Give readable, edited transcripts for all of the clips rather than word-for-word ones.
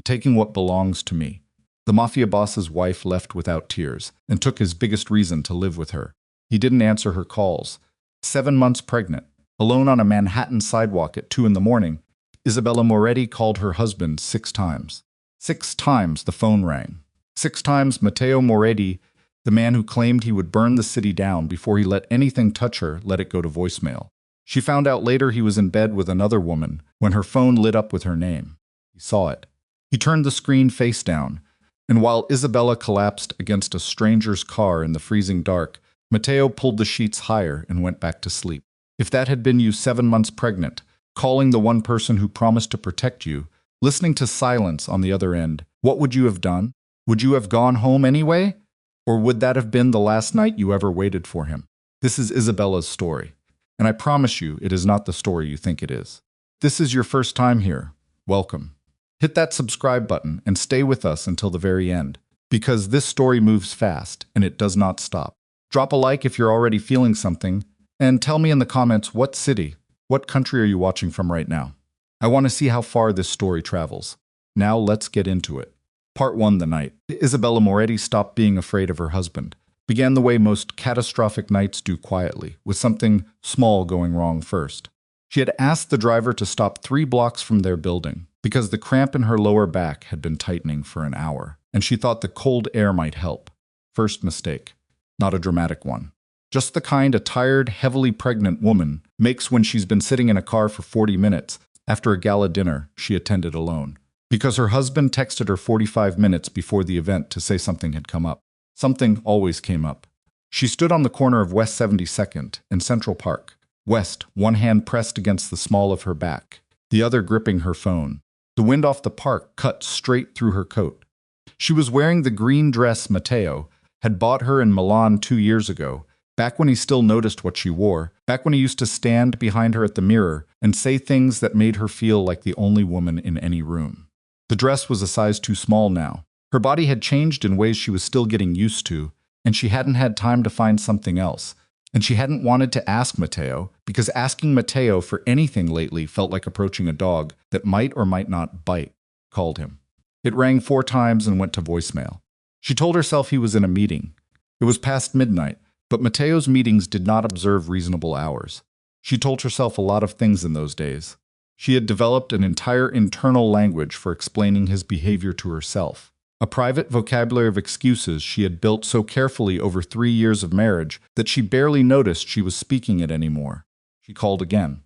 taking what belongs to me. The mafia boss's wife left without tears and took his biggest reason to live with her. He didn't answer her calls. 7 months pregnant, alone on a Manhattan sidewalk at 2 in the morning, Isabella Moretti called her husband 6 times. 6 times the phone rang. 6 times Matteo Moretti, the man who claimed he would burn the city down before he let anything touch her, let it go to voicemail. She found out later he was in bed with another woman when her phone lit up with her name. He saw it. He turned the screen face down, and while Isabella collapsed against a stranger's car in the freezing dark, Matteo pulled the sheets higher and went back to sleep. If that had been you 7 months pregnant, calling the one person who promised to protect you, listening to silence on the other end, what would you have done? Would you have gone home anyway? Or would that have been the last night you ever waited for him? This is Isabella's story, and I promise you it is not the story you think it is. If this is your first time here, welcome. Hit that subscribe button and stay with us until the very end, because this story moves fast and it does not stop. Drop a like if you're already feeling something, and tell me in the comments what city, what country are you watching from right now. I want to see how far this story travels. Now let's get into it. Part 1. The night. Isabella Moretti stopped being afraid of her husband. Began the way most catastrophic nights do, quietly, with something small going wrong first. She had asked the driver to stop 3 blocks from their building, because the cramp in her lower back had been tightening for an hour, and she thought the cold air might help. First mistake. Not a dramatic one. Just the kind a tired, heavily pregnant woman makes when she's been sitting in a car for 40 minutes after a gala dinner she attended alone, because her husband texted her 45 minutes before the event to say something had come up. Something always came up. She stood on the corner of West 72nd and Central Park. West, one hand pressed against the small of her back, the other gripping her phone. The wind off the park cut straight through her coat. She was wearing the green dress Matteo had bought her in Milan 2 years ago, back when he still noticed what she wore, back when he used to stand behind her at the mirror and say things that made her feel like the only woman in any room. The dress was a size too small now. Her body had changed in ways she was still getting used to, and she hadn't had time to find something else. And she hadn't wanted to ask Matteo, because asking Matteo for anything lately felt like approaching a dog that might or might not bite, called him. It rang 4 times and went to voicemail. She told herself he was in a meeting. It was past midnight, but Matteo's meetings did not observe reasonable hours. She told herself a lot of things in those days. She had developed an entire internal language for explaining his behavior to herself. A private vocabulary of excuses she had built so carefully over 3 years of marriage that she barely noticed she was speaking it anymore. She called again.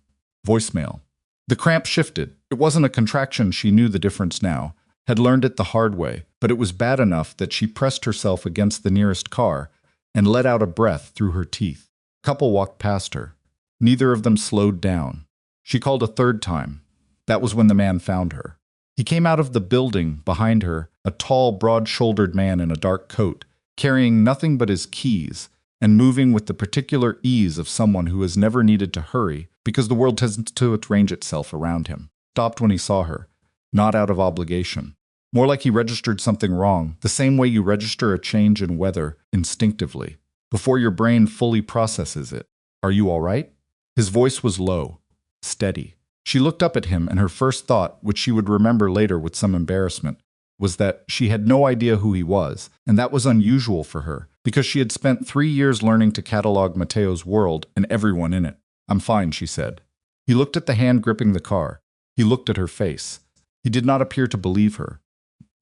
Voicemail. The cramp shifted. It wasn't a contraction, she knew the difference now, had learned it the hard way, but it was bad enough that she pressed herself against the nearest car and let out a breath through her teeth. A couple walked past her. Neither of them slowed down. She called a 3rd time. That was when the man found her. He came out of the building behind her, a tall, broad-shouldered man in a dark coat, carrying nothing but his keys, and moving with the particular ease of someone who has never needed to hurry because the world tends to arrange itself around him. Stopped when he saw her, not out of obligation. More like he registered something wrong, the same way you register a change in weather instinctively, before your brain fully processes it. Are you all right? His voice was low, steady. She looked up at him, and her first thought, which she would remember later with some embarrassment, was that she had no idea who he was, and that was unusual for her, because she had spent 3 years learning to catalog Matteo's world and everyone in it. I'm fine, she said. He looked at the hand gripping the car. He looked at her face. He did not appear to believe her.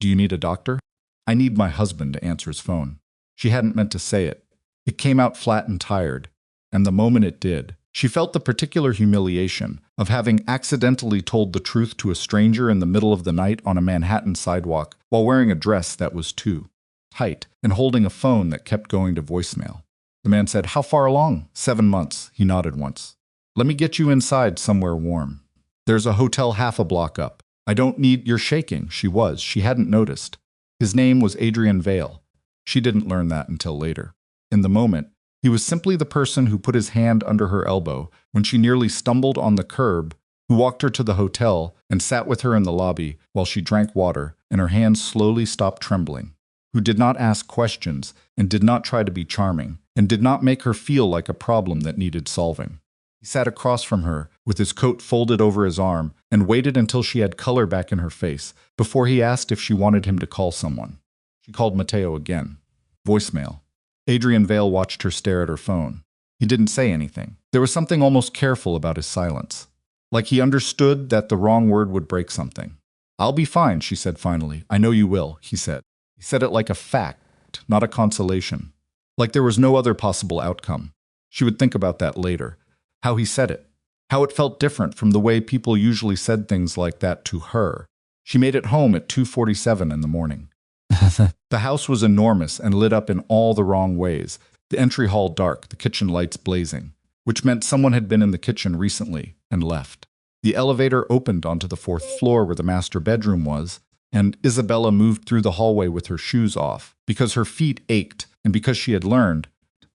Do you need a doctor? I need my husband, to answer his phone. She hadn't meant to say it. It came out flat and tired, and the moment it did, she felt the particular humiliation of having accidentally told the truth to a stranger in the middle of the night on a Manhattan sidewalk while wearing a dress that was too tight and holding a phone that kept going to voicemail. The man said, "How far along?" 7 months, he nodded once. "Let me get you inside somewhere warm. There's a hotel half a block up. I don't need..." You're shaking. She hadn't noticed. His name was Adrian Vale. She didn't learn that until later. In the moment, he was simply the person who put his hand under her elbow when she nearly stumbled on the curb, who walked her to the hotel and sat with her in the lobby while she drank water and her hands slowly stopped trembling, who did not ask questions and did not try to be charming, and did not make her feel like a problem that needed solving. He sat across from her, with his coat folded over his arm, and waited until she had color back in her face, before he asked if she wanted him to call someone. She called Matteo again. Voicemail. Adrian Vale watched her stare at her phone. He didn't say anything. There was something almost careful about his silence. Like he understood that the wrong word would break something. "I'll be fine," she said finally. "I know you will," he said. He said it like a fact, not a consolation. Like there was no other possible outcome. She would think about that later. How he said it. How it felt different from the way people usually said things like that to her. She made it home at 2:47 in the morning. The house was enormous and lit up in all the wrong ways. The entry hall dark, the kitchen lights blazing, which meant someone had been in the kitchen recently and left. The elevator opened onto the 4th floor where the master bedroom was, and Isabella moved through the hallway with her shoes off, because her feet ached and because she had learned,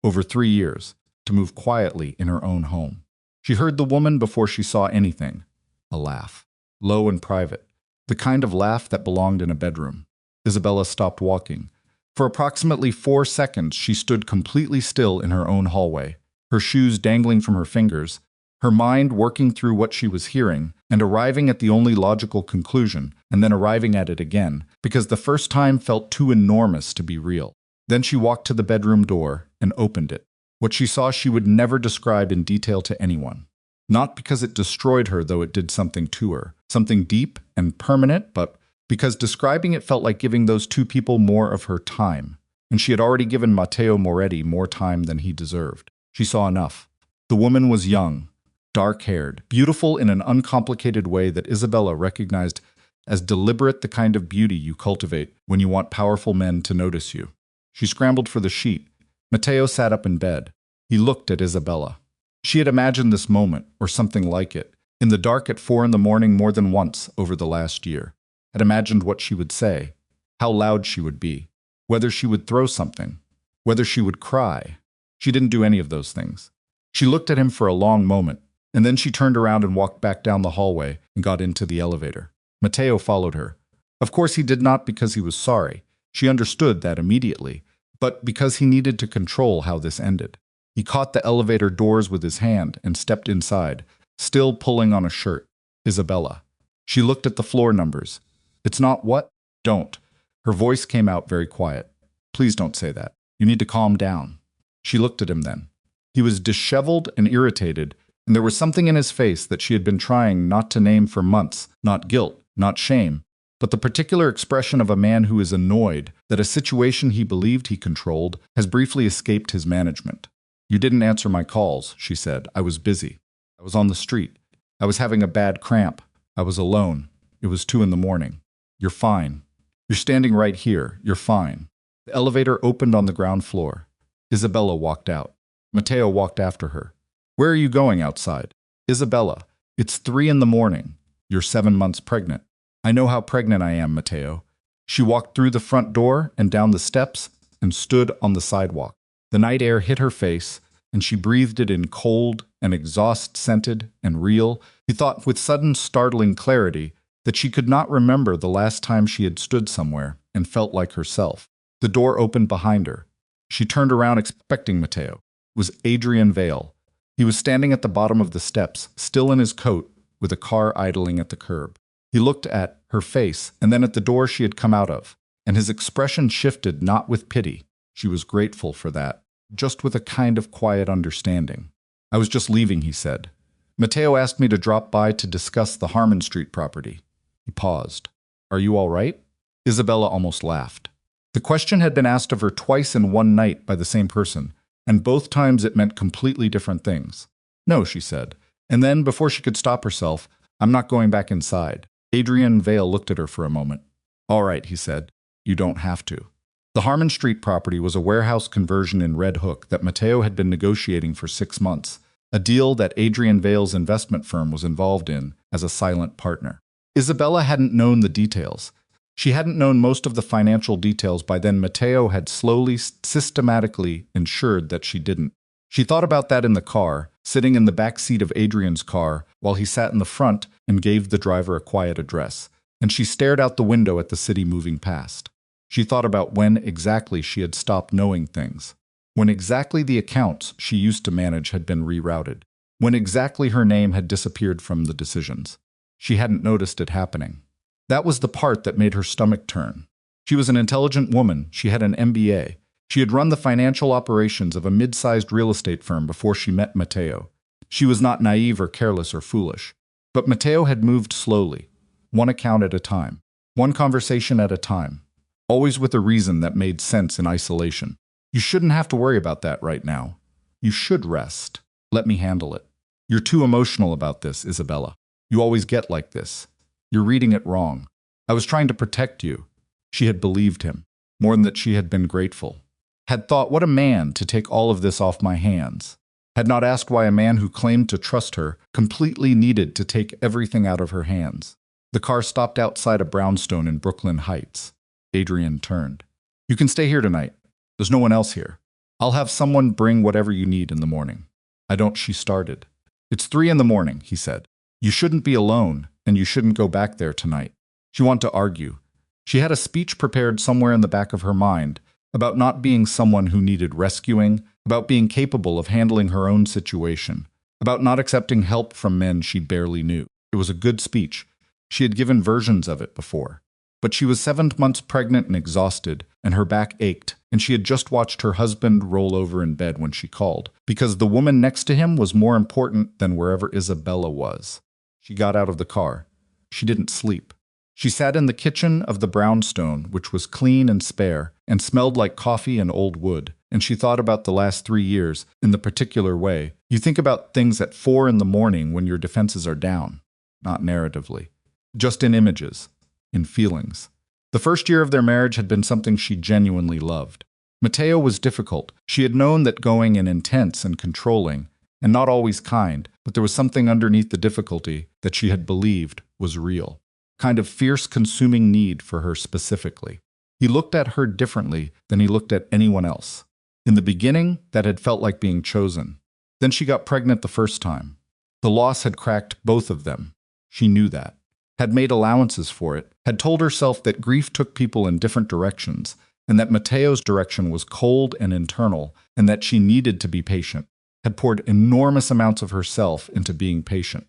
over 3 years, to move quietly in her own home. She heard the woman before she saw anything. A laugh. Low and private. The kind of laugh that belonged in a bedroom. Isabella stopped walking. For approximately 4 seconds, she stood completely still in her own hallway, her shoes dangling from her fingers, her mind working through what she was hearing, and arriving at the only logical conclusion, and then arriving at it again, because the first time felt too enormous to be real. Then she walked to the bedroom door and opened it. What she saw she would never describe in detail to anyone. Not because it destroyed her, though it did something to her, something deep and permanent, but because describing it felt like giving those two people more of her time, and she had already given Matteo Moretti more time than he deserved. She saw enough. The woman was young, dark-haired, beautiful in an uncomplicated way that Isabella recognized as deliberate, the kind of beauty you cultivate when you want powerful men to notice you. She scrambled for the sheet. Matteo sat up in bed. He looked at Isabella. She had imagined this moment, or something like it, in the dark at 4 a.m. more than once over the last year. Had imagined what she would say, how loud she would be, whether she would throw something, whether she would cry. She didn't do any of those things. She looked at him for a long moment, and then she turned around and walked back down the hallway and got into the elevator. Matteo followed her. Of course he did not because he was sorry. She understood that immediately, but because he needed to control how this ended. He caught the elevator doors with his hand and stepped inside, still pulling on a shirt. Isabella. She looked at the floor numbers. "It's not what?" "Don't." Her voice came out very quiet. "Please don't say that. You need to calm down." She looked at him then. He was disheveled and irritated, and there was something in his face that she had been trying not to name for months, not guilt, not shame, but the particular expression of a man who is annoyed that a situation he believed he controlled has briefly escaped his management. "You didn't answer my calls," she said. "I was busy. I was on the street. I was having a bad cramp. I was alone. It was 2 a.m. You're fine. You're standing right here. You're fine." The elevator opened on the ground floor. Isabella walked out. Matteo walked after her. "Where are you going outside?" "Isabella, it's 3 a.m. You're 7 months pregnant." "I know how pregnant I am, Matteo." She walked through the front door and down the steps and stood on the sidewalk. The night air hit her face, and she breathed it in cold and exhaust-scented and real. He thought with sudden startling clarity that she could not remember the last time she had stood somewhere and felt like herself. The door opened behind her. She turned around expecting Matteo. It was Adrian Vale. He was standing at the bottom of the steps, still in his coat, with a car idling at the curb. He looked at her face and then at the door she had come out of, and his expression shifted not with pity. She was grateful for that, just with a kind of quiet understanding. "I was just leaving," he said. "Matteo asked me to drop by to discuss the Harmon Street property." He paused. "Are you all right?" Isabella almost laughed. The question had been asked of her twice in one night by the same person, and both times it meant completely different things. "No," she said. And then, before she could stop herself, "I'm not going back inside." Adrian Vale looked at her for a moment. "All right," he said. "You don't have to." The Harmon Street property was a warehouse conversion in Red Hook that Matteo had been negotiating for 6 months, a deal that Adrian Vale's investment firm was involved in as a silent partner. Isabella hadn't known the details. She hadn't known most of the financial details by then. Matteo had slowly, systematically ensured that she didn't. She thought about that in the car, sitting in the back seat of Adrian's car, while he sat in the front and gave the driver a quiet address, and she stared out the window at the city moving past. She thought about when exactly she had stopped knowing things, when exactly the accounts she used to manage had been rerouted. when exactly her name had disappeared from the decisions. She hadn't noticed it happening. That was the part that made her stomach turn. She was an intelligent woman. She had an MBA. She had run the financial operations of a mid-sized real estate firm before she met Matteo. She was not naive or careless or foolish. But Matteo had moved slowly, one account at a time, one conversation at a time, always with a reason that made sense in isolation. You shouldn't have to worry about that right now. You should rest. Let me handle it. You're too emotional about this, Isabella. You always get like this. You're reading it wrong. I was trying to protect you. She had believed him, more than that she had been grateful. Had thought, what a man to take all of this off my hands. Had not asked why a man who claimed to trust her completely needed to take everything out of her hands. The car stopped outside a brownstone in Brooklyn Heights. Adrian turned. You can stay here tonight. There's no one else here. I'll have someone bring whatever you need in the morning. I don't, she started. It's 3 a.m, he said. You shouldn't be alone, and you shouldn't go back there tonight. She wanted to argue. She had a speech prepared somewhere in the back of her mind about not being someone who needed rescuing, about being capable of handling her own situation, about not accepting help from men she barely knew. It was a good speech. She had given versions of it before. But she was 7 months pregnant and exhausted, and her back ached, and she had just watched her husband roll over in bed when she called, because the woman next to him was more important than wherever Isabella was. She got out of the car. She didn't sleep. She sat in the kitchen of the brownstone, which was clean and spare, and smelled like coffee and old wood, and she thought about the last 3 years in the particular way. You think about things at 4 a.m. when your defenses are down, not narratively, just in images, in feelings. The first year of their marriage had been something she genuinely loved. Matteo was difficult. She had known that going in intense and controlling, and not always kind, but there was something underneath the difficulty that she had believed was real. Kind of fierce, consuming need for her specifically. He looked at her differently than he looked at anyone else. In the beginning, that had felt like being chosen. Then she got pregnant the first time. The loss had cracked both of them. She knew that. Had made allowances for it, had told herself that grief took people in different directions, and that Matteo's direction was cold and internal, and that she needed to be patient. Had poured enormous amounts of herself into being patient.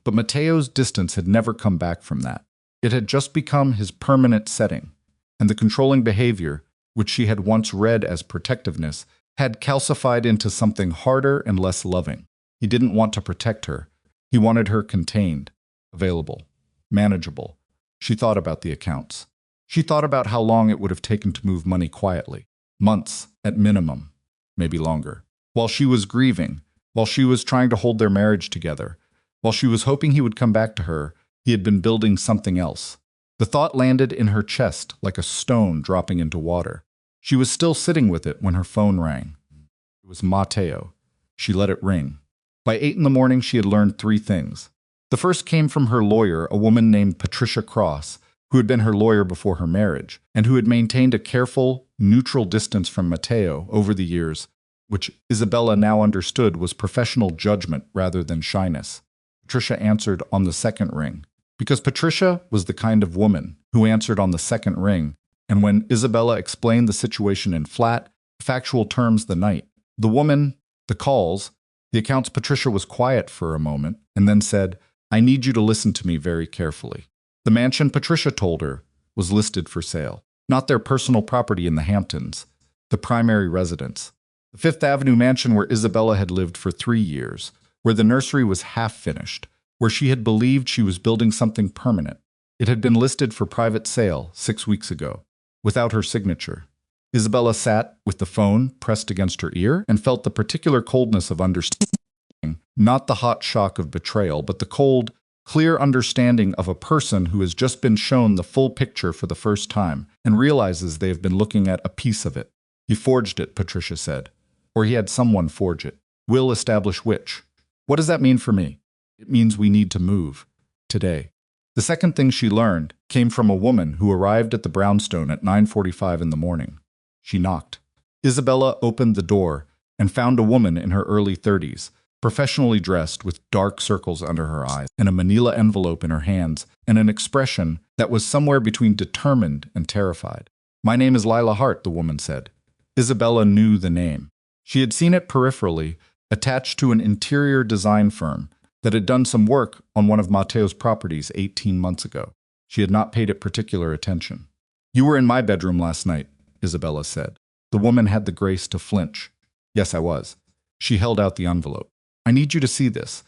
But Matteo's distance had never come back from that. It had just become his permanent setting, and the controlling behavior, which she had once read as protectiveness, had calcified into something harder and less loving. He didn't want to protect her. He wanted her contained, available, manageable. She thought about the accounts. She thought about how long it would have taken to move money quietly. Months, at minimum, maybe longer. While she was grieving, while she was trying to hold their marriage together, while she was hoping he would come back to her, he had been building something else. The thought landed in her chest like a stone dropping into water. She was still sitting with it when her phone rang. It was Matteo. She let it ring. By 8 a.m, she had learned 3 things. The first came from her lawyer, a woman named Patricia Cross, who had been her lawyer before her marriage, and who had maintained a careful, neutral distance from Matteo over the years, which Isabella now understood was professional judgment rather than shyness. Patricia answered on the second ring, because Patricia was the kind of woman who answered on the second ring, and when Isabella explained the situation in flat, factual terms the night, the woman, the calls, the accounts, Patricia was quiet for a moment and then said, I need you to listen to me very carefully. The mansion, Patricia told her, was listed for sale, not their personal property in the Hamptons, the primary residence. The Fifth Avenue mansion where Isabella had lived for 3 years, where the nursery was half finished, where she had believed she was building something permanent. It had been listed for private sale 6 weeks ago, without her signature. Isabella sat with the phone pressed against her ear and felt the particular coldness of understanding, not the hot shock of betrayal, but the cold, clear understanding of a person who has just been shown the full picture for the first time and realizes they have been looking at a piece of it. He forged it, Patricia said. Or he had someone forge it. We'll establish which. What does that mean for me? It means we need to move. Today. The second thing she learned came from a woman who arrived at the brownstone at 9:45 in the morning. She knocked. Isabella opened the door and found a woman in her early 30s, professionally dressed with dark circles under her eyes and a manila envelope in her hands and an expression that was somewhere between determined and terrified. My name is Lila Hart, the woman said. Isabella knew the name. She had seen it peripherally, attached to an interior design firm that had done some work on one of Matteo's properties 18 months ago. She had not paid it particular attention. "You were in my bedroom last night," Isabella said. The woman had the grace to flinch. "Yes, I was." She held out the envelope. "I need you to see this.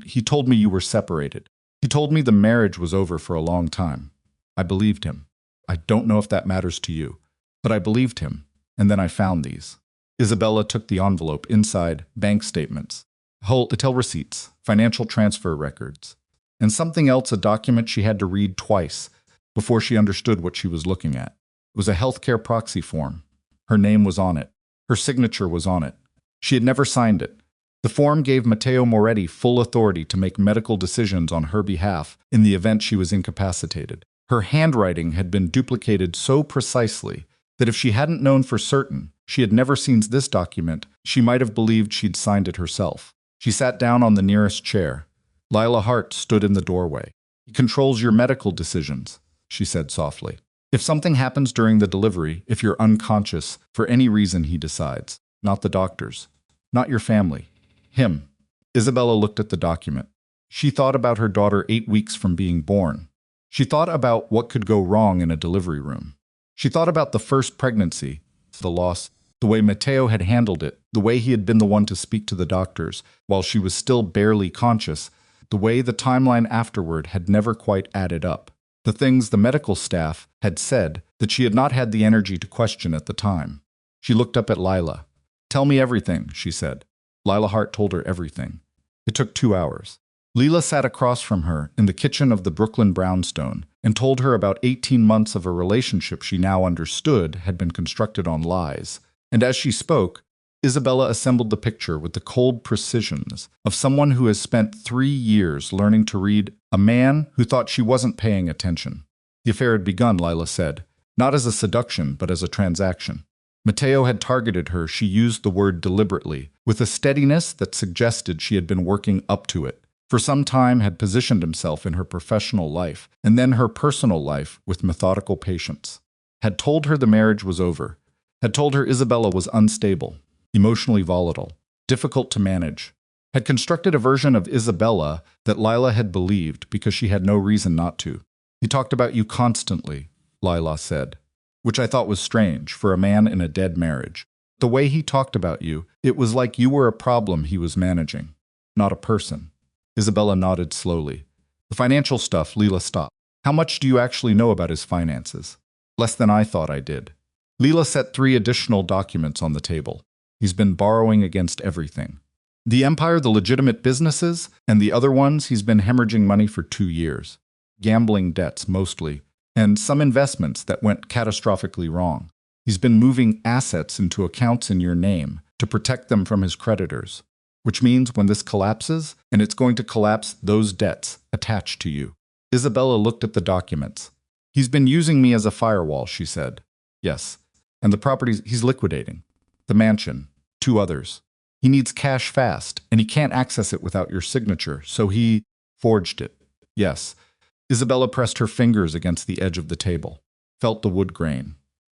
He told me you were separated. He told me the marriage was over for a long time. I believed him. I don't know if that matters to you, but I believed him, and then I found these." Isabella took the envelope. Inside, bank statements, hotel receipts, financial transfer records, and something else, a document she had to read twice before she understood what she was looking at. It was a healthcare proxy form. Her name was on it. Her signature was on it. She had never signed it. The form gave Matteo Moretti full authority to make medical decisions on her behalf in the event she was incapacitated. Her handwriting had been duplicated so precisely that if she hadn't known for certain she had never seen this document, she might have believed she'd signed it herself. She sat down on the nearest chair. Lila Hart stood in the doorway. "He controls your medical decisions," she said softly. "If something happens during the delivery, if you're unconscious, for any reason he decides. Not the doctors. Not your family. Him." Isabella looked at the document. She thought about her daughter 8 weeks from being born. She thought about what could go wrong in a delivery room. She thought about the first pregnancy, the loss, the way Matteo had handled it, the way he had been the one to speak to the doctors while she was still barely conscious, the way the timeline afterward had never quite added up, the things the medical staff had said that she had not had the energy to question at the time. She looked up at Lila. "Tell me everything," she said. Lila Hart told her everything. It took 2 hours. Leela sat across from her in the kitchen of the Brooklyn brownstone and told her about 18 months of a relationship she now understood had been constructed on lies. And as she spoke, Isabella assembled the picture with the cold precisions of someone who has spent 3 years learning to read a man who thought she wasn't paying attention. The affair had begun, Lila said, not as a seduction, but as a transaction. Matteo had targeted her, she used the word deliberately, with a steadiness that suggested she had been working up to it. For some time had positioned himself in her professional life, and then her personal life with methodical patience. Had told her the marriage was over. Had told her Isabella was unstable, emotionally volatile, difficult to manage. Had constructed a version of Isabella that Lila had believed because she had no reason not to. "He talked about you constantly," Lila said, which I thought was strange for a man in a dead marriage. The way he talked about you, it was like you were a problem he was managing, not a person. Isabella nodded slowly. "The financial stuff," Leela stopped. "How much do you actually know about his finances?" "Less than I thought I did." Leela set 3 additional documents on the table. "He's been borrowing against everything. The empire, the legitimate businesses, and the other ones he's been hemorrhaging money for 2 years. Gambling debts, mostly, and some investments that went catastrophically wrong. He's been moving assets into accounts in your name to protect them from his creditors. Which means when this collapses, and it's going to collapse those debts attached to you." Isabella looked at the documents. "He's been using me as a firewall," she said. "Yes. And the properties he's liquidating. The mansion. 2 others. He needs cash fast, and he can't access it without your signature, so he forged it." "Yes." Isabella pressed her fingers against the edge of the table, felt the wood grain,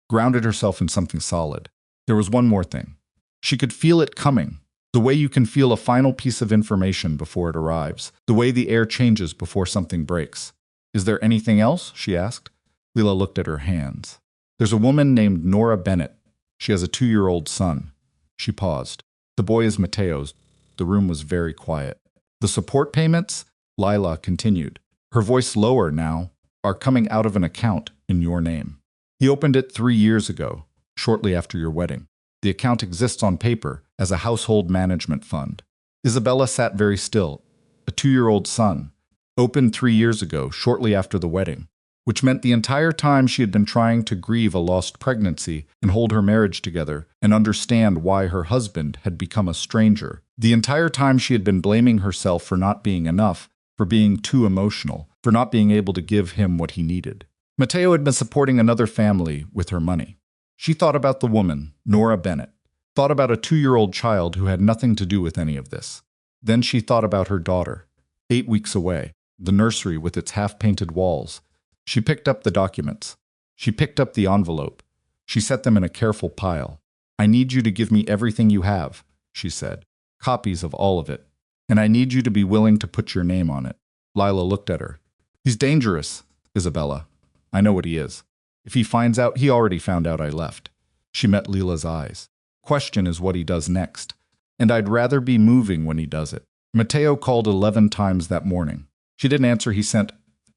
grounded herself in something solid. There was one more thing. She could feel it coming. The way you can feel a final piece of information before it arrives. The way the air changes before something breaks. "Is there anything else?" she asked. Leela looked at her hands. "There's a woman named Nora Bennett. She has a 2-year-old son." She paused. "The boy is Matteo's." The room was very quiet. "The support payments," Lila continued, her voice lower now, "are coming out of an account in your name. He opened it 3 years ago, shortly after your wedding. The account exists on paper as a household management fund." Isabella sat very still. A 2-year-old son, opened 3 years ago, shortly after the wedding, which meant the entire time she had been trying to grieve a lost pregnancy and hold her marriage together and understand why her husband had become a stranger. The entire time she had been blaming herself for not being enough, for being too emotional, for not being able to give him what he needed. Matteo had been supporting another family with her money. She thought about the woman, Nora Bennett, thought about a 2-year-old child who had nothing to do with any of this. Then she thought about her daughter, 8 weeks away, the nursery with its half-painted walls. She picked up the documents. She picked up the envelope. She set them in a careful pile. "I need you to give me everything you have," she said. Copies of all of it. And I need you to be willing to put your name on it. Lila looked at her. He's dangerous, Isabella. I know what he is. If he finds out, he already found out I left. She met Lila's eyes. Question is what he does next. And I'd rather be moving when he does it. Matteo called 11 times that morning. She didn't answer. He sent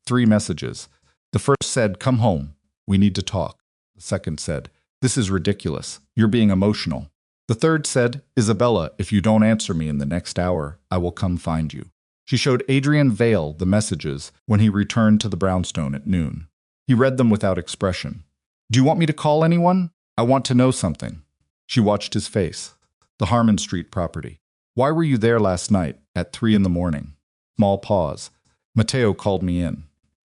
3 messages. The first said, "Come home. We need to talk." The second said, "This is ridiculous. You're being emotional." The third said, "Isabella, if you don't answer me in the next hour, I will come find you." She showed Adrian Vale the messages when he returned to the brownstone at noon. He read them without expression. "Do you want me to call anyone? I want to know something." She watched his face. The Harmon Street property. "Why were you there last night at 3 in the morning?" Small pause. "Matteo called me in.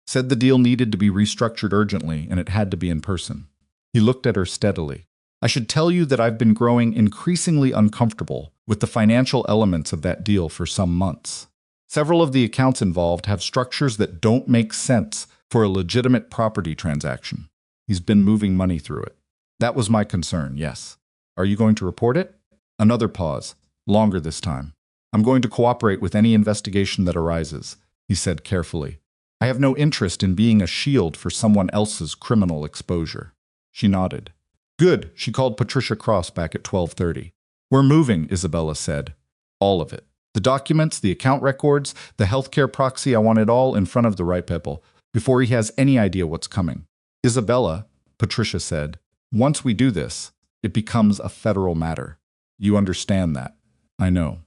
Said the deal needed to be restructured urgently and it had to be in person." He looked at her steadily. "I should tell you that I've been growing increasingly uncomfortable with the financial elements of that deal for some months. Several of the accounts involved have structures that don't make sense for a legitimate property transaction. He's been moving money through it. That was my concern, yes. Are you going to report it?" Another pause, longer this time. "I'm going to cooperate with any investigation that arises," he said carefully. "I have no interest in being a shield for someone else's criminal exposure." She nodded. "Good," she called Patricia Cross back at 12:30. "We're moving," Isabella said. "All of it. The documents, the account records, the healthcare proxy, I want it all in front of the right people, before he has any idea what's coming." "Isabella," Patricia said, "once we do this, it becomes a federal matter. You understand that?" "I know."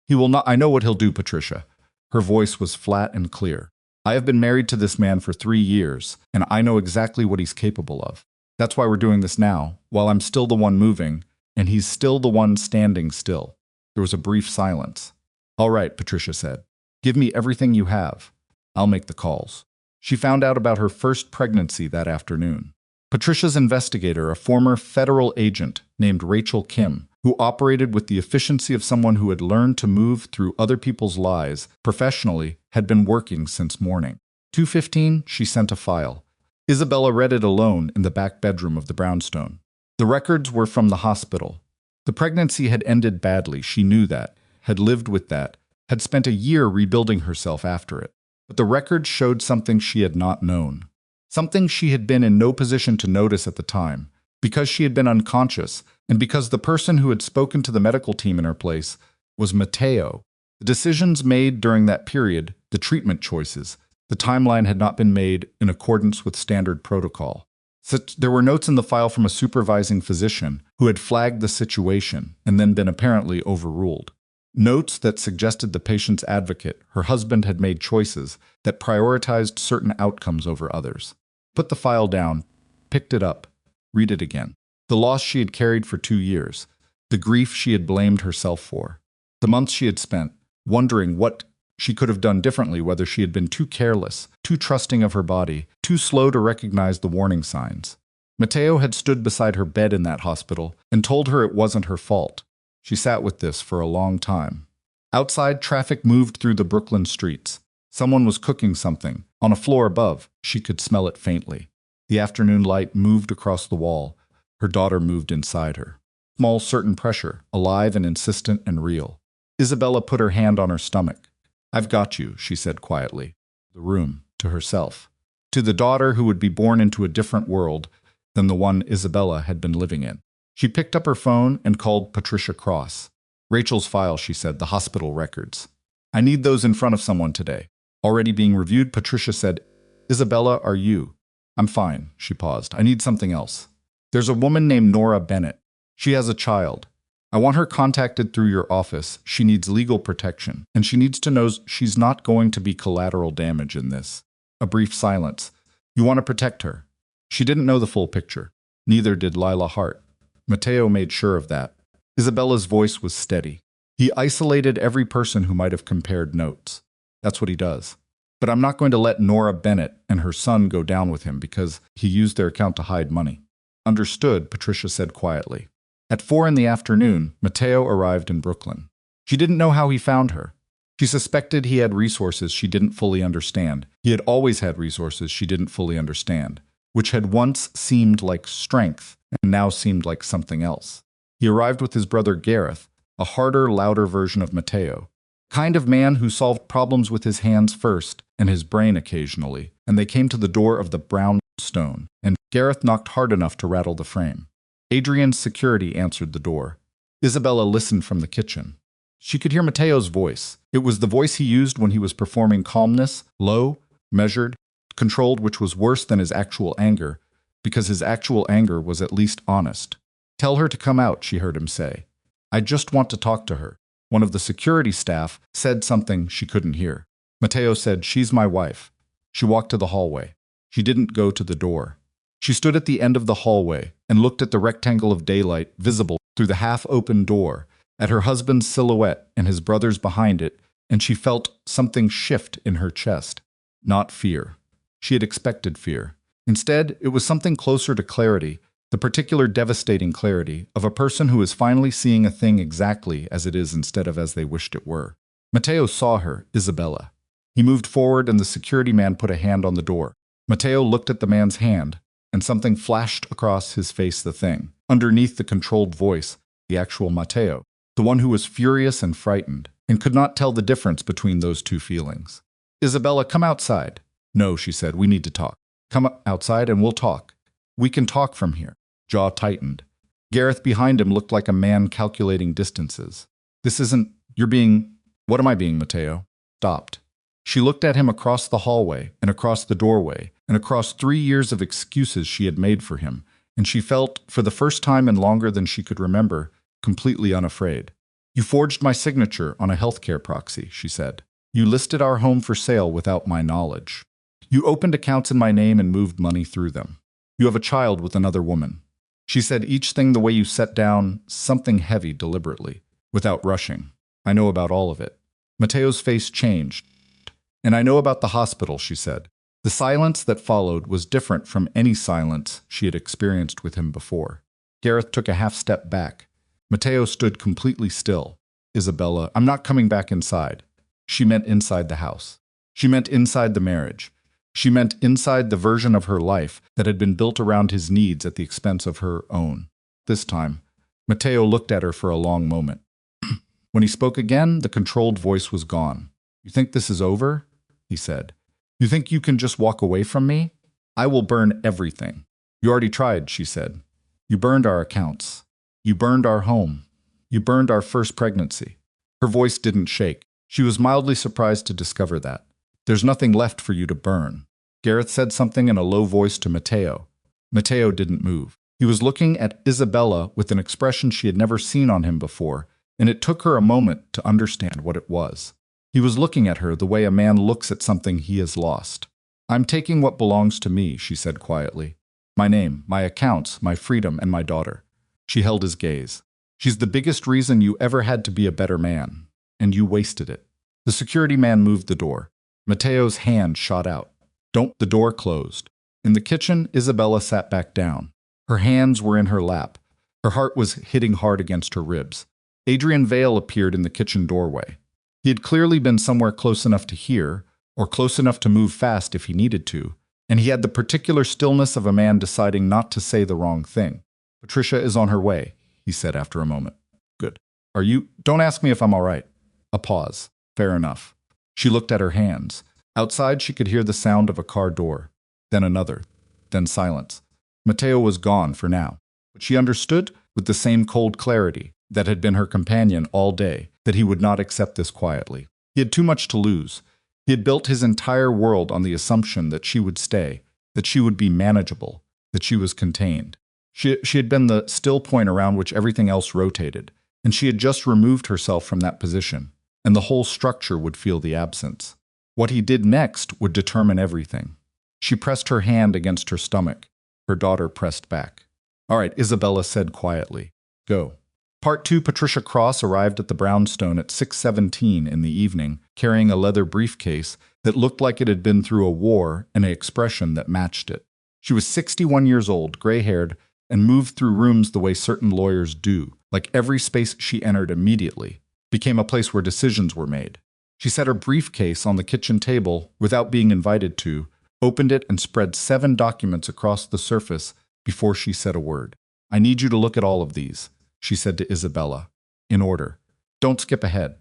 "He will not. I know what he'll do, Patricia." Her voice was flat and clear. "I have been married to this man for 3 years, and I know exactly what he's capable of. That's why we're doing this now, while I'm still the one moving, and he's still the one standing still." There was a brief silence. "All right," Patricia said. "Give me everything you have. I'll make the calls." She found out about her first pregnancy that afternoon. Patricia's investigator, a former federal agent named Rachel Kim, who operated with the efficiency of someone who had learned to move through other people's lives professionally, had been working since morning. 2:15, she sent a file. Isabella read it alone in the back bedroom of the brownstone. The records were from the hospital. The pregnancy had ended badly, she knew that, had lived with that, had spent a year rebuilding herself after it. But the records showed something she had not known. Something she had been in no position to notice at the time, because she had been unconscious, and because the person who had spoken to the medical team in her place was Matteo. The decisions made during that period, the treatment choices, the timeline had not been made in accordance with standard protocol. There were notes in the file from a supervising physician who had flagged the situation and then been apparently overruled. Notes that suggested the patient's advocate, her husband, had made choices that prioritized certain outcomes over others. Put the file down, picked it up, read it again. The loss she had carried for 2 years, the grief she had blamed herself for, the months she had spent wondering what she could have done differently, whether she had been too careless, too trusting of her body, too slow to recognize the warning signs. Matteo had stood beside her bed in that hospital and told her it wasn't her fault. She sat with this for a long time. Outside, traffic moved through the Brooklyn streets. Someone was cooking something. On a floor above, she could smell it faintly. The afternoon light moved across the wall. Her daughter moved inside her. Small, certain pressure, alive and insistent and real. Isabella put her hand on her stomach. "I've got you," she said quietly. The room, to herself. To the daughter who would be born into a different world than the one Isabella had been living in. She picked up her phone and called Patricia Cross. "Rachel's file," she said, "the hospital records. I need those in front of someone today." Already being reviewed, Patricia said, "Isabella, are you?" "I'm fine," she paused. "I need something else. There's a woman named Nora Bennett. She has a child. I want her contacted through your office. She needs legal protection, and she needs to know she's not going to be collateral damage in this." A brief silence. "You want to protect her." She didn't know the full picture. Neither did Lila Hart. Matteo made sure of that. Isabella's voice was steady. He isolated every person who might have compared notes. That's what he does. But I'm not going to let Nora Bennett and her son go down with him because he used their account to hide money. "Understood," Patricia said quietly. At 4 in the afternoon, Matteo arrived in Brooklyn. She didn't know how he found her. She suspected he had resources she didn't fully understand. He had always had resources she didn't fully understand, which had once seemed like strength and now seemed like something else. He arrived with his brother Gareth, a harder, louder version of Mateo. Kind of man who solved problems with his hands first and his brain occasionally, and they came to the door of the brown stone, and Gareth knocked hard enough to rattle the frame. Adrian's security answered the door. Isabella listened from the kitchen. She could hear Mateo's voice. It was the voice he used when he was performing calmness, low, measured, controlled, which was worse than his actual anger, because his actual anger was at least honest. "Tell her to come out," she heard him say. "I just want to talk to her." One of the security staff said something she couldn't hear. Mateo said, "She's my wife." She walked to the hallway. She didn't go to the door. She stood at the end of the hallway and looked at the rectangle of daylight visible through the half-open door, at her husband's silhouette and his brother's behind it, and she felt something shift in her chest. Not fear. She had expected fear. Instead, it was something closer to clarity, the particular devastating clarity of a person who is finally seeing a thing exactly as it is instead of as they wished it were. Mateo saw her, Isabella. He moved forward and the security man put a hand on the door. Mateo looked at the man's hand, and something flashed across his face. The thing, underneath the controlled voice, the actual Mateo, the one who was furious and frightened, and could not tell the difference between those two feelings. "Isabella, come outside." "No," she said, "we need to talk." "Come outside and we'll talk. We can talk from here." Jaw tightened. Gareth behind him looked like a man calculating distances. "This isn't... You're being... What am I being, Mateo?" Stopped. She looked at him across the hallway and across the doorway and across 3 years of excuses she had made for him, and she felt, for the first time in longer than she could remember, completely unafraid. "You forged my signature on a healthcare proxy," she said. "You listed our home for sale without my knowledge. You opened accounts in my name and moved money through them. You have a child with another woman." She said each thing the way you set down something heavy deliberately, without rushing. "I know about all of it." Mateo's face changed. "And I know about the hospital," she said. The silence that followed was different from any silence she had experienced with him before. Gareth took a half step back. Mateo stood completely still. "Isabella, I'm not coming back inside." She meant inside the house. She meant inside the marriage. She meant inside the version of her life that had been built around his needs at the expense of her own. This time, Mateo looked at her for a long moment. When he spoke again, the controlled voice was gone. "You think this is over?" he said. "You think you can just walk away from me? I will burn everything." "You already tried," she said. "You burned our accounts. You burned our home. You burned our first pregnancy." Her voice didn't shake. She was mildly surprised to discover that. "There's nothing left for you to burn." Gareth said something in a low voice to Mateo. Mateo didn't move. He was looking at Isabella with an expression she had never seen on him before, and it took her a moment to understand what it was. He was looking at her the way a man looks at something he has lost. "I'm taking what belongs to me," she said quietly. "My name, my accounts, my freedom, and my daughter." She held his gaze. "She's the biggest reason you ever had to be a better man, and you wasted it." The security man moved the door. Mateo's hand shot out. "Don't." The door closed. In the kitchen, Isabella sat back down. Her hands were in her lap. Her heart was hitting hard against her ribs. Adrian Vale appeared in the kitchen doorway. He had clearly been somewhere close enough to hear, or close enough to move fast if he needed to, and he had the particular stillness of a man deciding not to say the wrong thing. "Patricia is on her way," he said after a moment. "Good. Are you... Don't ask me if I'm all right." A pause. "Fair enough." She looked at her hands. Outside, she could hear the sound of a car door. Then another. Then silence. Mateo was gone for now. But she understood, with the same cold clarity that had been her companion all day, that he would not accept this quietly. He had too much to lose. He had built his entire world on the assumption that she would stay, that she would be manageable, that she was contained. She had been the still point around which everything else rotated, and she had just removed herself from that position, and the whole structure would feel the absence. What he did next would determine everything. She pressed her hand against her stomach. Her daughter pressed back. "All right," Isabella said quietly. "Go." Part 2. Patricia Cross arrived at the brownstone at 6:17 in the evening, carrying a leather briefcase that looked like it had been through a war and an expression that matched it. She was 61 years old, gray-haired, and moved through rooms the way certain lawyers do, like every space she entered immediately became a place where decisions were made. She set her briefcase on the kitchen table without being invited to, opened it and spread 7 documents across the surface before she said a word. "I need you to look at all of these," she said to Isabella. "In order. Don't skip ahead.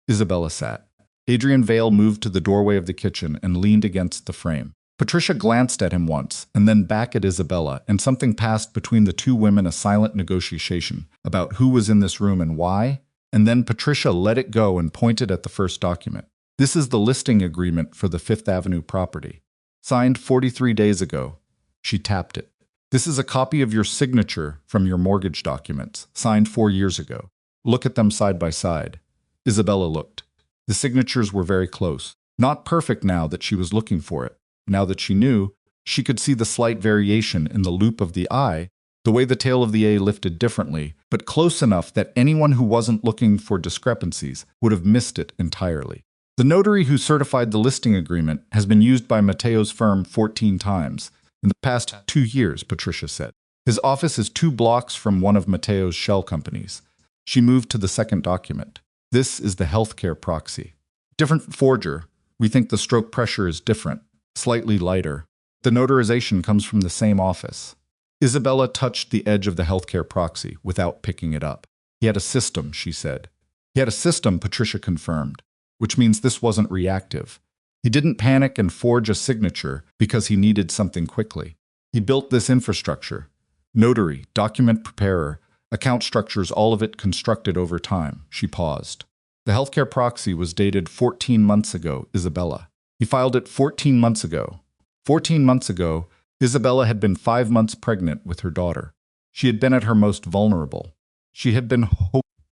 Isabella sat. Adrian Vale moved to the doorway of the kitchen and leaned against the frame. Patricia glanced at him once, and then back at Isabella, and something passed between the two women, a silent negotiation about who was in this room and why, and then Patricia let it go and pointed at the first document. This is the listing agreement for the Fifth Avenue property. Signed 43 days ago. She tapped it. This is a copy of your signature from your mortgage documents, signed 4 years ago. Look at them side by side. Isabella looked. The signatures were very close. Not perfect now that she was looking for it. Now that she knew, she could see the slight variation in the loop of the I, the way the tail of the A lifted differently, but close enough that anyone who wasn't looking for discrepancies would have missed it entirely. The notary who certified the listing agreement has been used by Mateo's firm 14 times in the past 2 years, Patricia said. His office is 2 blocks from one of Mateo's shell companies. She moved to the second document. This is the healthcare proxy. Different forger. We think the stroke pressure is different, slightly lighter. The notarization comes from the same office. Isabella touched the edge of the healthcare proxy without picking it up. He had a system, she said. He had a system, Patricia confirmed, which means this wasn't reactive. He didn't panic and forge a signature because he needed something quickly. He built this infrastructure. Notary, document preparer, account structures, all of it constructed over time. She paused. The healthcare proxy was dated 14 months ago, Isabella. He filed it 14 months ago. 14 months ago, Isabella had been 5 months pregnant with her daughter. She had been at her most vulnerable. She had been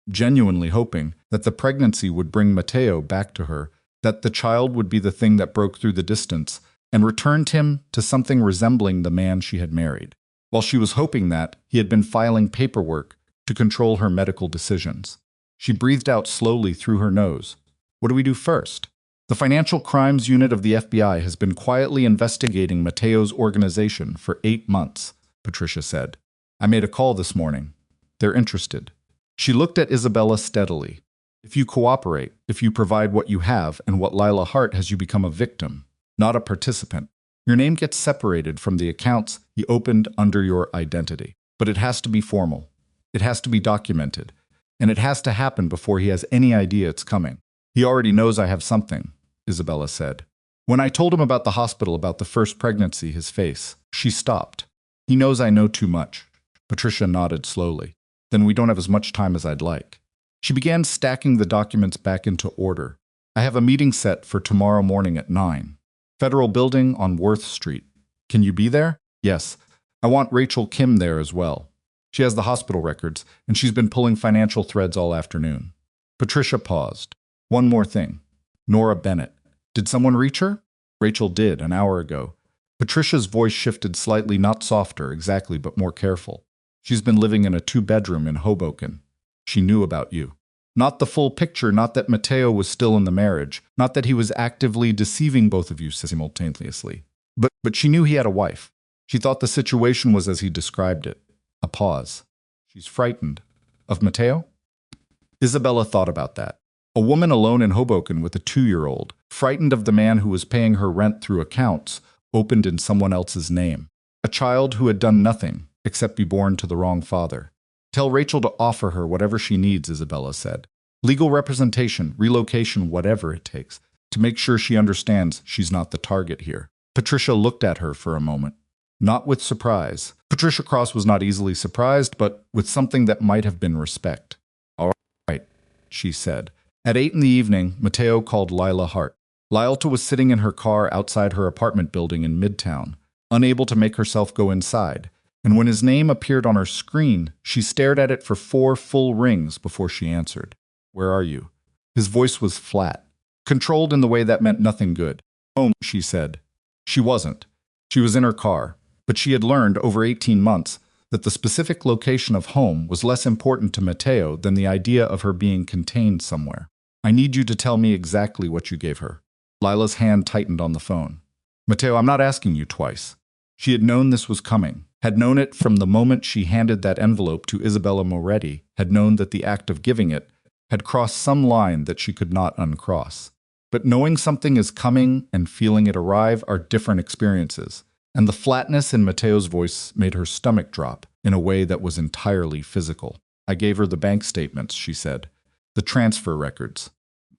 genuinely hoping that the pregnancy would bring Mateo back to her, that the child would be the thing that broke through the distance and returned him to something resembling the man she had married. While she was hoping that, he had been filing paperwork to control her medical decisions. She breathed out slowly through her nose. What do we do first? The Financial Crimes Unit of the FBI has been quietly investigating Mateo's organization for 8 months, Patricia said. I made a call this morning. They're interested. She looked at Isabella steadily. If you cooperate, if you provide what you have and what Lila Hart has, you become a victim, not a participant. Your name gets separated from the accounts he opened under your identity. But it has to be formal. It has to be documented. And it has to happen before he has any idea it's coming. He already knows I have something, Isabella said. When I told him about the hospital, about the first pregnancy, his face, she stopped. He knows I know too much. Patricia nodded slowly. Then we don't have as much time as I'd like. She began stacking the documents back into order. I have a meeting set for tomorrow morning at 9. Federal Building on Worth Street. Can you be there? Yes. I want Rachel Kim there as well. She has the hospital records, and she's been pulling financial threads all afternoon. Patricia paused. One more thing. Nora Bennett. Did someone reach her? Rachel did, an hour ago. Patricia's voice shifted slightly, not softer exactly, but more careful. She's been living in a 2-bedroom in Hoboken. She knew about you. Not the full picture, not that Mateo was still in the marriage, not that he was actively deceiving both of you simultaneously. But she knew he had a wife. She thought the situation was as he described it. A pause. She's frightened. Of Mateo? Isabella thought about that. A woman alone in Hoboken with a 2-year-old, frightened of the man who was paying her rent through accounts opened in someone else's name. A child who had done nothing except be born to the wrong father. Tell Rachel to offer her whatever she needs, Isabella said. Legal representation, relocation, whatever it takes, to make sure she understands she's not the target here. Patricia looked at her for a moment. Not with surprise. Patricia Cross was not easily surprised, but with something that might have been respect. All right, she said. At 8 in the evening, Mateo called Lila Hart. Lila was sitting in her car outside her apartment building in Midtown, unable to make herself go inside. And when his name appeared on her screen, she stared at it for 4 full rings before she answered. Where are you? His voice was flat, controlled in the way that meant nothing good. Home, she said. She wasn't. She was in her car, but she had learned over 18 months that the specific location of home was less important to Mateo than the idea of her being contained somewhere. I need you to tell me exactly what you gave her. Lila's hand tightened on the phone. Mateo, I'm not asking you twice. She had known this was coming, had known it from the moment she handed that envelope to Isabella Moretti, had known that the act of giving it had crossed some line that she could not uncross. But knowing something is coming and feeling it arrive are different experiences, and the flatness in Mateo's voice made her stomach drop in a way that was entirely physical. I gave her the bank statements, she said. The transfer records.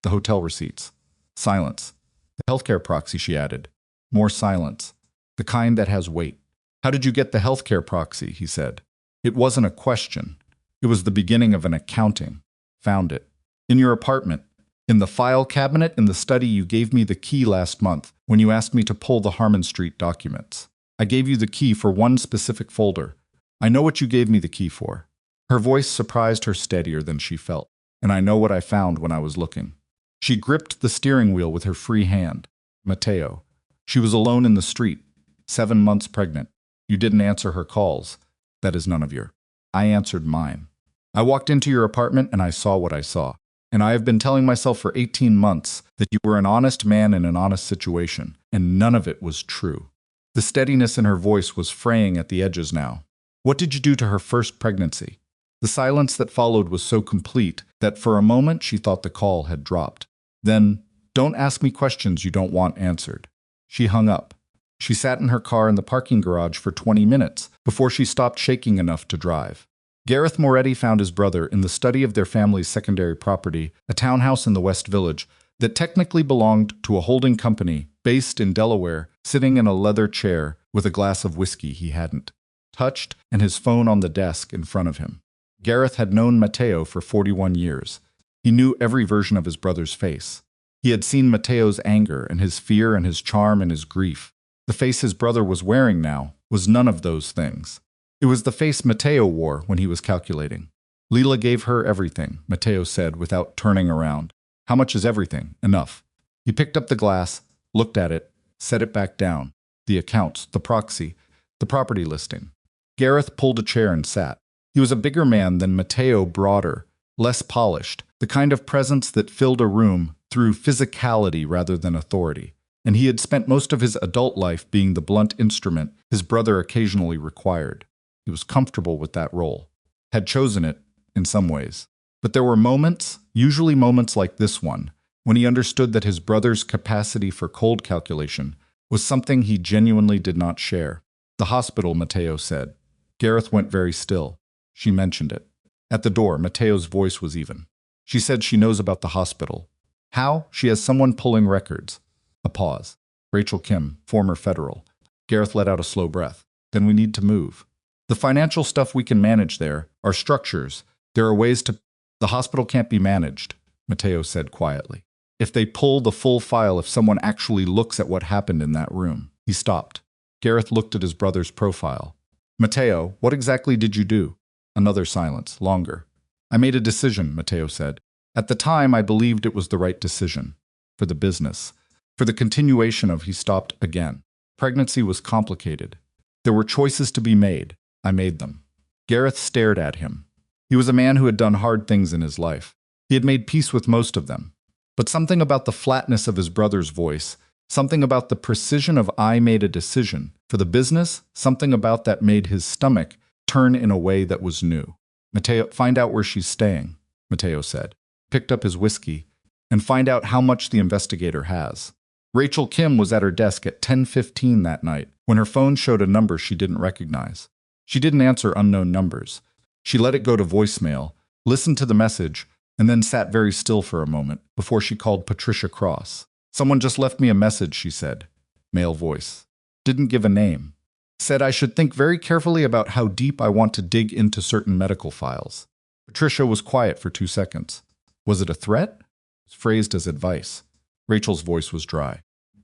The hotel receipts. Silence. The healthcare proxy, she added. More silence. The kind that has weight. How did you get the healthcare proxy? He said. It wasn't a question. It was the beginning of an accounting. Found it. In your apartment. In the file cabinet in the study. You gave me the key last month when you asked me to pull the Harmon Street documents. I gave you the key for one specific folder. I know what you gave me the key for. Her voice surprised her steadier than she felt, and I know what I found when I was looking. She gripped the steering wheel with her free hand. Mateo. She was alone in the street, 7 months pregnant. You didn't answer her calls. That is none of your. I answered mine. I walked into your apartment and I saw what I saw. And I have been telling myself for 18 months that you were an honest man in an honest situation, and none of it was true. The steadiness in her voice was fraying at the edges now. What did you do to her first pregnancy? The silence that followed was so complete that for a moment she thought the call had dropped. Then, don't ask me questions you don't want answered. She hung up. She sat in her car in the parking garage for 20 minutes before she stopped shaking enough to drive. Gareth Moretti found his brother in the study of their family's secondary property, a townhouse in the West Village that technically belonged to a holding company based in Delaware, sitting in a leather chair with a glass of whiskey he hadn't touched and his phone on the desk in front of him. Gareth had known Mateo for 41 years. He knew every version of his brother's face. He had seen Mateo's anger and his fear and his charm and his grief. The face his brother was wearing now was none of those things. It was the face Mateo wore when he was calculating. Leela gave her everything, Mateo said without turning around. How much is everything? Enough. He picked up the glass, looked at it, set it back down. The accounts, the proxy, the property listing. Gareth pulled a chair and sat. He was a bigger man than Mateo, broader, less polished, the kind of presence that filled a room through physicality rather than authority. And he had spent most of his adult life being the blunt instrument his brother occasionally required. He was comfortable with that role, had chosen it in some ways. But there were moments, usually moments like this one, when he understood that his brother's capacity for cold calculation was something he genuinely did not share. The hospital, Mateo said. Gareth went very still. She mentioned it. At the door, Mateo's voice was even. She said she knows about the hospital. How? She has someone pulling records. A pause. Rachel Kim, former federal. Gareth let out a slow breath. Then we need to move. The financial stuff we can manage there, our structures. There are ways to... The hospital can't be managed, Mateo said quietly. If they pull the full file, if someone actually looks at what happened in that room. He stopped. Gareth looked at his brother's profile. Mateo, what exactly did you do? Another silence, longer. I made a decision, Mateo said. At the time, I believed it was the right decision. For the business. For the continuation of... He stopped again. Pregnancy was complicated. There were choices to be made. I made them. Gareth stared at him. He was a man who had done hard things in his life. He had made peace with most of them. But something about the flatness of his brother's voice, something about the precision of I made a decision. For the business, something about that made his stomach turn in a way that was new. Mateo, find out where she's staying, Mateo said. Picked up his whiskey, and find out how much the investigator has. Rachel Kim was at her desk at 10:15 that night when her phone showed a number she didn't recognize. She didn't answer unknown numbers. She let it go to voicemail, listened to the message, and then sat very still for a moment before she called Patricia Cross. Someone just left me a message, she said. Male voice. Didn't give a name. Said I should think very carefully about how deep I want to dig into certain medical files. Patricia was quiet for 2 seconds. Was it a threat? It was phrased as advice. Rachel's voice was dry.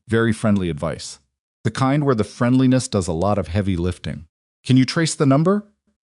Very friendly advice. The kind where the friendliness does a lot of heavy lifting. Can you trace the number?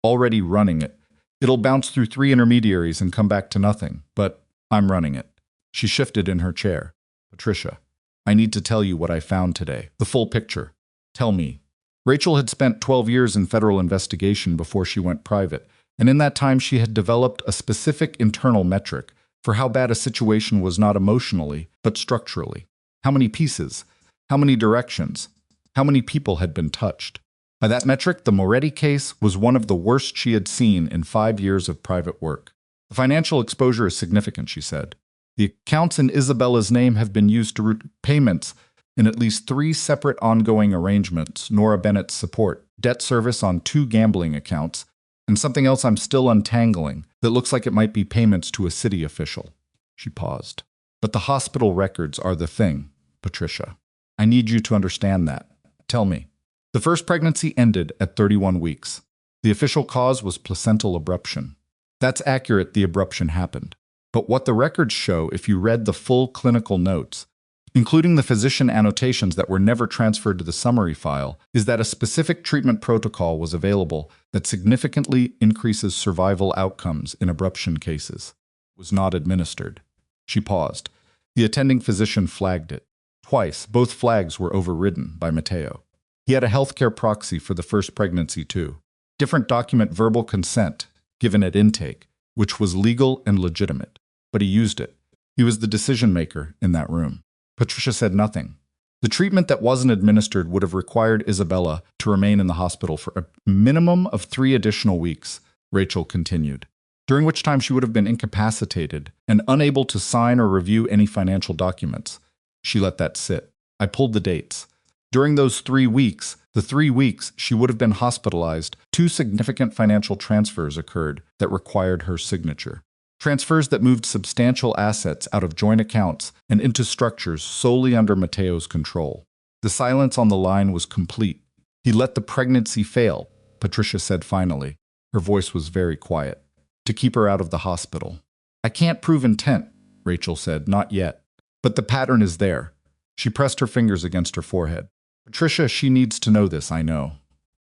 Already running it. It'll bounce through 3 intermediaries and come back to nothing, but I'm running it. She shifted in her chair. Patricia, I need to tell you what I found today. The full picture. Tell me. Rachel had spent 12 years in federal investigation before she went private, and in that time she had developed a specific internal metric for how bad a situation was not emotionally, but structurally. How many pieces? How many directions? How many people had been touched? By that metric, the Moretti case was one of the worst she had seen in 5 years of private work. The financial exposure is significant, she said. The accounts in Isabella's name have been used to route payments in at least 3 separate ongoing arrangements, Nora Bennett's support, debt service on 2 gambling accounts, And something else I'm still untangling that looks like it might be payments to a city official. She paused. But the hospital records are the thing, Patricia. I need you to understand that. Tell me. The first pregnancy ended at 31 weeks. The official cause was placental abruption. That's accurate, the abruption happened. But what the records show, if you read the full clinical notes, including the physician annotations that were never transferred to the summary file, is that a specific treatment protocol was available that significantly increases survival outcomes in abruption cases. It was not administered. She paused. The attending physician flagged it. Twice, both flags were overridden by Matteo. He had a healthcare proxy for the first pregnancy, too. Different document verbal consent, given at intake, which was legal and legitimate. But he used it. He was the decision maker in that room. Patricia said nothing. The treatment that wasn't administered would have required Isabella to remain in the hospital for a minimum of 3 additional weeks, Rachel continued, during which time she would have been incapacitated and unable to sign or review any financial documents. She let that sit. I pulled the dates. During those 3 weeks, the 3 weeks she would have been hospitalized, 2 significant financial transfers occurred that required her signature. Transfers that moved substantial assets out of joint accounts and into structures solely under Matteo's control. The silence on the line was complete. He let the pregnancy fail, Patricia said finally. Her voice was very quiet. To keep her out of the hospital. I can't prove intent, Rachel said, not yet. But the pattern is there. She pressed her fingers against her forehead. Patricia, she needs to know this, I know.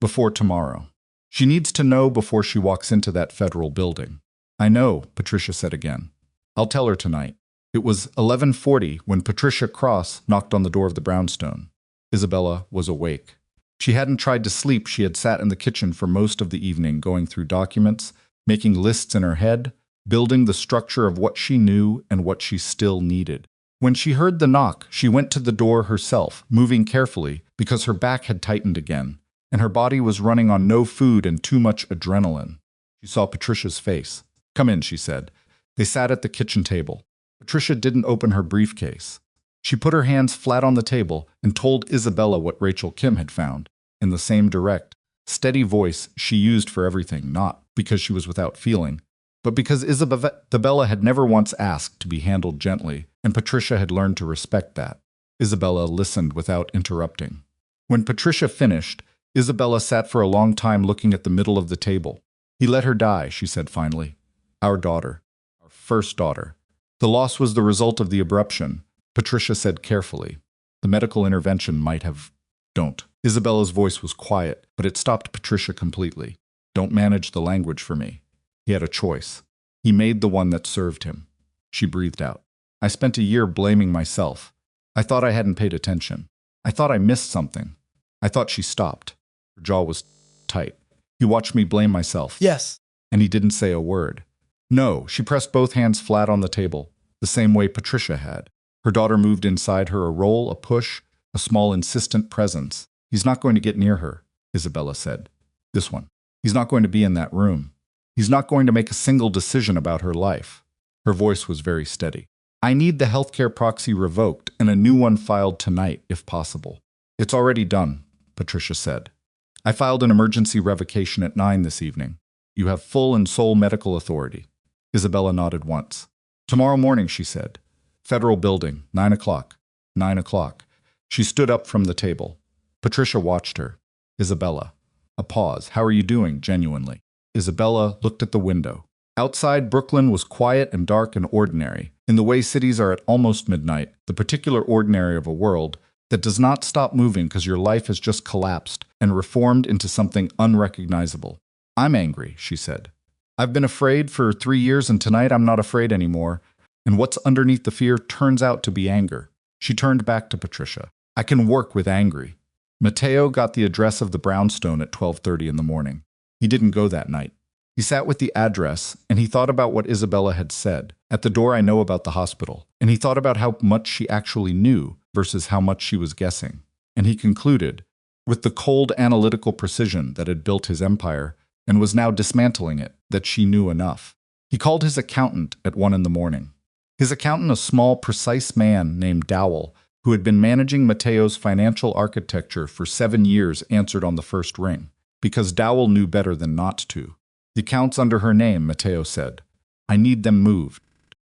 Before tomorrow. She needs to know before she walks into that federal building. I know, Patricia said again. I'll tell her tonight. It was 11:40 when Patricia Cross knocked on the door of the brownstone. Isabella was awake. She hadn't tried to sleep. She had sat in the kitchen for most of the evening, going through documents, making lists in her head, building the structure of what she knew and what she still needed. When she heard the knock, she went to the door herself, moving carefully because her back had tightened again, and her body was running on no food and too much adrenaline. She saw Patricia's face. Come in, she said. They sat at the kitchen table. Patricia didn't open her briefcase. She put her hands flat on the table and told Isabella what Rachel Kim had found, in the same direct, steady voice she used for everything, not because she was without feeling, but because Isabella had never once asked to be handled gently, and Patricia had learned to respect that. Isabella listened without interrupting. When Patricia finished, Isabella sat for a long time looking at the middle of the table. He let her die, she said finally. Our daughter. Our first daughter. The loss was the result of the abruption, Patricia said carefully. The medical intervention might have... Don't. Isabella's voice was quiet, but it stopped Patricia completely. Don't manage the language for me. He had a choice. He made the one that served him. She breathed out. I spent a year blaming myself. I thought I hadn't paid attention. I thought I missed something. I thought she stopped. Her jaw was tight. He watched me blame myself. Yes. And he didn't say a word. No, she pressed both hands flat on the table, the same way Patricia had. Her daughter moved inside her, a roll, a push, a small insistent presence. He's not going to get near her, Isabella said. This one. He's not going to be in that room. He's not going to make a single decision about her life. Her voice was very steady. I need the healthcare proxy revoked and a new one filed tonight, if possible. It's already done, Patricia said. I filed an emergency revocation at 9 this evening. You have full and sole medical authority. Isabella nodded once. Tomorrow morning, she said. Federal building, 9 o'clock. 9 o'clock. She stood up from the table. Patricia watched her. Isabella. A pause. How are you doing, genuinely? Isabella looked at the window. Outside, Brooklyn was quiet and dark and ordinary, in the way cities are at almost midnight, the particular ordinary of a world that does not stop moving because your life has just collapsed and reformed into something unrecognizable. I'm angry, she said. I've been afraid for 3 years, and tonight I'm not afraid anymore, and what's underneath the fear turns out to be anger. She turned back to Patricia. I can work with angry. Matteo got the address of the brownstone at 12:30 in the morning. He didn't go that night. He sat with the address, and he thought about what Isabella had said. At the door I know about the hospital. And he thought about how much she actually knew versus how much she was guessing. And he concluded, with the cold analytical precision that had built his empire and was now dismantling it, that she knew enough. He called his accountant at 1 in the morning. His accountant, a small, precise man named Dowell, who had been managing Matteo's financial architecture for 7 years, answered on the first ring, because Dowell knew better than not to. The account's under her name, Matteo said. I need them moved.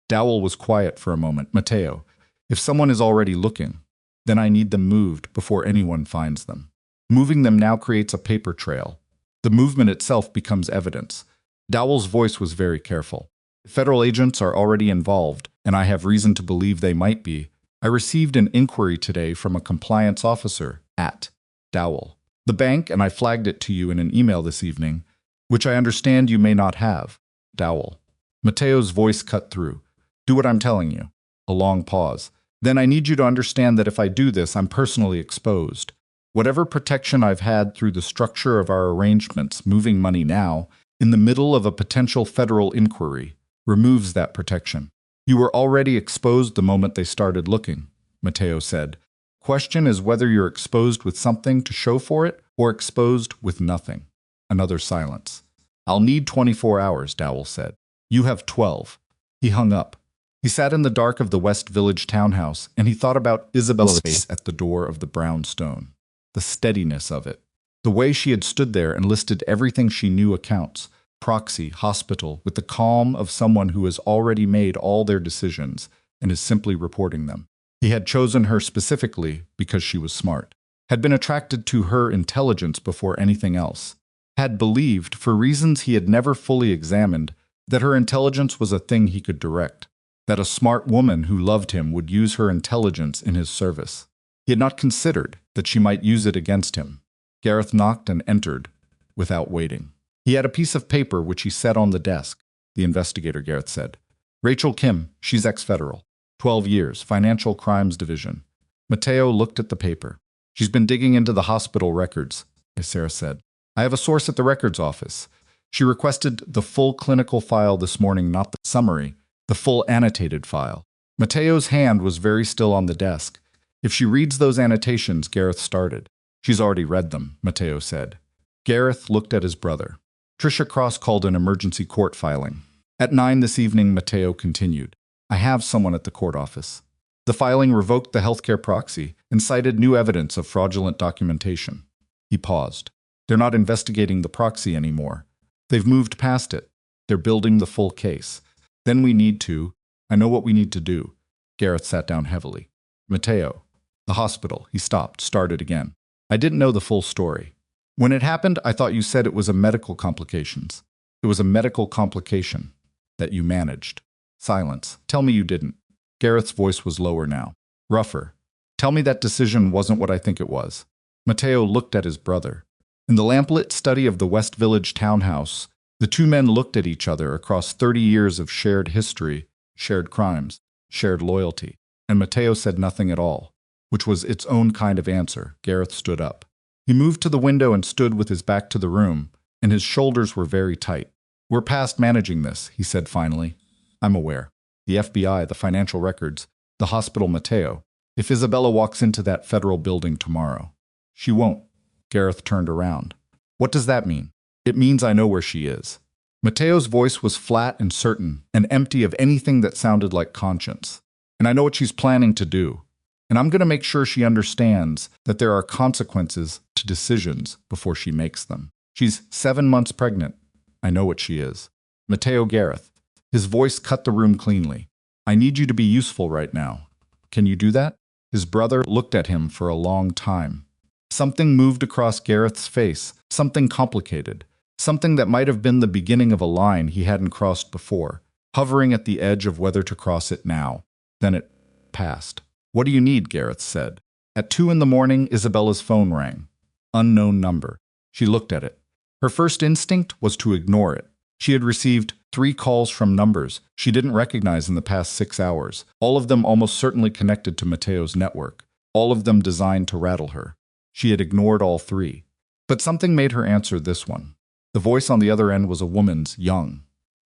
Dowell was quiet for a moment. Matteo, if someone is already looking, then I need them moved before anyone finds them. Moving them now creates a paper trail. The movement itself becomes evidence. Dowell's voice was very careful. Federal agents are already involved, and I have reason to believe they might be. I received an inquiry today from a compliance officer at Dowell. The bank, and I flagged it to you in an email this evening, which I understand you may not have. Dowell. Matteo's voice cut through. Do what I'm telling you. A long pause. Then I need you to understand that if I do this, I'm personally exposed. Whatever protection I've had through the structure of our arrangements, moving money now, in the middle of a potential federal inquiry, removes that protection. You were already exposed the moment they started looking, Matteo said. Question is whether you're exposed with something to show for it or exposed with nothing. Another silence. I'll need 24 hours, Dowell said. You have 12. He hung up. He sat in the dark of the West Village townhouse, and he thought about Isabella's face at the door of the brown stone. The steadiness of it. The way she had stood there and listed everything she knew accounts, proxy, hospital, with the calm of someone who has already made all their decisions and is simply reporting them. He had chosen her specifically because she was smart, had been attracted to her intelligence before anything else, had believed, for reasons he had never fully examined, that her intelligence was a thing he could direct, that a smart woman who loved him would use her intelligence in his service. He had not considered that she might use it against him. Gareth knocked and entered, without waiting. He had a piece of paper which he set on the desk. The investigator, Gareth said. Rachel Kim, she's ex-federal. 12 years, Financial Crimes Division. Matteo looked at the paper. She's been digging into the hospital records, Sarah said. I have a source at the records office. She requested the full clinical file this morning, not the summary, the full annotated file. Matteo's hand was very still on the desk. If she reads those annotations, Gareth started. She's already read them, Matteo said. Gareth looked at his brother. Tricia Cross called an emergency court filing. At 9 this evening, Matteo continued. I have someone at the court office. The filing revoked the healthcare proxy and cited new evidence of fraudulent documentation. He paused. They're not investigating the proxy anymore. They've moved past it. They're building the full case. Then we need to. I know what we need to do. Gareth sat down heavily. Matteo. The hospital. He stopped, started again. I didn't know the full story. When it happened, I thought you said it was a medical complications. It was a medical complication that you managed. Silence. Tell me you didn't. Gareth's voice was lower now. Rougher. Tell me that decision wasn't what I think it was. Matteo looked at his brother. In the lamplit study of the West Village townhouse, the two men looked at each other across 30 years of shared history, shared crimes, shared loyalty, and Matteo said nothing at all, which was its own kind of answer. Gareth stood up. He moved to the window and stood with his back to the room, and his shoulders were very tight. We're past managing this, he said finally. I'm aware. The FBI, the financial records, the hospital, Matteo. If Isabella walks into that federal building tomorrow. She won't. Gareth turned around. What does that mean? It means I know where she is. Matteo's voice was flat and certain, and empty of anything that sounded like conscience. And I know what she's planning to do. And I'm going to make sure she understands that there are consequences to decisions before she makes them. She's 7 months pregnant. I know what she is. Matteo Gareth. His voice cut the room cleanly. I need you to be useful right now. Can you do that? His brother looked at him for a long time. Something moved across Gareth's face, something complicated, something that might have been the beginning of a line he hadn't crossed before, hovering at the edge of whether to cross it now. Then it passed. What do you need? Gareth said. At 2 in the morning, Isabella's phone rang. Unknown number. She looked at it. Her first instinct was to ignore it. She had received 3 calls from numbers she didn't recognize in the past 6 hours, all of them almost certainly connected to Matteo's network, all of them designed to rattle her. She had ignored all 3. But something made her answer this one. The voice on the other end was a woman's, young,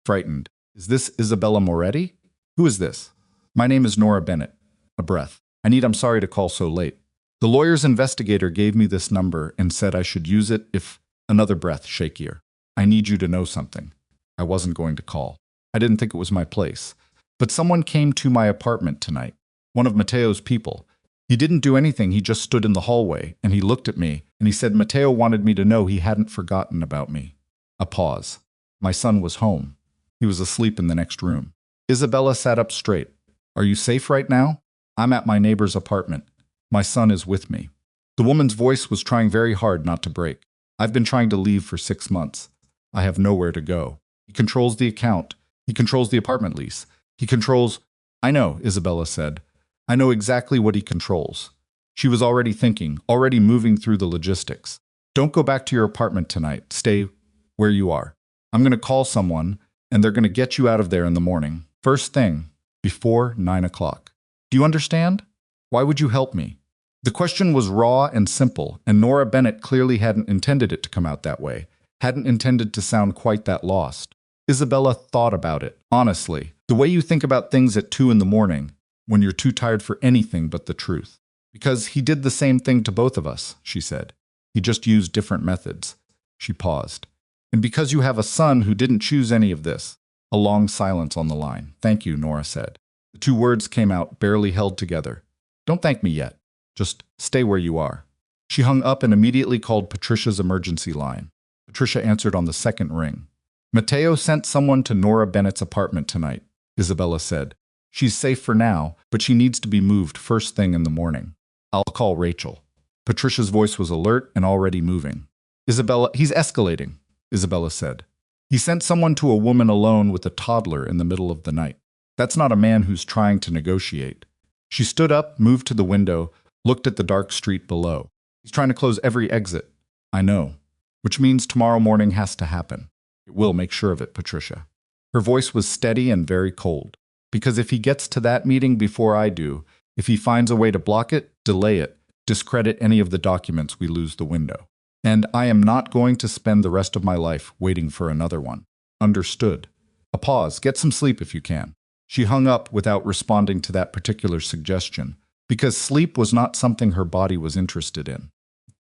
frightened. Is this Isabella Moretti? Who is this? My name is Nora Bennett. A breath. I'm sorry to call so late. The lawyer's investigator gave me this number and said I should use it if... Another breath, shakier. I need you to know something. I wasn't going to call. I didn't think it was my place. But someone came to my apartment tonight. One of Matteo's people. He didn't do anything, he just stood in the hallway, and he looked at me, and he said Matteo wanted me to know he hadn't forgotten about me. A pause. My son was home. He was asleep in the next room. Isabella sat up straight. Are you safe right now? I'm at my neighbor's apartment. My son is with me. The woman's voice was trying very hard not to break. I've been trying to leave for 6 months. I have nowhere to go. He controls the account. He controls the apartment lease. He controls... I know, Isabella said. I know exactly what he controls. She was already thinking, already moving through the logistics. Don't go back to your apartment tonight. Stay where you are. I'm going to call someone, and they're going to get you out of there in the morning. First thing, before 9 o'clock. Do you understand? Why would you help me? The question was raw and simple, and Nora Bennett clearly hadn't intended it to come out that way, hadn't intended to sound quite that lost. Isabella thought about it, honestly, the way you think about things at 2 in the morning, when you're too tired for anything but the truth. Because he did the same thing to both of us, she said. He just used different methods. She paused. And because you have a son who didn't choose any of this. A long silence on the line. Thank you, Nora said. The 2 words came out, barely held together. Don't thank me yet. Just stay where you are. She hung up and immediately called Patricia's emergency line. Patricia answered on the second ring. Matteo sent someone to Nora Bennett's apartment tonight, Isabella said. She's safe for now, but she needs to be moved first thing in the morning. I'll call Rachel. Patricia's voice was alert and already moving. Isabella, he's escalating, Isabella said. He sent someone to a woman alone with a toddler in the middle of the night. That's not a man who's trying to negotiate. She stood up, moved to the window, looked at the dark street below. He's trying to close every exit. I know. Which means tomorrow morning has to happen. It will, make sure of it, Patricia. Her voice was steady and very cold. Because if he gets to that meeting before I do, if he finds a way to block it, delay it, discredit any of the documents, we lose the window. And I am not going to spend the rest of my life waiting for another one. Understood. A pause. Get some sleep if you can. She hung up without responding to that particular suggestion, because sleep was not something her body was interested in.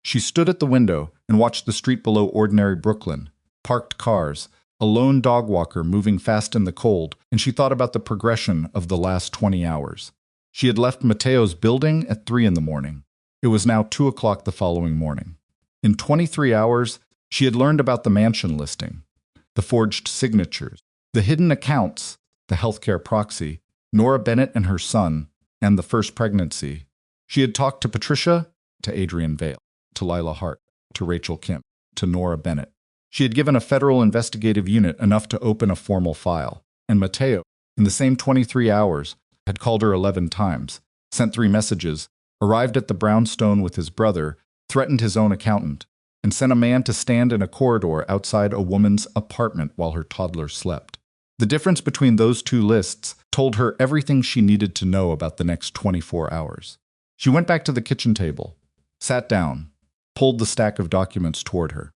She stood at the window and watched the street below ordinary Brooklyn, parked cars, a lone dog walker moving fast in the cold, and she thought about the progression of the last 20 hours. She had left Matteo's building at 3 in the morning. It was now 2 o'clock the following morning. In 23 hours, she had learned about the mansion listing, the forged signatures, the hidden accounts, the healthcare proxy, Nora Bennett and her son, and the first pregnancy. She had talked to Patricia, to Adrian Vale, to Lila Hart, to Rachel Kim, to Nora Bennett. She had given a federal investigative unit enough to open a formal file, and Matteo, in the same 23 hours, had called her 11 times, sent 3 messages, arrived at the brownstone with his brother, threatened his own accountant, and sent a man to stand in a corridor outside a woman's apartment while her toddler slept. The difference between those 2 lists told her everything she needed to know about the next 24 hours. She went back to the kitchen table, sat down, pulled the stack of documents toward her.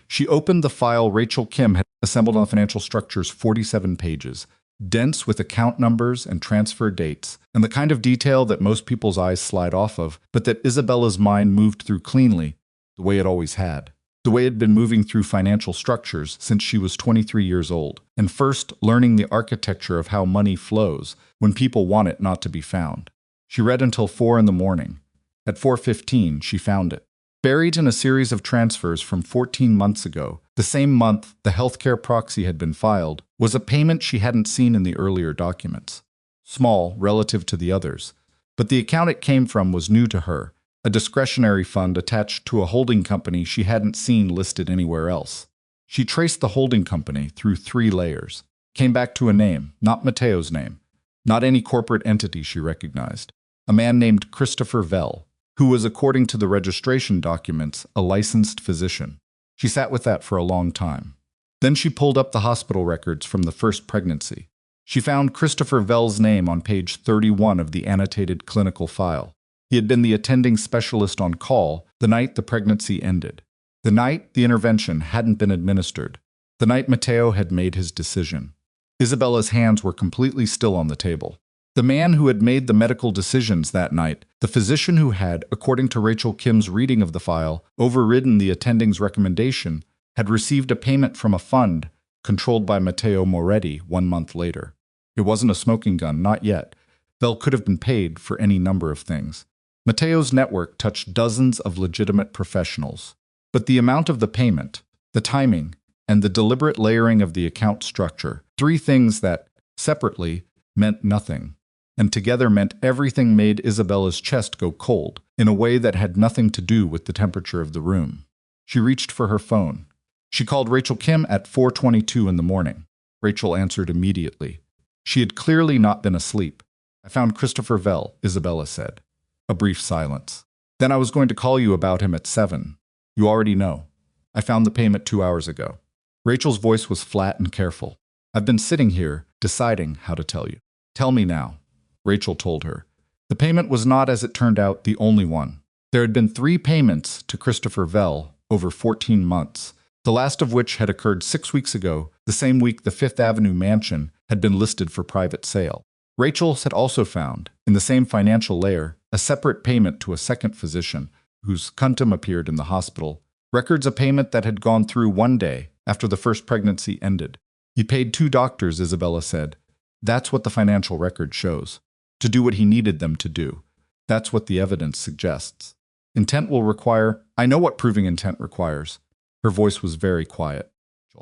She opened the file Rachel Kim had assembled on Financial Structure's 47 pages, dense with account numbers and transfer dates, and the kind of detail that most people's eyes slide off of, but that Isabella's mind moved through cleanly, the way it always had. The way it had been moving through Financial Structures since she was 23 years old, and first learning the architecture of how money flows when people want it not to be found. She read until 4 in the morning. At 4:15, she found it. Buried in a series of transfers from 14 months ago, the same month the healthcare proxy had been filed, was a payment she hadn't seen in the earlier documents. Small relative to the others, but the account it came from was new to her, a discretionary fund attached to a holding company she hadn't seen listed anywhere else. She traced the holding company through 3 layers, came back to a name, not Matteo's name, not any corporate entity she recognized, a man named Christopher Vell, who was, according to the registration documents, a licensed physician. She sat with that for a long time. Then she pulled up the hospital records from the first pregnancy. She found Christopher Vell's name on page 31 of the annotated clinical file. He had been the attending specialist on call the night the pregnancy ended, the night the intervention hadn't been administered, the night Matteo had made his decision. Isabella's hands were completely still on the table. The man who had made the medical decisions that night, the physician who had, according to Rachel Kim's reading of the file, overridden the attending's recommendation, had received a payment from a fund controlled by Matteo Moretti 1 month later. It wasn't a smoking gun, not yet. Vell could have been paid for any number of things. Matteo's network touched dozens of legitimate professionals. But the amount of the payment, the timing, and the deliberate layering of the account structure. Three things that, separately, meant nothing, and together meant everything, made Isabella's chest go cold in a way that had nothing to do with the temperature of the room. She reached for her phone. She called Rachel Kim at 4:22 in the morning. Rachel answered immediately. She had clearly not been asleep. "I found Christopher Vell," Isabella said. A brief silence. "Then I was going to call you about him at 7. You already know. I found the payment 2 hours ago." Rachel's voice was flat and careful. "I've been sitting here, deciding how to tell you." "Tell me now," Rachel told her. The payment was not, as it turned out, the only one. There had been 3 payments to Christopher Vell over 14 months, the last of which had occurred 6 weeks ago, the same week the Fifth Avenue mansion had been listed for private sale. Rachel had also found, in the same financial layer, a separate payment to a second physician whose contum appeared in the hospital, records of payment that had gone through one day after the first pregnancy ended. He paid 2 doctors, Isabella said. That's what the financial record shows. To do what he needed them to do. That's what the evidence suggests. Intent will require— I know what proving intent requires. Her voice was very quiet.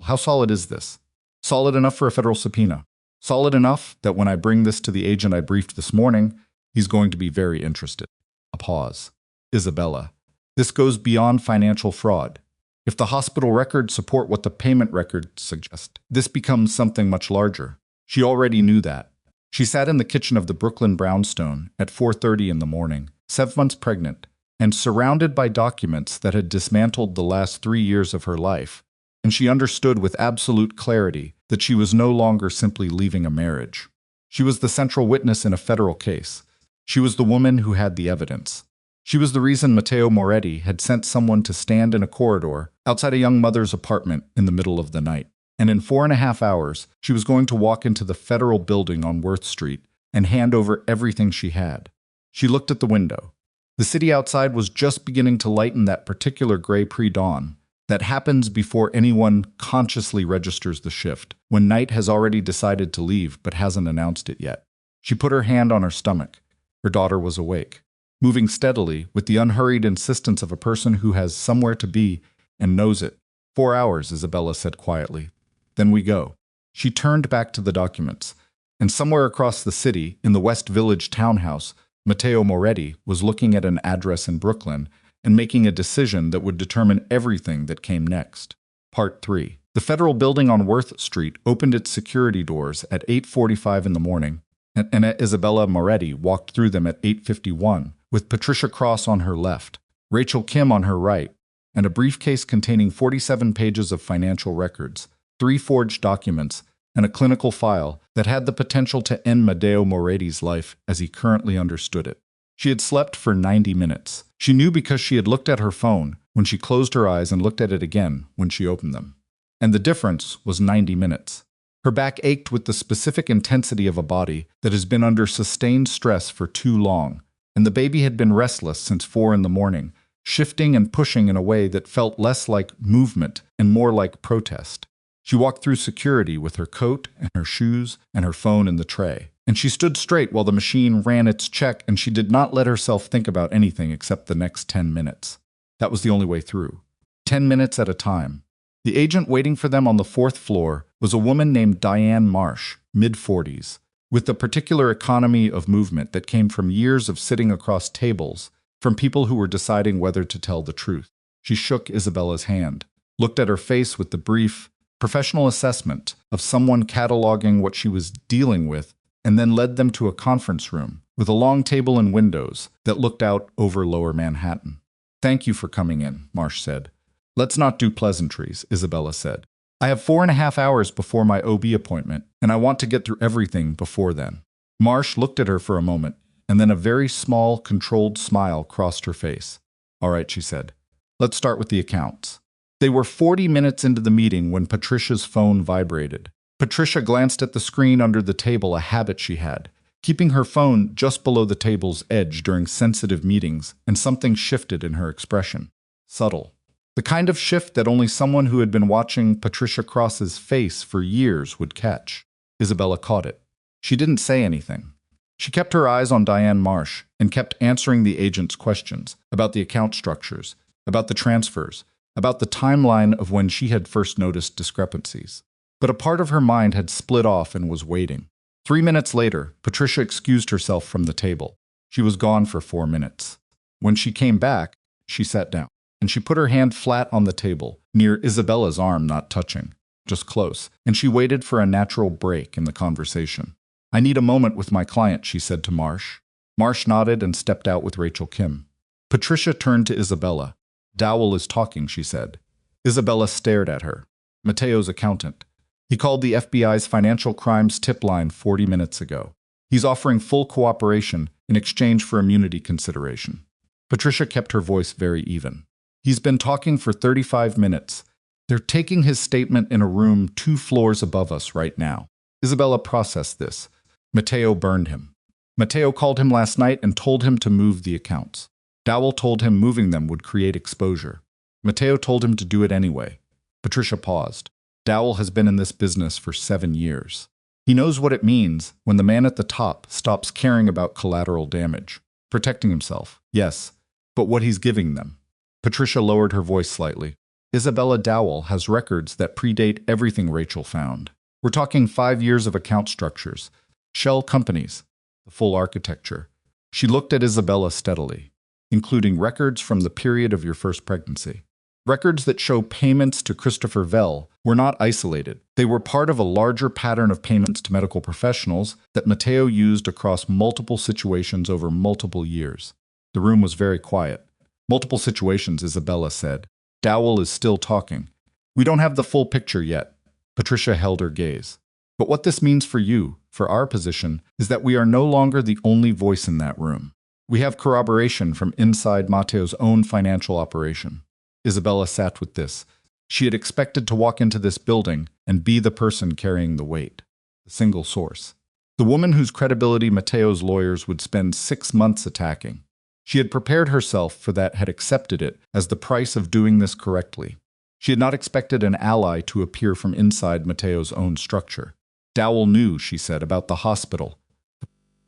How solid is this? Solid enough for a federal subpoena. Solid enough that when I bring this to the agent I briefed this morning, he's going to be very interested. A pause. Isabella, this goes beyond financial fraud. If the hospital records support what the payment records suggest, this becomes something much larger. She already knew that. She sat in the kitchen of the Brooklyn brownstone at 4:30 in the morning, 7 months pregnant, and surrounded by documents that had dismantled the last 3 years of her life, and she understood with absolute clarity that she was no longer simply leaving a marriage. She was the central witness in a federal case. She was the woman who had the evidence. She was the reason Matteo Moretti had sent someone to stand in a corridor outside a young mother's apartment in the middle of the night. And in 4.5 hours, she was going to walk into the federal building on Worth Street and hand over everything she had. She looked at the window. The city outside was just beginning to lighten that particular gray pre-dawn that happens before anyone consciously registers the shift, when night has already decided to leave but hasn't announced it yet. She put her hand on her stomach. Her daughter was awake, moving steadily with the unhurried insistence of a person who has somewhere to be and knows it. 4 hours, Isabella said quietly. Then we go. She turned back to the documents, and somewhere across the city, in the West Village townhouse, Matteo Moretti was looking at an address in Brooklyn and making a decision that would determine everything that came next. Part 3. The federal building on Worth Street opened its security doors at 8:45 in the morning, and Isabella Moretti walked through them at 8:51, with Patricia Cross on her left, Rachel Kim on her right, and a briefcase containing 47 pages of financial records, 3 forged documents, and a clinical file that had the potential to end Matteo Moretti's life as he currently understood it. She had slept for 90 minutes. She knew because she had looked at her phone when she closed her eyes and looked at it again when she opened them. And the difference was 90 minutes. Her back ached with the specific intensity of a body that has been under sustained stress for too long, and the baby had been restless since 4 in the morning, shifting and pushing in a way that felt less like movement and more like protest. She walked through security with her coat and her shoes and her phone in the tray. And she stood straight while the machine ran its check, and she did not let herself think about anything except the next 10 minutes. That was the only way through. 10 minutes at a time. The agent waiting for them on the 4th floor was a woman named Diane Marsh, mid-40s, with the particular economy of movement that came from years of sitting across tables, from people who were deciding whether to tell the truth. She shook Isabella's hand, looked at her face with the brief, professional assessment of someone cataloging what she was dealing with, and then led them to a conference room with a long table and windows that looked out over Lower Manhattan. "Thank you for coming in," Marsh said. "Let's not do pleasantries," Isabella said. "I have 4.5 hours before my OB appointment, and I want to get through everything before then." Marsh looked at her for a moment, and then a very small, controlled smile crossed her face. "All right," she said. "Let's start with the accounts." They were 40 minutes into the meeting when Patricia's phone vibrated. Patricia glanced at the screen under the table, a habit she had, keeping her phone just below the table's edge during sensitive meetings, and something shifted in her expression. Subtle. The kind of shift that only someone who had been watching Patricia Cross's face for years would catch. Isabella caught it. She didn't say anything. She kept her eyes on Diane Marsh and kept answering the agent's questions about the account structures, about the transfers, about the timeline of when she had first noticed discrepancies. But a part of her mind had split off and was waiting. 3 minutes later, Patricia excused herself from the table. She was gone for 4 minutes. When she came back, she sat down, and she put her hand flat on the table, near Isabella's arm, not touching, just close, and she waited for a natural break in the conversation. "I need a moment with my client," she said to Marsh. Marsh nodded and stepped out with Rachel Kim. Patricia turned to Isabella. "Dowell is talking," she said. Isabella stared at her. "Mateo's accountant. He called the FBI's financial crimes tip line 40 minutes ago. He's offering full cooperation in exchange for immunity consideration." Patricia kept her voice very even. "He's been talking for 35 minutes. They're taking his statement in a room 2 floors above us right now." Isabella processed this. Mateo burned him. Mateo called him last night and told him to move the accounts. Dowell told him moving them would create exposure. Mateo told him to do it anyway. Patricia paused. Dowell has been in this business for 7 years. He knows what it means when the man at the top stops caring about collateral damage. Protecting himself, yes, but what he's giving them. Patricia lowered her voice slightly. Isabella Dowell has records that predate everything Rachel found. We're talking 5 years of account structures, shell companies, the full architecture. She looked at Isabella steadily, including records from the period of your first pregnancy. Records that show payments to Christopher Vell were not isolated. They were part of a larger pattern of payments to medical professionals that Mateo used across multiple situations over multiple years. The room was very quiet. "Multiple situations," Isabella said. Dowell is still talking. "We don't have the full picture yet." Patricia held her gaze. "But what this means for you, for our position, is that we are no longer the only voice in that room. We have corroboration from inside Mateo's own financial operation." Isabella sat with this. She had expected to walk into this building and be the person carrying the weight, the single source. The woman whose credibility Mateo's lawyers would spend 6 months attacking. She had prepared herself for that, had accepted it as the price of doing this correctly. She had not expected an ally to appear from inside Mateo's own structure. Dowell knew, she said, about the hospital.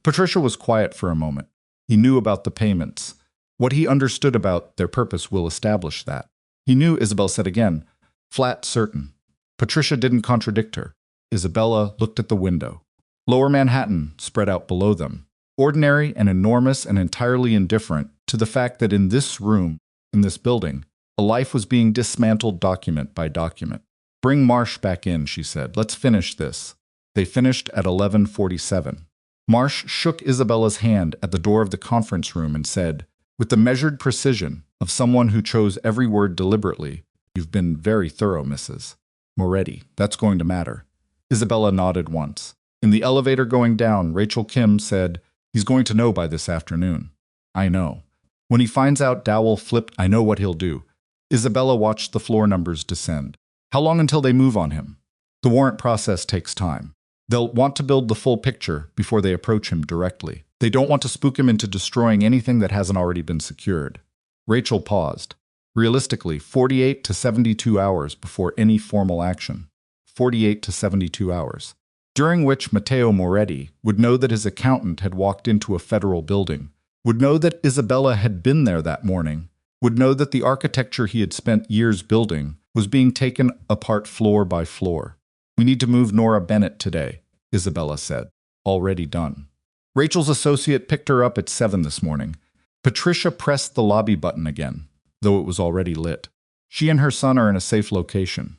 Patricia was quiet for a moment. He knew about the payments. What he understood about their purpose will establish that. He knew, Isabel said again, flat certain. Patricia didn't contradict her. Isabella looked at the window. Lower Manhattan spread out below them, ordinary and enormous and entirely indifferent to the fact that in this room, in this building, a life was being dismantled document by document. "Bring Marsh back in," she said. "Let's finish this." They finished at 11:47. Marsh shook Isabella's hand at the door of the conference room and said, with the measured precision of someone who chose every word deliberately, "You've been very thorough, Mrs. Moretti. That's going to matter." Isabella nodded once. In the elevator going down, Rachel Kim said, "He's going to know by this afternoon." "I know. When he finds out Dowell flipped, I know what he'll do." Isabella watched the floor numbers descend. "How long until they move on him?" "The warrant process takes time. They'll want to build the full picture before they approach him directly. They don't want to spook him into destroying anything that hasn't already been secured." Rachel paused. "Realistically, 48 to 72 hours before any formal action. 48 to 72 hours. During which Mateo Moretti would know that his accountant had walked into a federal building, would know that Isabella had been there that morning, would know that the architecture he had spent years building was being taken apart floor by floor. "We need to move Nora Bennett today," Isabella said. "Already done." Rachel's associate picked her up at 7 this morning. Patricia pressed the lobby button again, though it was already lit. She and her son are in a safe location.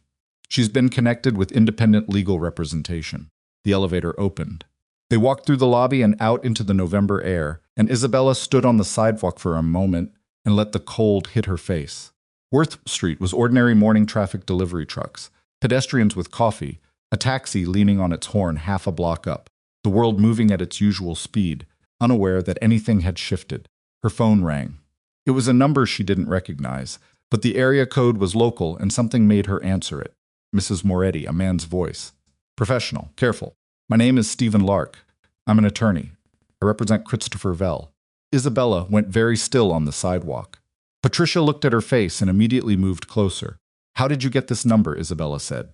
She's been connected with independent legal representation. The elevator opened. They walked through the lobby and out into the November air, and Isabella stood on the sidewalk for a moment and let the cold hit her face. Worth Street was ordinary morning traffic delivery trucks, pedestrians with coffee, a taxi leaning on its horn half a block up, the world moving at its usual speed, unaware that anything had shifted. Her phone rang. It was a number she didn't recognize, but the area code was local and something made her answer it. Mrs. Moretti, a man's voice. "Professional, careful. My name is Stephen Lark. I'm an attorney. I represent Christopher Vell." Isabella went very still on the sidewalk. Patricia looked at her face and immediately moved closer. "How did you get this number?" Isabella said.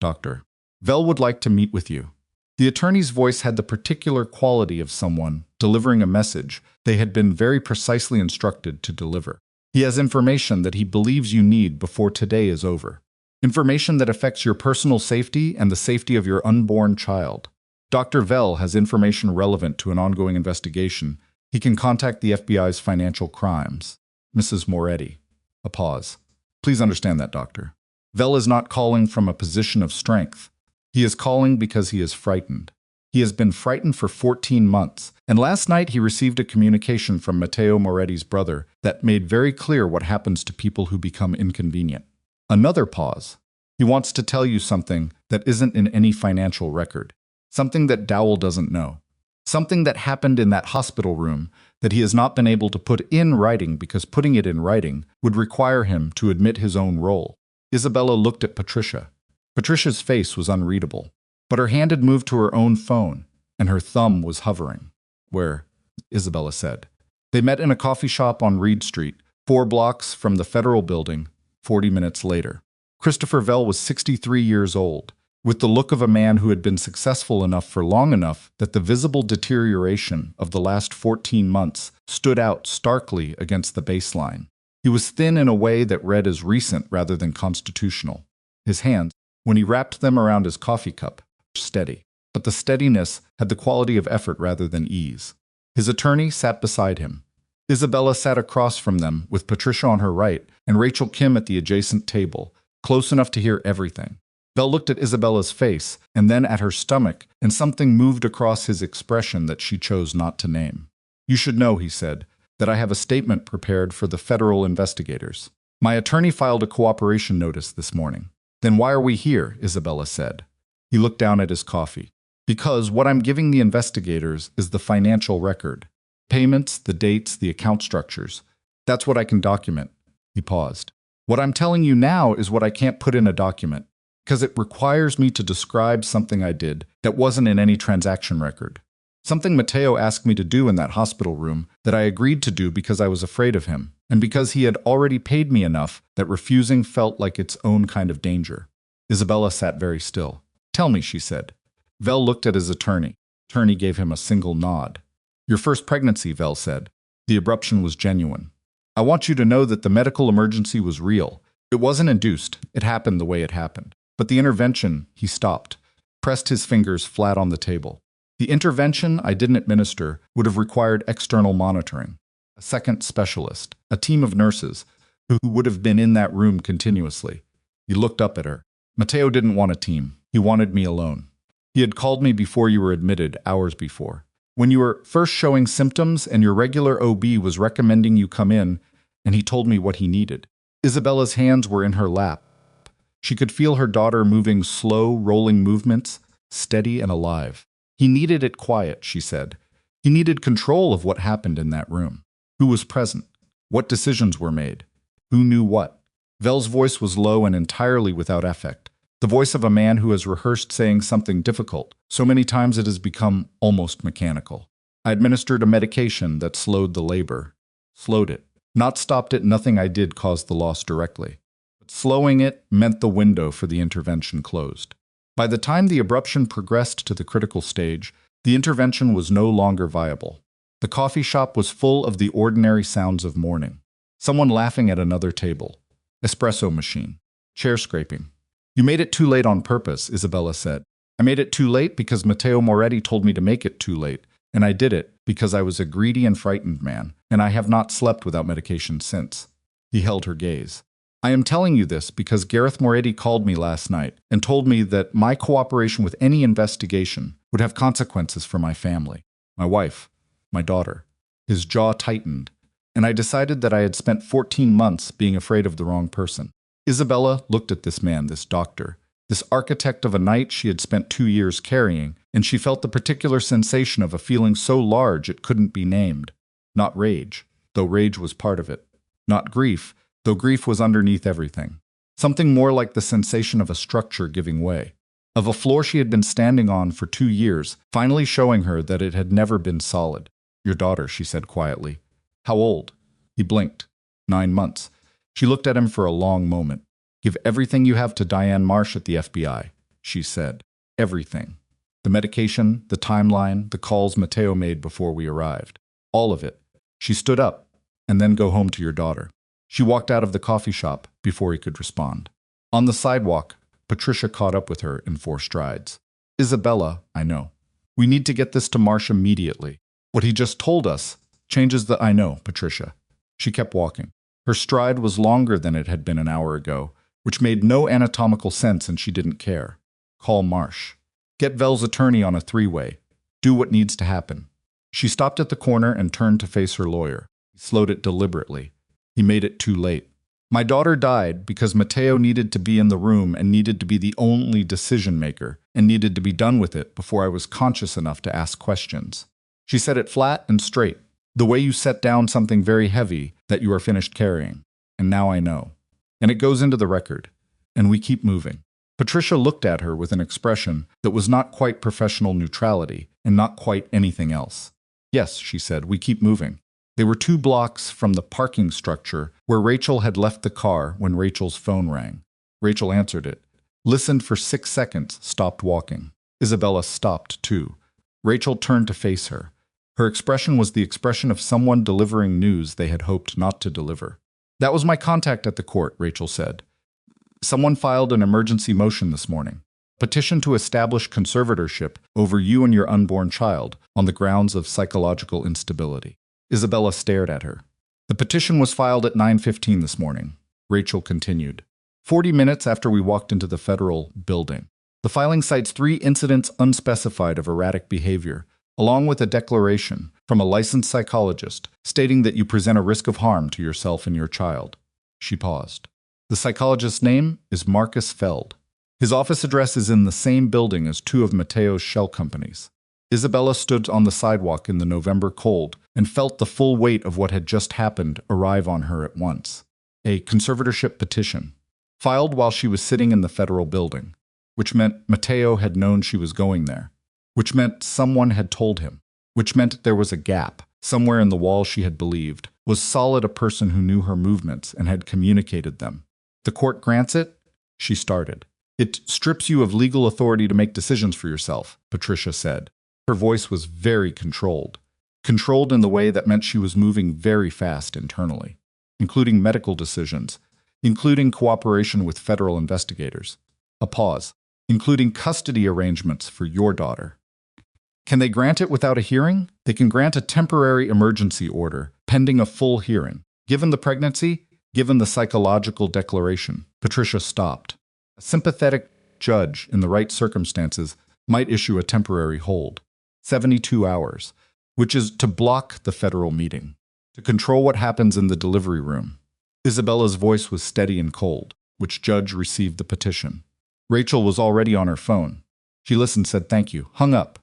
"Dr. Vell would like to meet with you." The attorney's voice had the particular quality of someone delivering a message they had been very precisely instructed to deliver. He has information that he believes you need before today is over. Information that affects your personal safety and the safety of your unborn child. Dr. Vell has information relevant to an ongoing investigation. He can contact the FBI's financial crimes. Mrs. Moretti. A pause. Please understand that, Doctor. Vell is not calling from a position of strength. He is calling because he is frightened. He has been frightened for 14 months, and last night he received a communication from Matteo Moretti's brother that made very clear what happens to people who become inconvenient. Another pause. He wants to tell you something that isn't in any financial record. Something that Dowell doesn't know. Something that happened in that hospital room that he has not been able to put in writing because putting it in writing would require him to admit his own role. Isabella looked at Patricia. Patricia's face was unreadable, but her hand had moved to her own phone, and her thumb was hovering. Where? Isabella said. They met in a coffee shop on Reed Street, 4 blocks from the Federal Building, 40 minutes later. Christopher Vell was 63 years old, with the look of a man who had been successful enough for long enough that the visible deterioration of the last 14 months stood out starkly against the baseline. He was thin in a way that read as recent rather than constitutional. His hands, when he wrapped them around his coffee cup, were steady, but the steadiness had the quality of effort rather than ease. His attorney sat beside him. Isabella sat across from them, with Patricia on her right and Rachel Kim at the adjacent table, close enough to hear everything. Bell looked at Isabella's face and then at her stomach, and something moved across his expression that she chose not to name. You should know, he said, that I have a statement prepared for the federal investigators. My attorney filed a cooperation notice this morning. Then why are we here? Isabella said. He looked down at his coffee. Because what I'm giving the investigators is the financial record. Payments, the dates, the account structures. That's what I can document. He paused. What I'm telling you now is what I can't put in a document, because it requires me to describe something I did that wasn't in any transaction record. Something Matteo asked me to do in that hospital room that I agreed to do because I was afraid of him, and because he had already paid me enough that refusing felt like its own kind of danger. Isabella sat very still. Tell me, she said. Vell looked at his attorney. Attorney gave him a single nod. Your first pregnancy, Vell said. The abruption was genuine. I want you to know that the medical emergency was real. It wasn't induced. It happened the way it happened. But the intervention, he stopped, pressed his fingers flat on the table. The intervention I didn't administer would have required external monitoring, a second specialist, a team of nurses who would have been in that room continuously. He looked up at her. Matteo didn't want a team. He wanted me alone. He had called me before you were admitted, hours before. When you were first showing symptoms and your regular OB was recommending you come in, and he told me what he needed. Isabella's hands were in her lap. She could feel her daughter moving slow, rolling movements, steady and alive. He needed it quiet, she said. He needed control of what happened in that room. Who was present? What decisions were made? Who knew what? Vell's voice was low and entirely without affect. The voice of a man who has rehearsed saying something difficult so many times it has become almost mechanical. I administered a medication that slowed the labor. Slowed it. Not stopped it, nothing I did caused the loss directly. But slowing it meant the window for the intervention closed. By the time the abruption progressed to the critical stage, the intervention was no longer viable. The coffee shop was full of the ordinary sounds of mourning. Someone laughing at another table. Espresso machine. Chair scraping. You made it too late on purpose, Isabella said. I made it too late because Matteo Moretti told me to make it too late, and I did it because I was a greedy and frightened man, and I have not slept without medication since. He held her gaze. I am telling you this because Gareth Moretti called me last night and told me that my cooperation with any investigation would have consequences for my family, my wife, my daughter. His jaw tightened, and I decided that I had spent 14 months being afraid of the wrong person. Isabella looked at this man, this doctor, this architect of a night she had spent 2 years carrying, and she felt the particular sensation of a feeling so large it couldn't be named. Not rage, though rage was part of it. Not grief, though grief was underneath everything. Something more like the sensation of a structure giving way. Of a floor she had been standing on for 2 years, finally showing her that it had never been solid. Your daughter, she said quietly. How old? He blinked. 9 months. She looked at him for a long moment. Give everything you have to Diane Marsh at the FBI, she said. Everything. The medication, the timeline, the calls Matteo made before we arrived. All of it. She stood up, and then go home to your daughter. She walked out of the coffee shop before he could respond. On the sidewalk, Patricia caught up with her in 4 strides. Isabella, I know. We need to get this to Marsh immediately. What he just told us changes the I know, Patricia. She kept walking. Her stride was longer than it had been an hour ago, which made no anatomical sense, and she didn't care. Call Marsh. Get Vel's attorney on a 3-way. Do what needs to happen. She stopped at the corner and turned to face her lawyer. He slowed it deliberately. He made it too late. My daughter died because Matteo needed to be in the room and needed to be the only decision maker and needed to be done with it before I was conscious enough to ask questions. She said it flat and straight, the way you set down something very heavy that you are finished carrying. And now I know. And it goes into the record. And we keep moving. Patricia looked at her with an expression that was not quite professional neutrality and not quite anything else. Yes, she said, we keep moving. They were 2 blocks from the parking structure where Rachel had left the car when Rachel's phone rang. Rachel answered it, listened for 6 seconds, stopped walking. Isabella stopped too. Rachel turned to face her. Her expression was the expression of someone delivering news they had hoped not to deliver. That was my contact at the court, Rachel said. Someone filed an emergency motion this morning. Petition to establish conservatorship over you and your unborn child on the grounds of psychological instability. Isabella stared at her. The petition was filed at 9:15 this morning. Rachel continued. 40 minutes after we walked into the federal building. The filing cites 3 incidents unspecified of erratic behavior, along with a declaration from a licensed psychologist stating that you present a risk of harm to yourself and your child. She paused. The psychologist's name is Marcus Feld. His office address is in the same building as 2 of Matteo's shell companies. Isabella stood on the sidewalk in the November cold and felt the full weight of what had just happened arrive on her at once. A conservatorship petition, filed while she was sitting in the federal building, which meant Matteo had known she was going there, which meant someone had told him, which meant there was a gap, somewhere in the wall she had believed, was solid a person who knew her movements and had communicated them. The court grants it? She started. It strips you of legal authority to make decisions for yourself, Patricia said. Her voice was very controlled. Controlled in the way that meant she was moving very fast internally, including medical decisions, including cooperation with federal investigators. A pause. Including custody arrangements for your daughter. Can they grant it without a hearing? They can grant a temporary emergency order, pending a full hearing. Given the pregnancy, given the psychological declaration. Patricia stopped. A sympathetic judge, in the right circumstances, might issue a temporary hold. 72 hours, which is to block the federal meeting, to control what happens in the delivery room. Isabella's voice was steady and cold, which judge received the petition. Rachel was already on her phone. She listened, said thank you, hung up.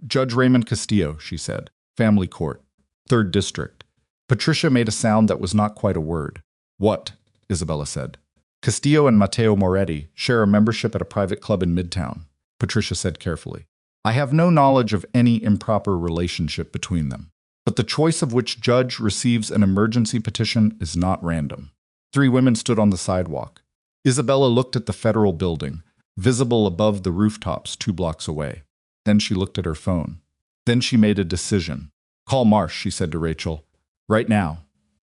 Judge Raymond Castillo, she said. Family Court. 3rd District. Patricia made a sound that was not quite a word. What? Isabella said. Castillo and Matteo Moretti share a membership at a private club in Midtown, Patricia said carefully. I have no knowledge of any improper relationship between them. But the choice of which judge receives an emergency petition is not random. 3 women stood on the sidewalk. Isabella looked at the federal building, visible above the rooftops 2 blocks away. Then she looked at her phone. Then she made a decision. Call Marsh, she said to Rachel. Right now.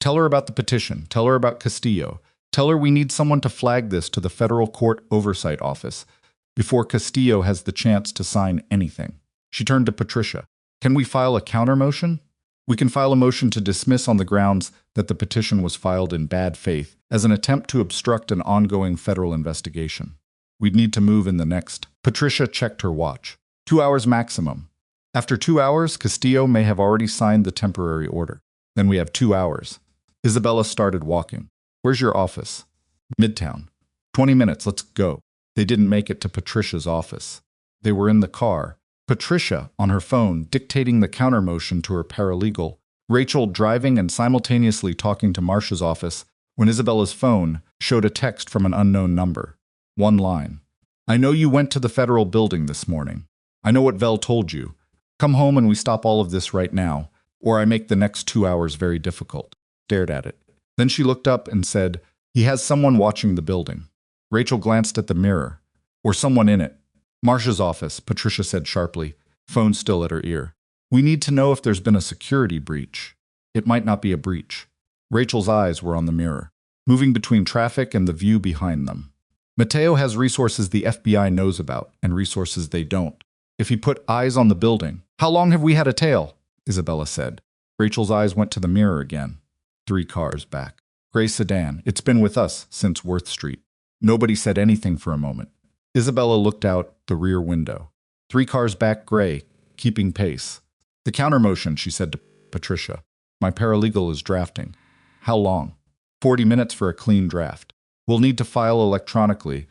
Tell her about the petition. Tell her about Castillo. Tell her we need someone to flag this to the Federal Court Oversight Office before Castillo has the chance to sign anything. She turned to Patricia. Can we file a counter motion? We can file a motion to dismiss on the grounds that the petition was filed in bad faith as an attempt to obstruct an ongoing federal investigation. We'd need to move in the next. Patricia checked her watch. 2 hours maximum. After 2 hours, Castillo may have already signed the temporary order. Then we have 2 hours. Isabella started walking. Where's your office? Midtown. 20 minutes, let's go. They didn't make it to Patricia's office. They were in the car. Patricia, on her phone, dictating the counter motion to her paralegal. Rachel driving and simultaneously talking to Marsh's office when Isabella's phone showed a text from an unknown number. 1 line. I know you went to the federal building this morning. I know what Vel told you. Come home and we stop all of this right now, or I make the next 2 hours very difficult. Stared at it. Then she looked up and said, he has someone watching the building. Rachel glanced at the mirror. Or someone in it. Marsh's office, Patricia said sharply, phone still at her ear. We need to know if there's been a security breach. It might not be a breach. Rachel's eyes were on the mirror. moving between traffic and the view behind them. Mateo has resources the FBI knows about and resources they don't. If he put eyes on the building, how long have we had a tail? Isabella said. Rachel's eyes went to the mirror again. 3 cars back. Gray sedan. It's been with us since Worth Street. Nobody said anything for a moment. Isabella looked out the rear window. 3 cars back, gray, keeping pace. The counter-motion, she said to Patricia. My paralegal is drafting. How long? 40 minutes for a clean draft. We'll need to file electronically.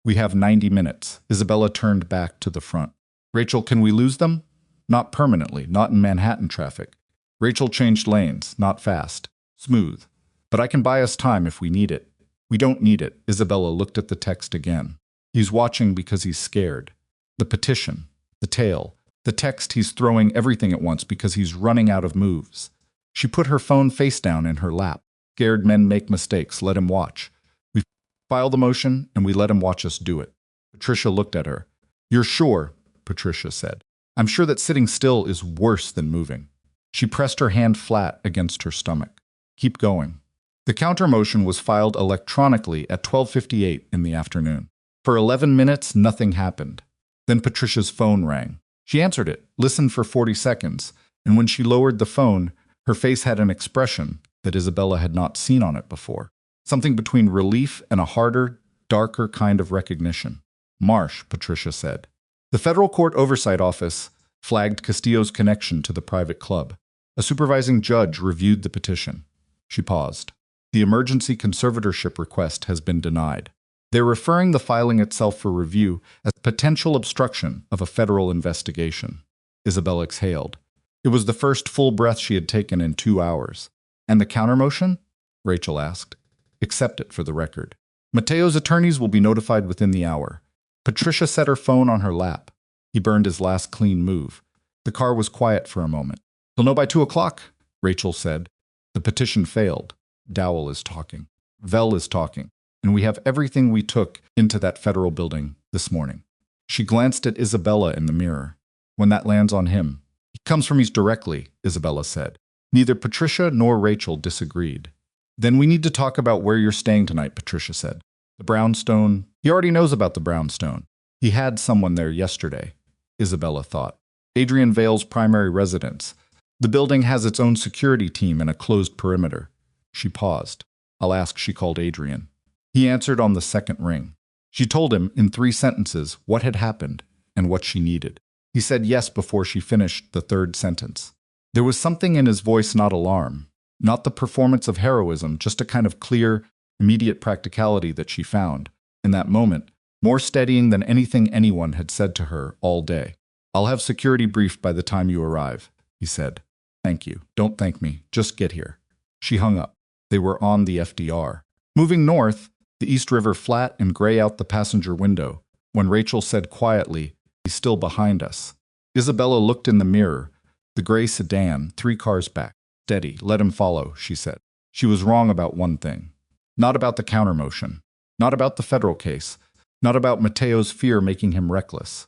We have 90 minutes. Isabella turned back to the front. Rachel, can we lose them? Not permanently, not in Manhattan traffic. Rachel changed lanes, not fast. Smooth. But I can buy us time if we need it. We don't need it. Isabella looked at the text again. He's watching because he's scared. The petition. The tail. The text, he's throwing everything at once because he's running out of moves. She put her phone face down in her lap. Scared men make mistakes. Let him watch. We file the motion and we let him watch us do it. Patricia looked at her. You're sure? Patricia said. I'm sure that sitting still is worse than moving. She pressed her hand flat against her stomach. Keep going. The counter motion was filed electronically at 12:58 in the afternoon. For 11 minutes, nothing happened. Then Patricia's phone rang. She answered it, listened for 40 seconds, and when she lowered the phone, her face had an expression that Isabella had not seen on it before. Something between relief and a harder, darker kind of recognition. Marsh, Patricia said. The Federal Court Oversight Office flagged Castillo's connection to the private club. A supervising judge reviewed the petition. She paused. The emergency conservatorship request has been denied. They're referring the filing itself for review as potential obstruction of a federal investigation. Isabella exhaled. It was the first full breath she had taken in 2 hours. And the countermotion? Rachel asked. Accept it for the record. Mateo's attorneys will be notified within the hour. Patricia set her phone on her lap. He burned his last clean move. The car was quiet for a moment. He'll know by 2 o'clock, Rachel said. The petition failed. Dowell is talking. Vell is talking. And we have everything we took into that federal building this morning. She glanced at Isabella in the mirror. When that lands on him. He comes from East directly, Isabella said. Neither Patricia nor Rachel disagreed. Then we need to talk about where you're staying tonight, Patricia said. The brownstone. He already knows about the brownstone. He had someone there yesterday, Isabella thought. Adrian Vale's primary residence. The building has its own security team and a closed perimeter. She paused. I'll ask, she called Adrian. He answered on the second ring. She told him in 3 sentences what had happened and what she needed. He said yes before she finished the 3rd sentence. There was something in his voice, not alarm, not the performance of heroism, just a kind of clear, immediate practicality that she found, in that moment, more steadying than anything anyone had said to her all day. I'll have security briefed by the time you arrive, he said. Thank you. Don't thank me. Just get here. She hung up. They were on the FDR. Moving north, the East River flat and gray out the passenger window, when Rachel said quietly, he's still behind us. Isabella looked in the mirror. The gray sedan, 3 cars back. Steady, let him follow, she said. She was wrong about one thing. Not about the countermotion. Not about the federal case. Not about Mateo's fear making him reckless.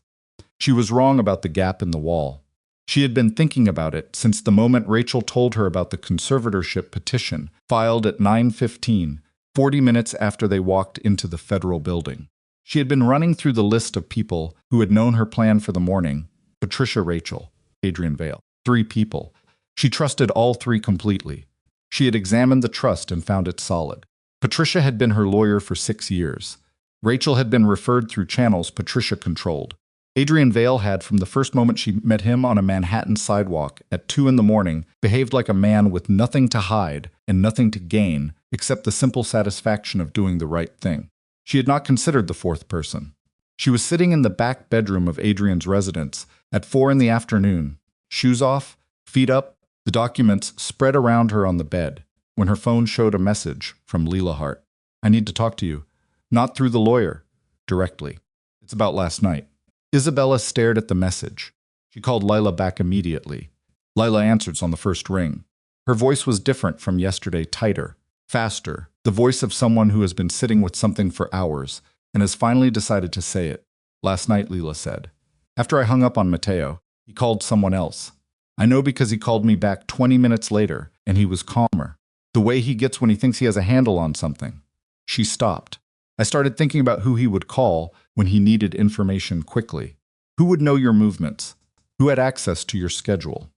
She was wrong about the gap in the wall. She had been thinking about it since the moment Rachel told her about the conservatorship petition, filed at 9:15, 40 minutes after they walked into the federal building. She had been running through the list of people who had known her plan for the morning. Patricia, Rachel, Adrian Vale. 3 people. She trusted all 3 completely. She had examined the trust and found it solid. Patricia had been her lawyer for 6 years. Rachel had been referred through channels Patricia controlled. Adrian Vale had, from the first moment she met him on a Manhattan sidewalk at 2 in the morning, behaved like a man with nothing to hide and nothing to gain except the simple satisfaction of doing the right thing. She had not considered the 4th person. She was sitting in the back bedroom of Adrian's residence at 4 in the afternoon, shoes off, feet up, the documents spread around her on the bed, when her phone showed a message from Leela Hart. I need to talk to you. Not through the lawyer. Directly. It's about last night. Isabella stared at the message. She called Lila back immediately. Lila answers on the first ring. Her voice was different from yesterday, tighter, faster, the voice of someone who has been sitting with something for hours and has finally decided to say it. Last night, Leela said. After I hung up on Mateo, he called someone else. I know because he called me back 20 minutes later, and he was calmer. The way he gets when he thinks he has a handle on something. She stopped. I started thinking about who he would call when he needed information quickly. Who would know your movements? Who had access to your schedule?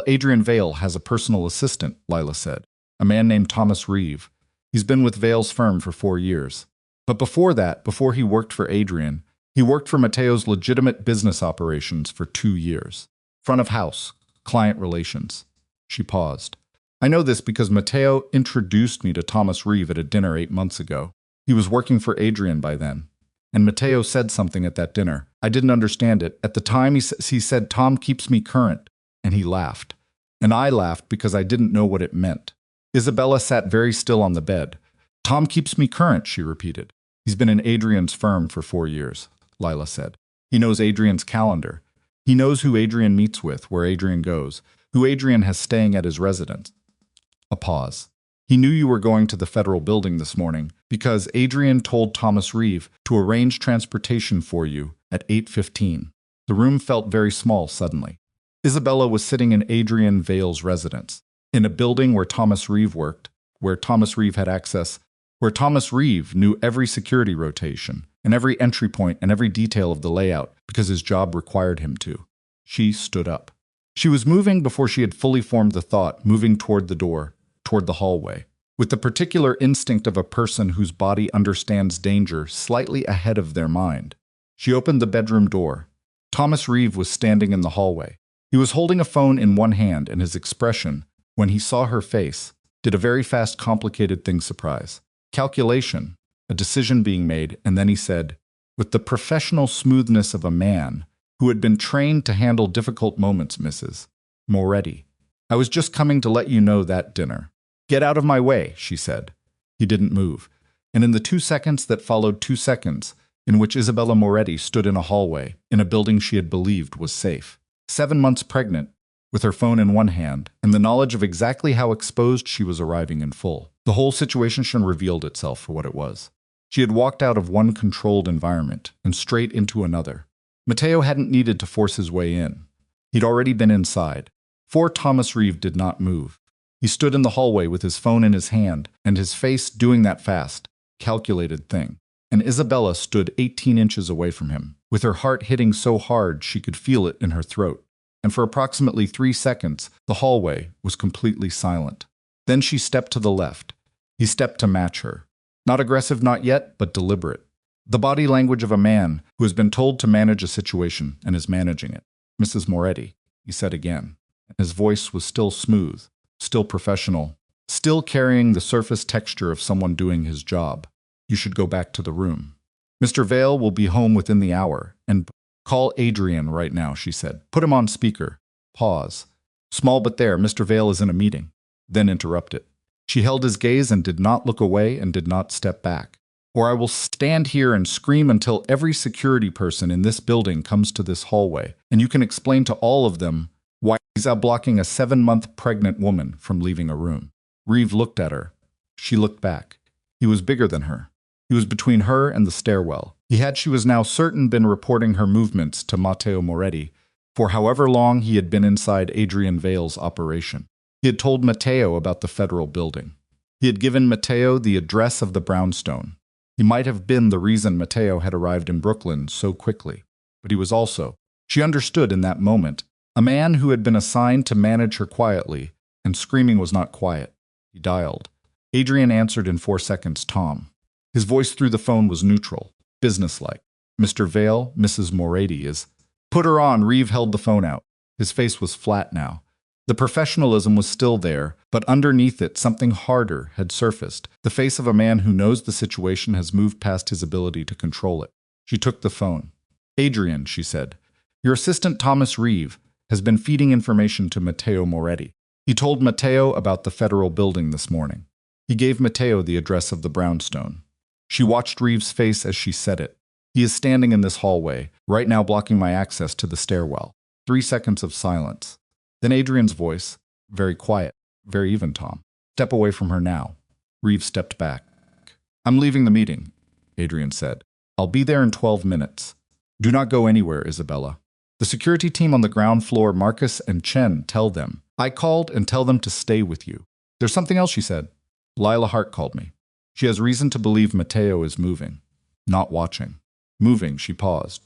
Adrian Vale has a personal assistant, Lila said. A man named Thomas Reeve. He's been with Vale's firm for 4 years. But before that, before he worked for Adrian, he worked for Mateo's legitimate business operations for 2 years. Front of house, client relations. She paused. I know this because Mateo introduced me to Thomas Reeve at a dinner 8 months ago. He was working for Adrian by then. And Mateo said something at that dinner. I didn't understand it. At the time, he said, Tom keeps me current. And he laughed. And I laughed because I didn't know what it meant. Isabella sat very still on the bed. Tom keeps me current, she repeated. He's been in Adrian's firm for 4 years, Lila said. He knows Adrian's calendar. He knows who Adrian meets with, where Adrian goes, who Adrian has staying at his residence. A pause. He knew you were going to the federal building this morning because Adrian told Thomas Reeve to arrange transportation for you at 8:15. The room felt very small suddenly. Isabella was sitting in Adrian Vale's residence, in a building where Thomas Reeve worked, where Thomas Reeve had access, where Thomas Reeve knew every security rotation and every entry point and every detail of the layout because his job required him to. She stood up. She was moving before she had fully formed the thought, moving toward the door, toward the hallway, with the particular instinct of a person whose body understands danger slightly ahead of their mind. She opened the bedroom door. Thomas Reeve was standing in the hallway. He was holding a phone in one hand, and his expression, when he saw her face, did a very fast, complicated thing surprise. Calculation, a decision being made, and then he said, with the professional smoothness of a man who had been trained to handle difficult moments, Mrs. Moretti, I was just coming to let you know that dinner. Get out of my way, she said. He didn't move, and in the 2 seconds that followed 2 seconds, in which Isabella Moretti stood in a hallway, in a building she had believed was safe, 7 months pregnant, with her phone in one hand, and the knowledge of exactly how exposed she was arriving in full. The whole situation revealed itself for what it was. She had walked out of one controlled environment and straight into another. Mateo hadn't needed to force his way in. He'd already been inside. For Thomas Reeve did not move. He stood in the hallway with his phone in his hand and his face doing that fast, calculated thing. And Isabella stood 18 inches away from him, with her heart hitting so hard she could feel it in her throat. And for approximately 3 seconds, the hallway was completely silent. Then she stepped to the left. He stepped to match her. Not aggressive, not yet, but deliberate. The body language of a man who has been told to manage a situation and is managing it. Mrs. Moretti, he said again. His voice was still smooth, still professional, still carrying the surface texture of someone doing his job. You should go back to the room. Mr. Vale will be home within the hour, and call Adrian right now, she said. Put him on speaker. Pause. Small but there, Mr. Vale is in a meeting. Then interrupt it. She held his gaze and did not look away and did not step back. Or I will stand here and scream until every security person in this building comes to this hallway, and you can explain to all of them why he's out blocking a 7-month pregnant woman from leaving a room. Reeve looked at her. She looked back. He was bigger than her. He was between her and the stairwell. He had, she was now certain, been reporting her movements to Matteo Moretti for however long he had been inside Adrian Vale's operation. He had told Matteo about the federal building. He had given Matteo the address of the brownstone. He might have been the reason Matteo had arrived in Brooklyn so quickly, but he was also, she understood in that moment, a man who had been assigned to manage her quietly, and screaming was not quiet. He dialed. Adrian answered in 4 seconds, Tom. His voice through the phone was neutral, businesslike. Mr. Vale, Mrs. Moretti is... Put her on, Reeve held the phone out. His face was flat now. The professionalism was still there, but underneath it something harder had surfaced. The face of a man who knows the situation has moved past his ability to control it. She took the phone. Adrian, she said, your assistant Thomas Reeve has been feeding information to Matteo Moretti. He told Matteo about the federal building this morning. He gave Matteo the address of the brownstone. She watched Reeve's face as she said it. He is standing in this hallway, right now blocking my access to the stairwell. 3 seconds of silence. Then Adrian's voice, very quiet, very even, Tom. Step away from her now. Reeve stepped back. I'm leaving the meeting, Adrian said. I'll be there in 12 minutes. Do not go anywhere, Isabella. The security team on the ground floor, Marcus and Chen, tell them. I called and tell them to stay with you. There's something else, she said. Lila Hart called me. She has reason to believe Matteo is moving. Not watching. Moving, she paused.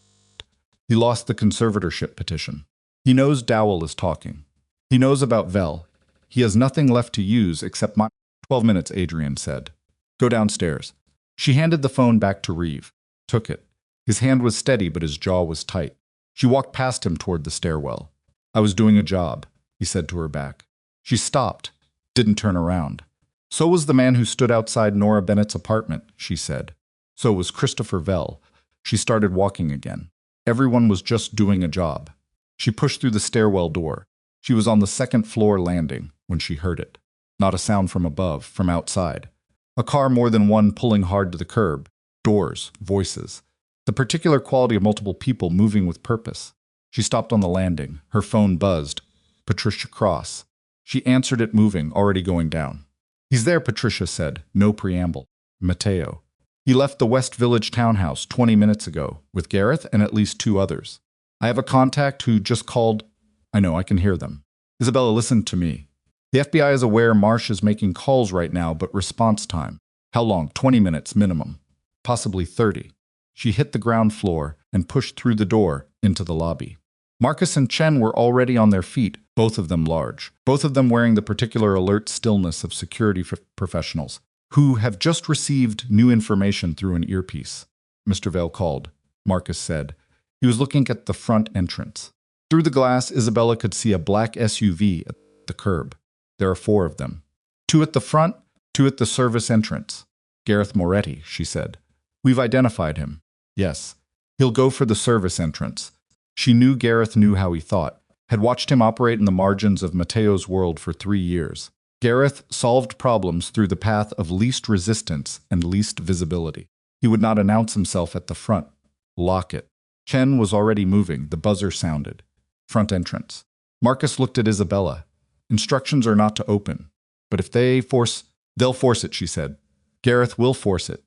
He lost the conservatorship petition. He knows Dowell is talking. He knows about Vel. He has nothing left to use except my 12 minutes, Adrian said. Go downstairs. She handed the phone back to Reeve. Took it. His hand was steady, but his jaw was tight. She walked past him toward the stairwell. I was doing a job, he said to her back. She stopped, didn't turn around. So was the man who stood outside Nora Bennett's apartment, she said. So was Christopher Vel. She started walking again. Everyone was just doing a job. She pushed through the stairwell door. She was on the second floor landing when she heard it. Not a sound from above, from outside. A car more than one pulling hard to the curb. Doors, voices. The particular quality of multiple people moving with purpose. She stopped on the landing. Her phone buzzed. Patricia Cross. She answered it, moving, already going down. He's there, Patricia said. No preamble. Matteo. He left the West Village townhouse 20 minutes ago, with Gareth and at least 2 others. I have a contact who just called. I know, I can hear them. Isabella, listen to me. The FBI is aware Marsh is making calls right now, but response time. How long? 20 minutes minimum. Possibly 30. She hit the ground floor and pushed through the door into the lobby. Marcus and Chen were already on their feet, both of them large, both of them wearing the particular alert stillness of security professionals, who have just received new information through an earpiece. Mr. Vale called, Marcus said. He was looking at the front entrance. Through the glass, Isabella could see a black SUV at the curb. There are 4 of them. 2 at the front, 2 at the service entrance. Gareth Moretti, she said. We've identified him. Yes. He'll go for the service entrance. She knew Gareth knew how he thought, had watched him operate in the margins of Matteo's world for 3 years. Gareth solved problems through the path of least resistance and least visibility. He would not announce himself at the front. Lock it. Chen was already moving. The buzzer sounded. Front entrance. Marcus looked at Isabella. Instructions are not to open. But if they'll force it, she said. Gareth will force it.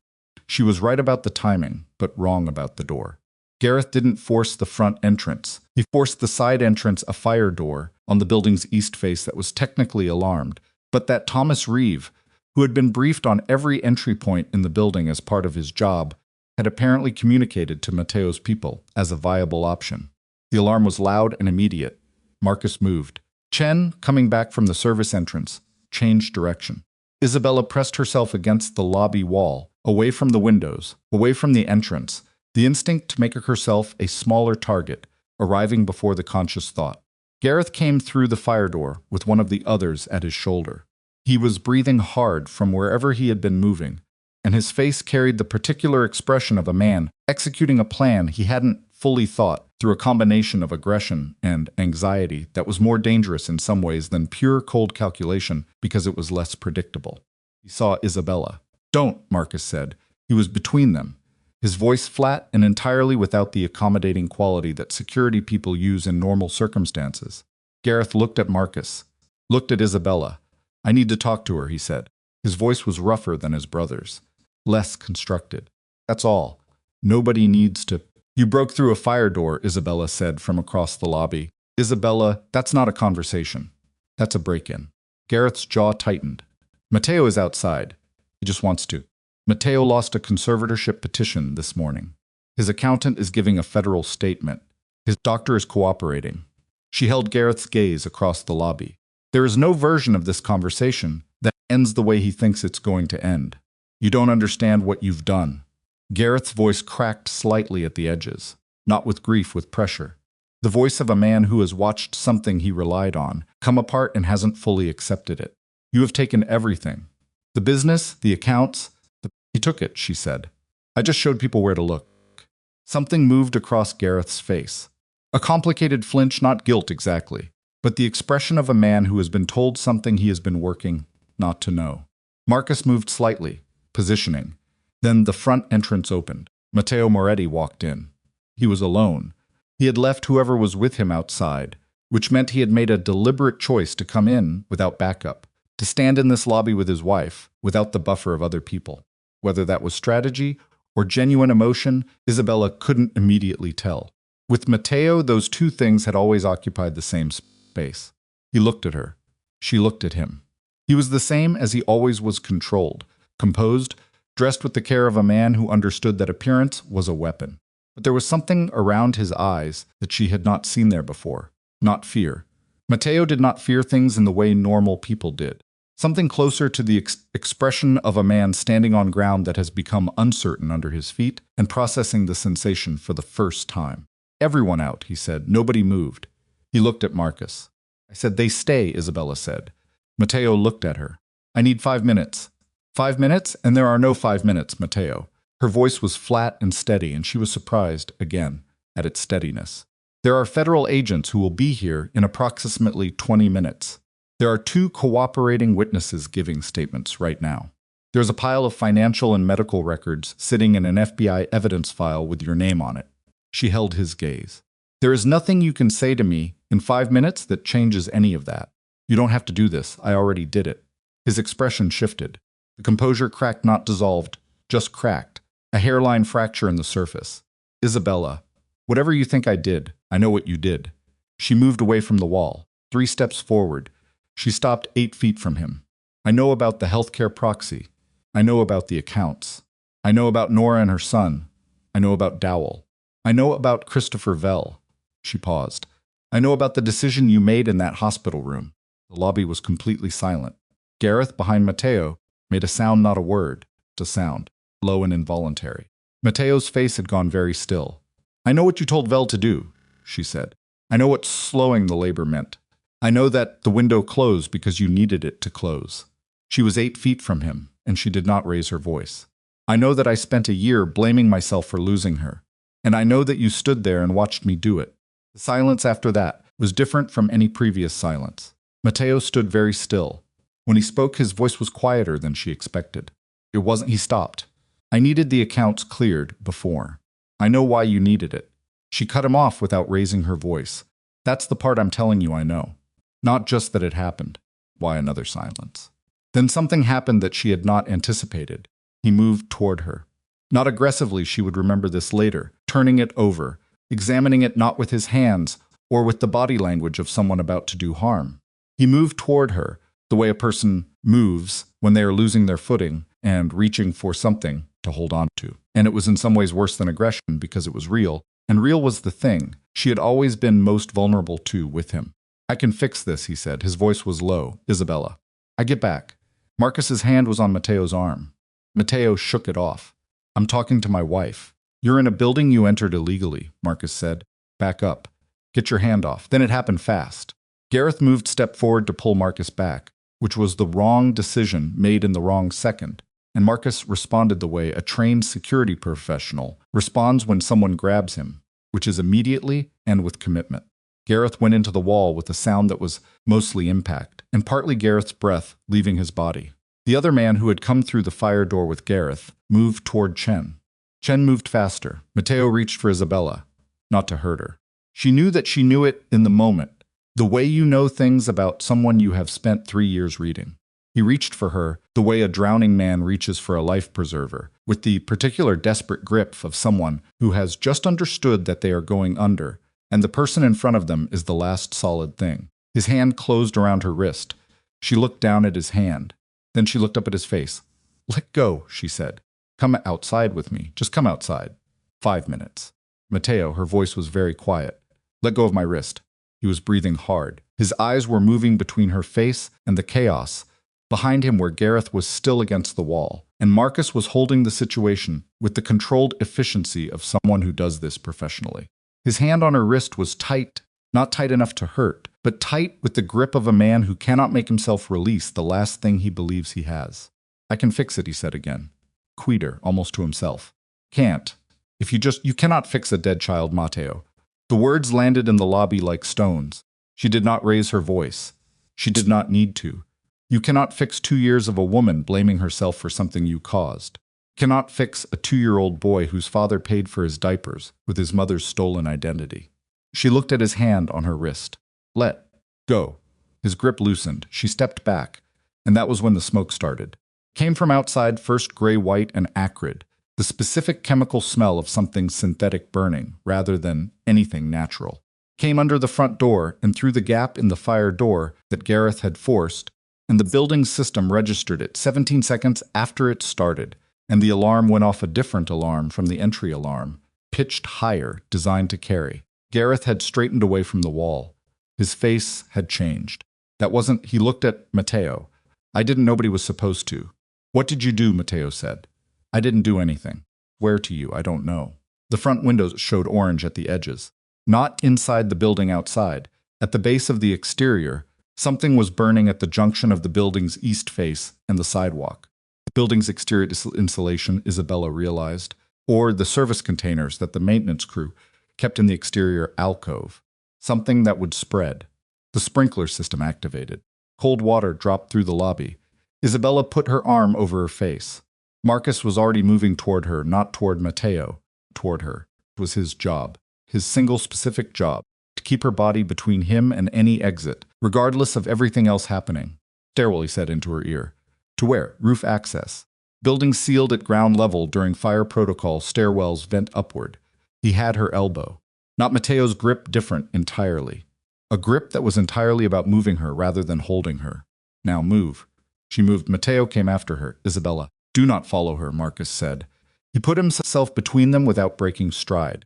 She was right about the timing, but wrong about the door. Gareth didn't force the front entrance. He forced the side entrance, a fire door, on the building's east face that was technically alarmed, but that Thomas Reeve, who had been briefed on every entry point in the building as part of his job, had apparently communicated to Matteo's people as a viable option. The alarm was loud and immediate. Marcus moved. Chen, coming back from the service entrance, changed direction. Isabella pressed herself against the lobby wall, away from the windows, away from the entrance, the instinct to make herself a smaller target, arriving before the conscious thought. Gareth came through the fire door with one of the others at his shoulder. He was breathing hard from wherever he had been moving, and his face carried the particular expression of a man executing a plan he hadn't fully thought through a combination of aggression and anxiety that was more dangerous in some ways than pure cold calculation because it was less predictable. He saw Isabella. Don't, Marcus said. He was between them, his voice flat and entirely without the accommodating quality that security people use in normal circumstances. Gareth looked at Marcus, looked at Isabella. I need to talk to her, he said. His voice was rougher than his brother's, less constructed. That's all. Nobody needs to. You broke through a fire door, Isabella said from across the lobby. Isabella, that's not a conversation. That's a break-in. Gareth's jaw tightened. Matteo is outside. He just wants to. Matteo lost a conservatorship petition this morning. His accountant is giving a federal statement. His doctor is cooperating. She held Gareth's gaze across the lobby. There is no version of this conversation that ends the way he thinks it's going to end. You don't understand what you've done. Gareth's voice cracked slightly at the edges, not with grief, with pressure. The voice of a man who has watched something he relied on come apart and hasn't fully accepted it. You have taken everything. The business, the accounts. He took it, she said. I just showed people where to look. Something moved across Gareth's face. A complicated flinch, not guilt exactly, but the expression of a man who has been told something he has been working not to know. Marcus moved slightly, positioning. Then the front entrance opened. Matteo Moretti walked in. He was alone. He had left whoever was with him outside, which meant he had made a deliberate choice to come in without backup, to stand in this lobby with his wife, without the buffer of other people. Whether that was strategy or genuine emotion, Isabella couldn't immediately tell. With Matteo, those 2 things had always occupied the same space. He looked at her. She looked at him. He was the same as he always was, controlled, composed, dressed with the care of a man who understood that appearance was a weapon. But there was something around his eyes that she had not seen there before. Not fear. Matteo did not fear things in the way normal people did. Something closer to the expression of a man standing on ground that has become uncertain under his feet and processing the sensation for the first time. "Everyone out," he said. Nobody moved. He looked at Marcus. "I said they stay," Isabella said. Matteo looked at her. "I need 5 minutes." 5 minutes? And there are no 5 minutes, Matteo. Her voice was flat and steady, and she was surprised, again, at its steadiness. "There are federal agents who will be here in approximately 20 minutes. There are 2 cooperating witnesses giving statements right now. There's a pile of financial and medical records sitting in an FBI evidence file with your name on it." She held his gaze. "There is nothing you can say to me in 5 minutes that changes any of that. You don't have to do this. I already did it." His expression shifted. The composure cracked, not dissolved, just cracked. A hairline fracture in the surface. "Isabella, whatever you think I did, I know what you did." She moved away from the wall, 3 steps forward. She stopped 8 feet from him. "I know about the healthcare proxy. I know about the accounts. I know about Nora and her son. I know about Dowell. I know about Christopher Vell." She paused. "I know about the decision you made in that hospital room." The lobby was completely silent. Gareth, behind Matteo, made a sound, not a word, just a sound, low and involuntary. Matteo's face had gone very still. "I know what you told Vell to do," she said. "I know what slowing the labor meant. I know that the window closed because you needed it to close." She was 8 feet from him, and she did not raise her voice. "I know that I spent a year blaming myself for losing her, and I know that you stood there and watched me do it." The silence after that was different from any previous silence. Matteo stood very still. When he spoke, his voice was quieter than she expected. He stopped. "I needed the accounts cleared before. I know why you needed it." She cut him off without raising her voice. "That's the part I'm telling you I know. Not just that it happened." Why another silence? Then something happened that she had not anticipated. He moved toward her. Not aggressively, she would remember this later, turning it over, examining it not with his hands or with the body language of someone about to do harm. He moved toward her, the way a person moves when they are losing their footing and reaching for something to hold on to. And it was in some ways worse than aggression because it was real, and real was the thing she had always been most vulnerable to with him. "I can fix this," he said. His voice was low. "Isabella." "I get back." Marcus's hand was on Matteo's arm. Matteo shook it off. "I'm talking to my wife." "You're in a building you entered illegally," Marcus said. "Back up. Get your hand off." Then it happened fast. Gareth moved step forward to pull Marcus back, which was the wrong decision made in the wrong second, and Marcus responded the way a trained security professional responds when someone grabs him, which is immediately and with commitment. Gareth went into the wall with a sound that was mostly impact, and partly Gareth's breath leaving his body. The other man who had come through the fire door with Gareth moved toward Chen. Chen moved faster. Matteo reached for Isabella, not to hurt her. She knew that she knew it in the moment, the way you know things about someone you have spent 3 years reading. He reached for her the way a drowning man reaches for a life preserver, with the particular desperate grip of someone who has just understood that they are going under, and the person in front of them is the last solid thing. His hand closed around her wrist. She looked down at his hand. Then she looked up at his face. "Let go," she said. "Come outside with me. Just come outside. 5 minutes." Matteo, her voice was very quiet. "Let go of my wrist." He was breathing hard. His eyes were moving between her face and the chaos behind him where Gareth was still against the wall, and Marcus was holding the situation with the controlled efficiency of someone who does this professionally. His hand on her wrist was tight, not tight enough to hurt, but tight with the grip of a man who cannot make himself release the last thing he believes he has. "I can fix it," he said again. Quieter, almost to himself. "Can't. You cannot fix a dead child, Matteo." The words landed in the lobby like stones. She did not raise her voice. She did not need to. "You cannot fix 2 years of a woman blaming herself for something you caused. Cannot fix a 2-year-old boy whose father paid for his diapers with his mother's stolen identity." She looked at his hand on her wrist. "Let go." His grip loosened. She stepped back, and that was when the smoke started. It came from outside, first gray-white and acrid, the specific chemical smell of something synthetic burning rather than anything natural. Came under the front door and through the gap in the fire door that Gareth had forced. and the building's system registered it 17 seconds after it started, and the alarm went off, a different alarm from the entry alarm, pitched higher, designed to carry. Gareth had straightened away from the wall. His face had changed. That wasn't, he looked at Matteo. I didn't know, but he was supposed to. What did you do? Matteo said. I didn't do anything. Where to you? I don't know. The front windows showed orange at the edges. Not inside the building, outside. At the base of the exterior, something was burning at the junction of the building's east face and the sidewalk. The building's exterior insulation, Isabella realized, or the service containers that the maintenance crew kept in the exterior alcove. Something that would spread. The sprinkler system activated. Cold water dropped through the lobby. Isabella put her arm over her face. Marcus was already moving toward her, not toward Matteo, toward her. It was his job, his single specific job, to keep her body between him and any exit, regardless of everything else happening. Stairwell, he said into her ear. To where? Roof access. Building sealed at ground level during fire protocol, stairwells vent upward. He had her elbow. Not Matteo's grip, different entirely. A grip that was entirely about moving her rather than holding her. Now move. She moved. Matteo came after her. Isabella, do not follow her, Marcus said. He put himself between them without breaking stride.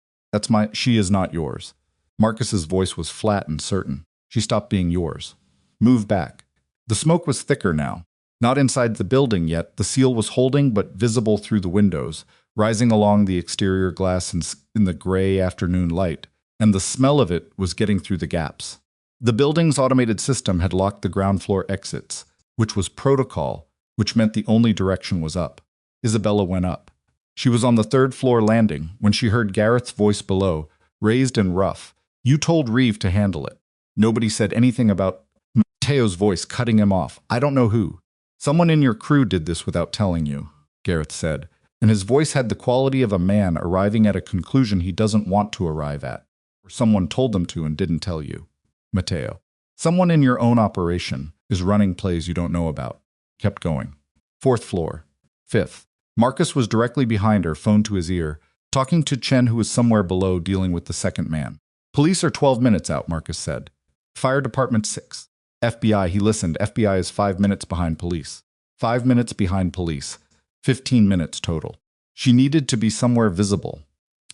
She is not yours. Marcus's voice was flat and certain. She stopped being yours. Move back. The smoke was thicker now. Not inside the building yet, the seal was holding but visible through the windows, rising along the exterior glass in the gray afternoon light, and the smell of it was getting through the gaps. The building's automated system had locked the ground floor exits, which was protocol, which meant the only direction was up. Isabella went up. She was on the third floor landing when she heard Gareth's voice below, raised and rough. You told Reeve to handle it. Nobody said anything about Matteo's voice cutting him off. I don't know who. Someone in your crew did this without telling you, Gareth said, and his voice had the quality of a man arriving at a conclusion he doesn't want to arrive at, or someone told them to and didn't tell you. Matteo, someone in your own operation is running plays you don't know about. Kept going. Fourth floor. Fifth. Marcus was directly behind her, phone to his ear, talking to Chen, who was somewhere below dealing with the second man. Police are 12 minutes out, Marcus said. Fire department 6. FBI, he listened. FBI is 5 minutes behind police. 5 minutes behind police. 15 minutes total. She needed to be somewhere visible.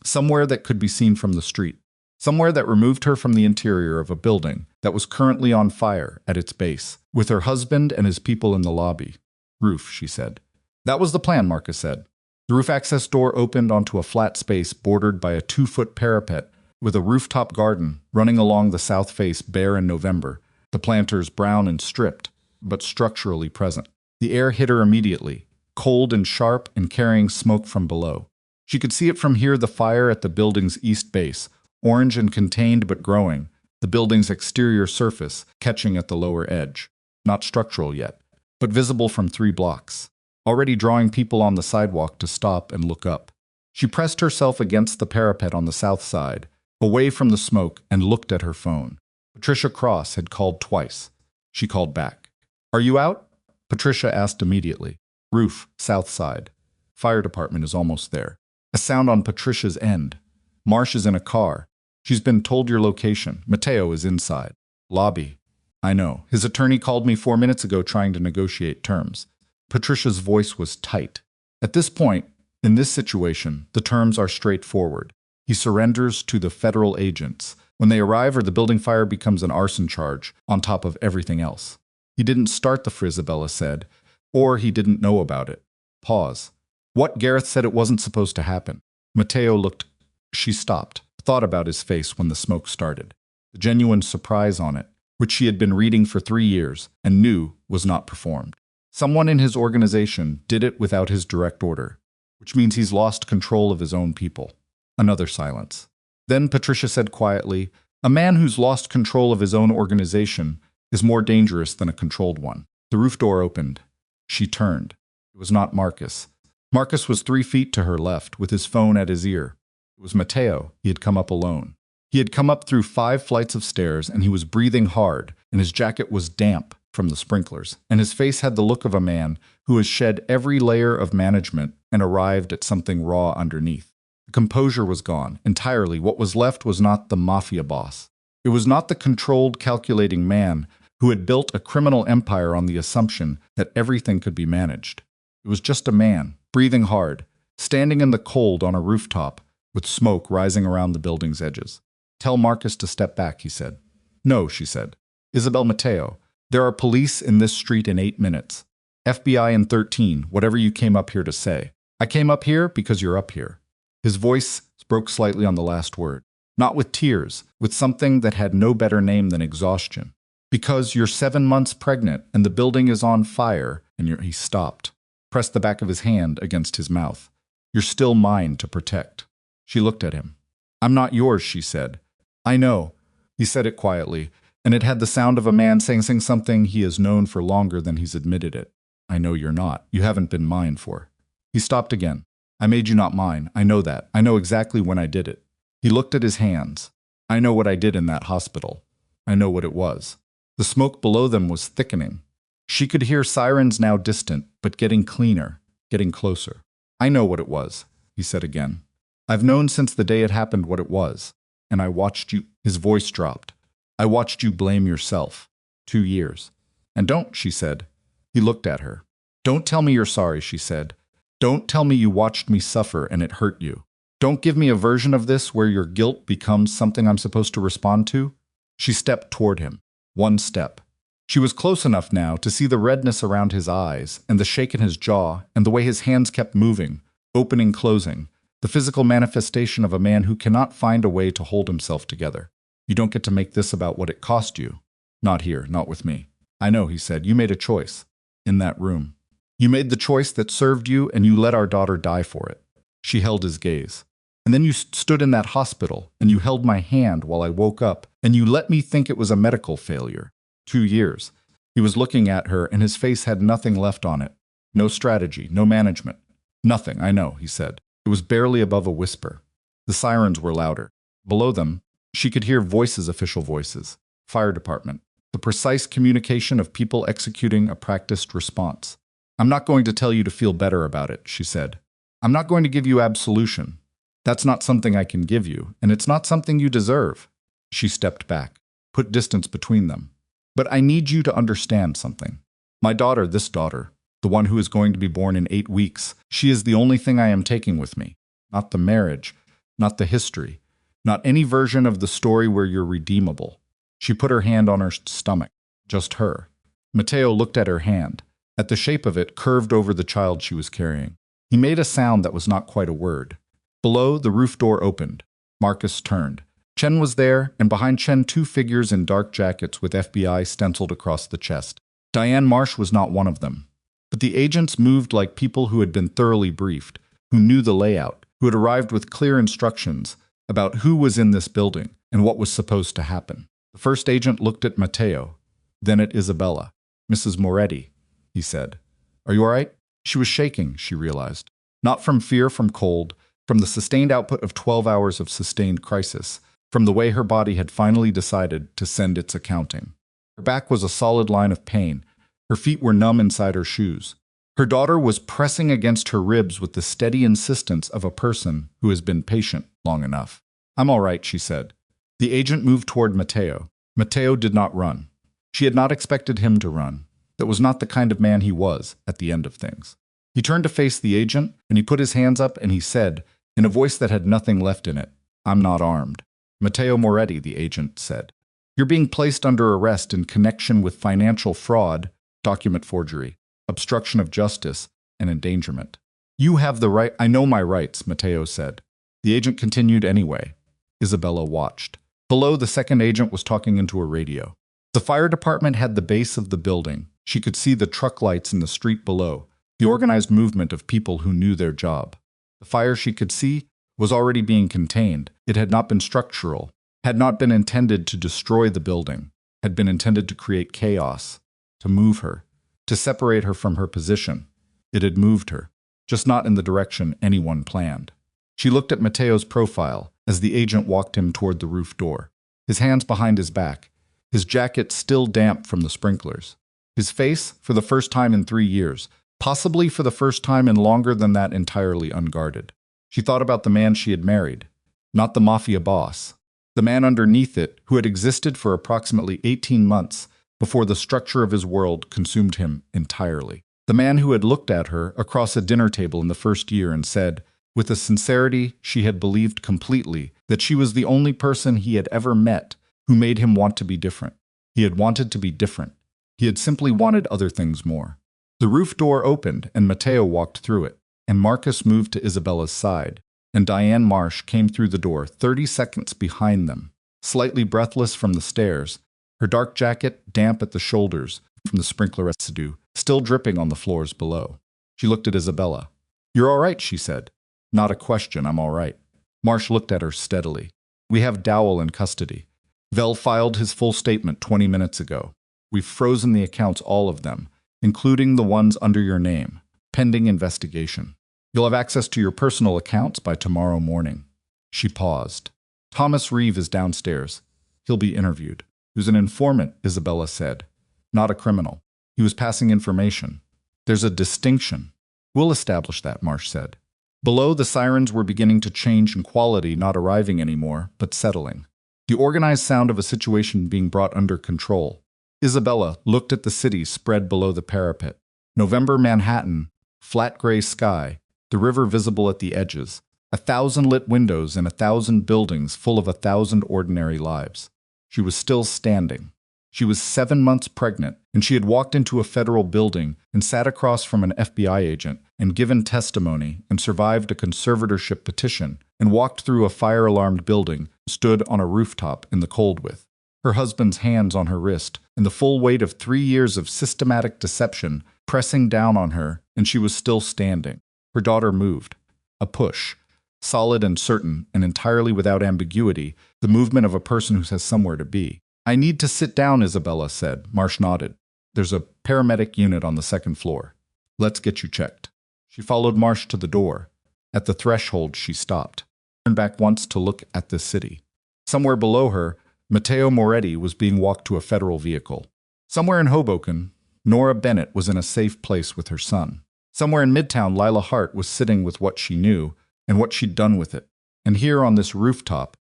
Somewhere that could be seen from the street. Somewhere that removed her from the interior of a building that was currently on fire at its base, with her husband and his people in the lobby. Roof, she said. That was the plan, Marcus said. The roof access door opened onto a flat space bordered by a 2-foot parapet with a rooftop garden running along the south face, bare in November, the planters brown and stripped, but structurally present. The air hit her immediately, cold and sharp and carrying smoke from below. She could see it from here, the fire at the building's east base, orange and contained but growing, the building's exterior surface catching at the lower edge. Not structural yet, but visible from 3 blocks. Already drawing people on the sidewalk to stop and look up. She pressed herself against the parapet on the south side, away from the smoke, and looked at her phone. Patricia Cross had called twice. She called back. Are you out? Patricia asked immediately. Roof, south side. Fire department is almost there. A sound on Patricia's end. Marsh is in a car. She's been told your location. Matteo is inside. Lobby. I know. His attorney called me 4 minutes ago trying to negotiate terms. Patricia's voice was tight. At this point, in this situation, the terms are straightforward. He surrenders to the federal agents. When they arrive, or the building fire becomes an arson charge on top of everything else. He didn't start the fire, Isabella said, or he didn't know about it. Pause. What? Gareth said it wasn't supposed to happen. Matteo looked. She stopped, thought about his face when the smoke started. The genuine surprise on it, which she had been reading for 3 years and knew was not performed. Someone in his organization did it without his direct order, which means he's lost control of his own people. Another silence. Then Patricia said quietly, a man who's lost control of his own organization is more dangerous than a controlled one. The roof door opened. She turned. It was not Marcus. Marcus was 3 feet to her left, with his phone at his ear. It was Matteo. He had come up alone. He had come up through 5 flights of stairs, and he was breathing hard, and his jacket was damp from the sprinklers, and his face had the look of a man who has shed every layer of management and arrived at something raw underneath. The composure was gone, entirely. What was left was not the mafia boss. It was not the controlled, calculating man who had built a criminal empire on the assumption that everything could be managed. It was just a man, breathing hard, standing in the cold on a rooftop, with smoke rising around the building's edges. "Tell Marcus to step back," he said. "No," she said. "Isabel Mateo, there are police in this street in 8 minutes. FBI in 13, whatever you came up here to say. I came up here because you're up here." His voice broke slightly on the last word. Not with tears, with something that had no better name than exhaustion. "Because you're 7 months pregnant and the building is on fire," and he stopped, pressed the back of his hand against his mouth. "You're still mine to protect." She looked at him. "I'm not yours," she said. "I know." He said it quietly, and it had the sound of a man saying something he has known for longer than he's admitted it. "I know you're not. You haven't been mine for." He stopped again. "I made you not mine. I know that. I know exactly when I did it." He looked at his hands. "I know what I did in that hospital. I know what it was." The smoke below them was thickening. She could hear sirens now distant, but getting cleaner, getting closer. "I know what it was," he said again. "I've known since the day it happened what it was. And I watched you." His voice dropped. "I watched you blame yourself. 2 years. And don't," she said. He looked at her. "Don't tell me you're sorry," she said. "Don't tell me you watched me suffer and it hurt you. Don't give me a version of this where your guilt becomes something I'm supposed to respond to." She stepped toward him. 1 step. She was close enough now to see the redness around his eyes and the shake in his jaw and the way his hands kept moving, opening, closing, the physical manifestation of a man who cannot find a way to hold himself together. "You don't get to make this about what it cost you. Not here, not with me." "I know," he said. "You made a choice. In that room. You made the choice that served you, and you let our daughter die for it." She held his gaze. "And then you stood in that hospital, and you held my hand while I woke up, and you let me think it was a medical failure. 2 years. He was looking at her, and his face had nothing left on it. No strategy, no management. "Nothing, I know," he said. It was barely above a whisper. The sirens were louder. Below them, she could hear voices, official voices. Fire department. The precise communication of people executing a practiced response. "I'm not going to tell you to feel better about it," she said. "I'm not going to give you absolution. That's not something I can give you, and it's not something you deserve." She stepped back, put distance between them. "But I need you to understand something. My daughter, this daughter, the one who is going to be born in 8 weeks, she is the only thing I am taking with me. Not the marriage, not the history, not any version of the story where you're redeemable." She put her hand on her stomach. Just her. Mateo looked at her hand, at the shape of it curved over the child she was carrying. He made a sound that was not quite a word. Below, the roof door opened. Marcus turned. Chen was there, and behind Chen 2 figures in dark jackets with FBI stenciled across the chest. Diane Marsh was not one of them. But the agents moved like people who had been thoroughly briefed, who knew the layout, who had arrived with clear instructions about who was in this building and what was supposed to happen. The first agent looked at Mateo, then at Isabella. "Mrs. Moretti," he said. "Are you all right?" She was shaking, she realized. Not from fear, from cold, from the sustained output of 12 hours of sustained crisis, from the way her body had finally decided to send its accounting. Her back was a solid line of pain. Her feet were numb inside her shoes. Her daughter was pressing against her ribs with the steady insistence of a person who has been patient long enough. "I'm all right," she said. The agent moved toward Mateo. Mateo did not run. She had not expected him to run. That was not the kind of man he was at the end of things. He turned to face the agent, and he put his hands up and he said, in a voice that had nothing left in it, "I'm not armed." "Mateo Moretti," the agent said. "You're being placed under arrest in connection with financial fraud, document forgery, obstruction of justice, and endangerment." "You have the right—" "I know my rights," Mateo said. The agent continued anyway. Isabella watched. Below, the second agent was talking into a radio. The fire department had the base of the building. She could see the truck lights in the street below, the organized movement of people who knew their job. The fire, she could see, was already being contained. It had not been structural, had not been intended to destroy the building, had been intended to create chaos, to move her, to separate her from her position. It had moved her, just not in the direction anyone planned. She looked at Mateo's profile as the agent walked him toward the roof door, his hands behind his back, his jacket still damp from the sprinklers. His face, for the first time in 3 years, possibly for the first time in longer than that, entirely unguarded. She thought about the man she had married, not the mafia boss, the man underneath it who had existed for approximately 18 months, before the structure of his world consumed him entirely. The man who had looked at her across a dinner table in the first year and said, with a sincerity she had believed completely, that she was the only person he had ever met who made him want to be different. He had wanted to be different. He had simply wanted other things more. The roof door opened, and Matteo walked through it, and Marcus moved to Isabella's side, and Diane Marsh came through the door 30 seconds behind them, slightly breathless from the stairs, her dark jacket damp at the shoulders from the sprinkler residue, still dripping on the floors below. She looked at Isabella. "You're all right," she said. "Not a question, I'm all right." Marsh looked at her steadily. "We have Dowell in custody. Vell filed his full statement 20 minutes ago. We've frozen the accounts, all of them, including the ones under your name, pending investigation. You'll have access to your personal accounts by tomorrow morning." She paused. "Thomas Reeve is downstairs. He'll be interviewed." "He was an informant," Isabella said. "Not a criminal. He was passing information." "There's a distinction." "We'll establish that," Marsh said. Below, the sirens were beginning to change in quality, not arriving anymore, but settling. The organized sound of a situation being brought under control. Isabella looked at the city spread below the parapet. November Manhattan, flat gray sky, the river visible at the edges, 1,000 lit windows and 1,000 buildings full of 1,000 ordinary lives. She was still standing. She was 7 months pregnant, and she had walked into a federal building and sat across from an FBI agent and given testimony and survived a conservatorship petition and walked through a fire-alarmed building, stood on a rooftop in the cold with her husband's hands on her wrist and the full weight of 3 years of systematic deception pressing down on her, and she was still standing. Her daughter moved. A push. Solid and certain and entirely without ambiguity, the movement of a person who has somewhere to be. "I need to sit down," Isabella said. Marsh nodded. "There's a paramedic unit on the second floor. Let's get you checked." She followed Marsh to the door. At the threshold, she stopped, turned back once to look at the city. Somewhere below her, Matteo Moretti was being walked to a federal vehicle. Somewhere in Hoboken, Nora Bennett was in a safe place with her son. Somewhere in Midtown, Lila Hart was sitting with what she knew and what she'd done with it. And here on this rooftop,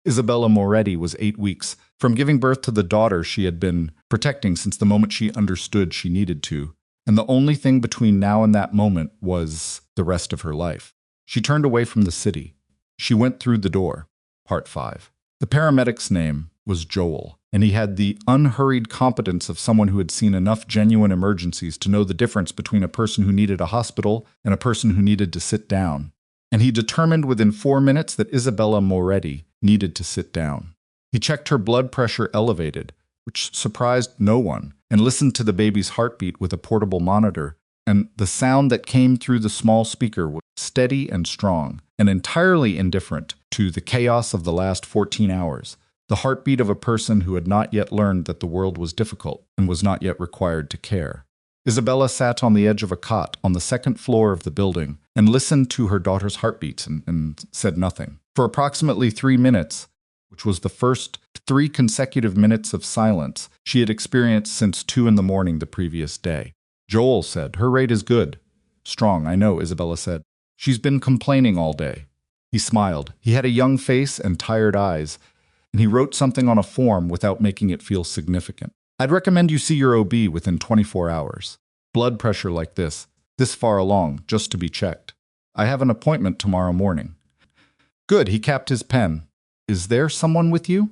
Isabella Moretti was 8 weeks from giving birth to the daughter she had been protecting since the moment she understood she needed to, and the only thing between now and that moment was the rest of her life. She turned away from the city. She went through the door. Part 5. The paramedic's name was Joel, and he had the unhurried competence of someone who had seen enough genuine emergencies to know the difference between a person who needed a hospital and a person who needed to sit down. And he determined within 4 minutes that Isabella Moretti needed to sit down. He checked her blood pressure elevated, which surprised no one, and listened to the baby's heartbeat with a portable monitor, and the sound that came through the small speaker was steady and strong, and entirely indifferent to the chaos of the last 14 hours, the heartbeat of a person who had not yet learned that the world was difficult and was not yet required to care. Isabella sat on the edge of a cot on the second floor of the building and listened to her daughter's heartbeats and said nothing. For approximately 3 minutes, which was the first 3 consecutive minutes of silence she had experienced since 2 in the morning the previous day. Joel said, "Her rate is good." "Strong, I know," Isabella said. "She's been complaining all day." He smiled. He had a young face and tired eyes, and he wrote something on a form without making it feel significant. "I'd recommend you see your OB within 24 hours. Blood pressure like this far along, just to be checked. I have an appointment tomorrow morning." "Good," he capped his pen. "Is there someone with you?"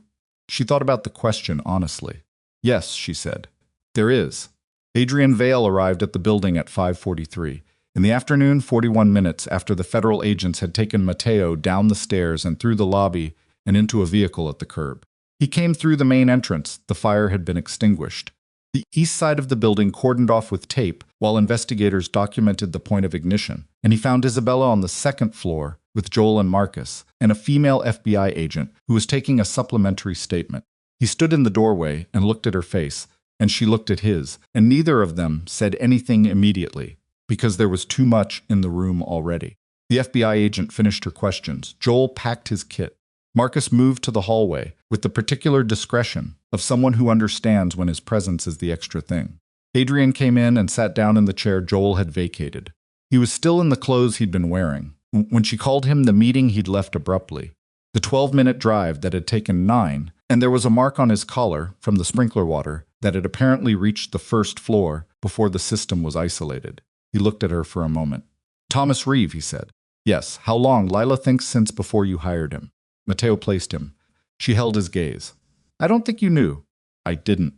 She thought about the question honestly. "Yes," she said. "There is." Adrian Vale arrived at the building at 5:43. In the afternoon, 41 minutes after the federal agents had taken Matteo down the stairs and through the lobby and into a vehicle at the curb. He came through the main entrance. The fire had been extinguished. The east side of the building cordoned off with tape while investigators documented the point of ignition, and he found Isabella on the second floor with Joel and Marcus, and a female FBI agent who was taking a supplementary statement. He stood in the doorway and looked at her face, and she looked at his, and neither of them said anything immediately, because there was too much in the room already. The FBI agent finished her questions. Joel packed his kit. Marcus moved to the hallway with the particular discretion of someone who understands when his presence is the extra thing. Adrian came in and sat down in the chair Joel had vacated. He was still in the clothes he'd been wearing. When she called him the meeting he'd left abruptly. The 12-minute drive that had taken 9, and there was a mark on his collar from the sprinkler water that had apparently reached the first floor before the system was isolated. He looked at her for a moment. Thomas Reeve, he said. Yes, how long? Lila thinks since before you hired him. Mateo placed him. She held his gaze. I don't think you knew. I didn't.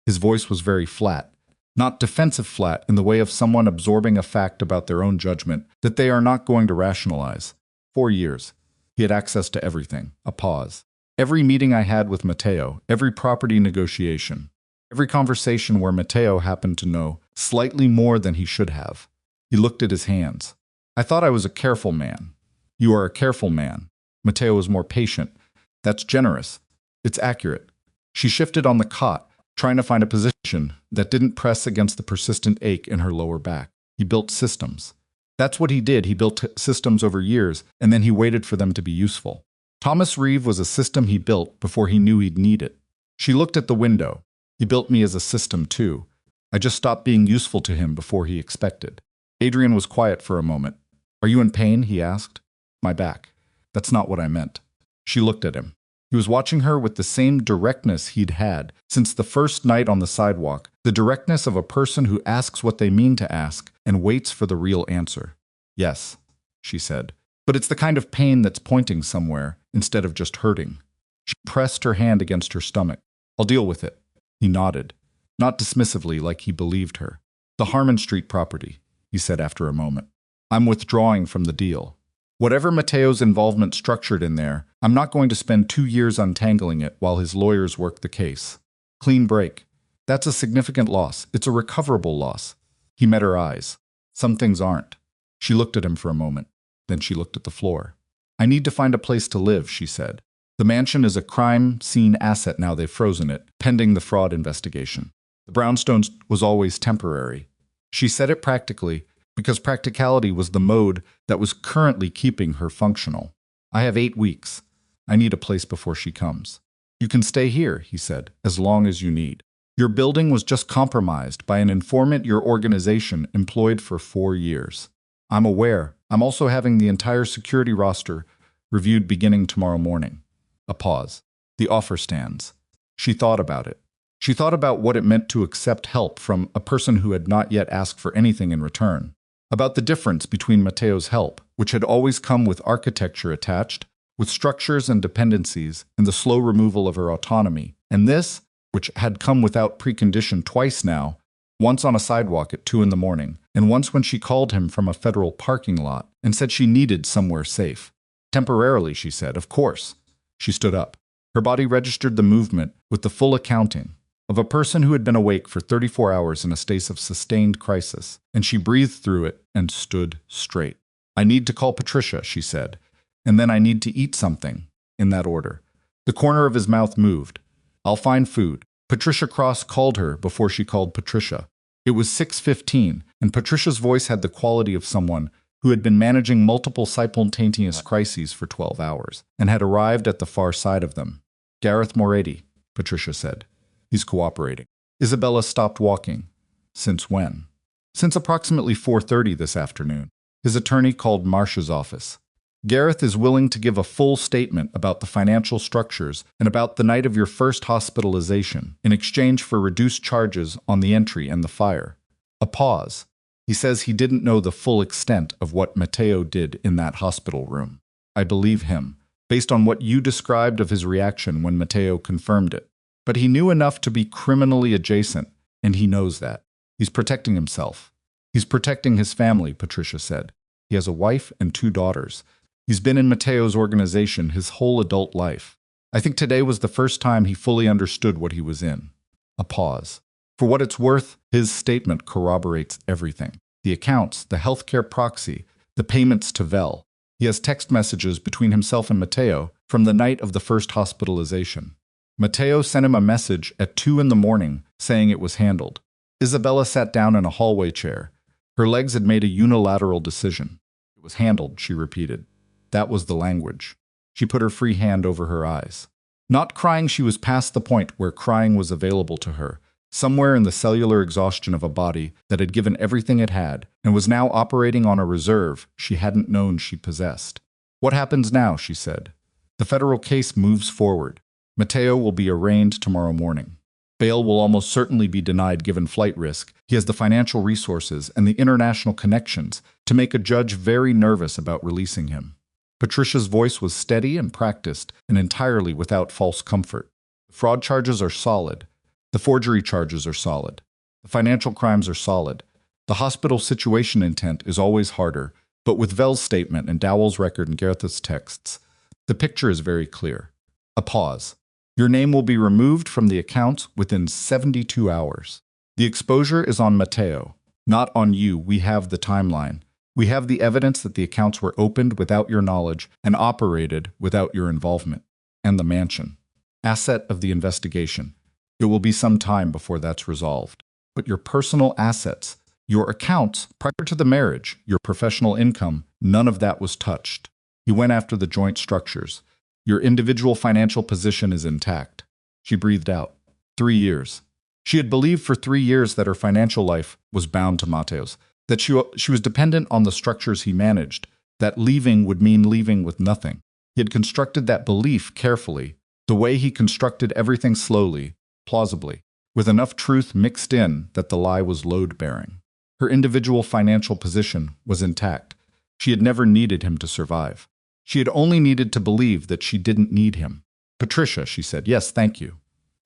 His voice was very flat. Not defensive flat in the way of someone absorbing a fact about their own judgment that they are not going to rationalize. 4 years. He had access to everything. A pause. Every meeting I had with Mateo, every property negotiation, every conversation where Mateo happened to know slightly more than he should have. He looked at his hands. I thought I was a careful man. You are a careful man. Mateo was more patient. That's generous. It's accurate. She shifted on the cot, trying to find a position that didn't press against the persistent ache in her lower back. He built systems. That's what he did. He built systems over years, and then he waited for them to be useful. Thomas Reeve was a system he built before he knew he'd need it. She looked at the window. He built me as a system, too. I just stopped being useful to him before he expected. Adrian was quiet for a moment. Are you in pain? He asked. My back. That's not what I meant. She looked at him. He was watching her with the same directness he'd had since the first night on the sidewalk, the directness of a person who asks what they mean to ask and waits for the real answer. Yes, she said, but it's the kind of pain that's pointing somewhere instead of just hurting. She pressed her hand against her stomach. I'll deal with it. He nodded, not dismissively like he believed her. The Harmon Street property, he said after a moment. I'm withdrawing from the deal. Whatever Mateo's involvement structured in there, I'm not going to spend 2 years untangling it while his lawyers work the case. Clean break. That's a significant loss. It's a recoverable loss. He met her eyes. Some things aren't. She looked at him for a moment. Then she looked at the floor. I need to find a place to live, she said. The mansion is a crime scene asset now they've frozen it, pending the fraud investigation. The brownstones was always temporary. She said it practically, because practicality was the mode that was currently keeping her functional. I have 8 weeks. I need a place before she comes. You can stay here, he said, as long as you need. Your building was just compromised by an informant your organization employed for 4 years. I'm aware. I'm also having the entire security roster reviewed beginning tomorrow morning. A pause. The offer stands. She thought about it. She thought about what it meant to accept help from a person who had not yet asked for anything in return. About the difference between Mateo's help, which had always come with architecture attached, with structures and dependencies, and the slow removal of her autonomy, and this, which had come without precondition twice now, once on a sidewalk at 2 a.m, and once when she called him from a federal parking lot and said she needed somewhere safe. Temporarily, she said, of course. She stood up. Her body registered the movement with the full accounting of a person who had been awake for 34 hours in a state of sustained crisis, and she breathed through it and stood straight. I need to call Patricia, she said, and then I need to eat something, in that order. The corner of his mouth moved. I'll find food. Patricia Cross called her before she called Patricia. It was 6:15, and Patricia's voice had the quality of someone who had been managing multiple simultaneous crises for 12 hours, and had arrived at the far side of them. Gareth Moretti, Patricia said. He's cooperating. Isabella stopped walking. Since when? Since approximately 4:30 this afternoon. His attorney called Marcia's office. Gareth is willing to give a full statement about the financial structures and about the night of your first hospitalization in exchange for reduced charges on the entry and the fire. A pause. He says he didn't know the full extent of what Mateo did in that hospital room. I believe him, based on what you described of his reaction when Mateo confirmed it. But he knew enough to be criminally adjacent, and he knows that. He's protecting himself. He's protecting his family, Patricia said. He has a wife and 2 daughters. He's been in Mateo's organization his whole adult life. I think today was the first time he fully understood what he was in. A pause. For what it's worth, his statement corroborates everything. The accounts, the healthcare proxy, the payments to Vel. He has text messages between himself and Mateo from the night of the first hospitalization. Mateo sent him a message at 2 a.m. saying it was handled. Isabella sat down in a hallway chair. Her legs had made a unilateral decision. It was handled, she repeated. That was the language. She put her free hand over her eyes. Not crying, she was past the point where crying was available to her, somewhere in the cellular exhaustion of a body that had given everything it had and was now operating on a reserve she hadn't known she possessed. What happens now, she said. The federal case moves forward. Mateo will be arraigned tomorrow morning. Bail will almost certainly be denied given flight risk. He has the financial resources and the international connections to make a judge very nervous about releasing him. Patricia's voice was steady and practiced, and entirely without false comfort. The fraud charges are solid. The forgery charges are solid. The financial crimes are solid. The hospital situation intent is always harder, but with Vell's statement and Dowell's record and Gareth's texts, the picture is very clear. A pause. Your name will be removed from the accounts within 72 hours. The exposure is on Matteo, not on you. We have the timeline. We have the evidence that the accounts were opened without your knowledge and operated without your involvement. And the mansion. Asset of the investigation. It will be some time before that's resolved. But your personal assets, your accounts prior to the marriage, your professional income, none of that was touched. He went after the joint structures. Your individual financial position is intact. She breathed out. 3 years. She had believed for 3 years that her financial life was bound to Matteo's, that she was dependent on the structures he managed, that leaving would mean leaving with nothing. He had constructed that belief carefully, the way he constructed everything slowly, plausibly, with enough truth mixed in that the lie was load-bearing. Her individual financial position was intact. She had never needed him to survive. She had only needed to believe that she didn't need him. Patricia, she said. Yes, thank you.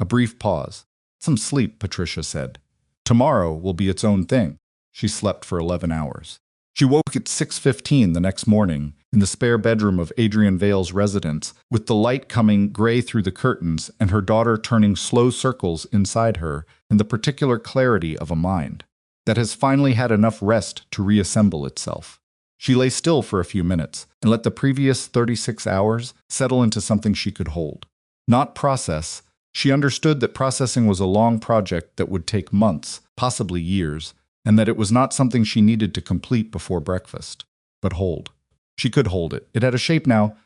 A brief pause. Some sleep, Patricia said. Tomorrow will be its own thing. She slept for 11 hours. She woke at 6:15 the next morning in the spare bedroom of Adrian Vale's residence, with the light coming gray through the curtains and her daughter turning slow circles inside her in the particular clarity of a mind that has finally had enough rest to reassemble itself. She lay still for a few minutes and let the previous 36 hours settle into something she could hold. Not process. She understood that processing was a long project that would take months, possibly years, and that it was not something she needed to complete before breakfast. But hold. She could hold it. It had a shape now.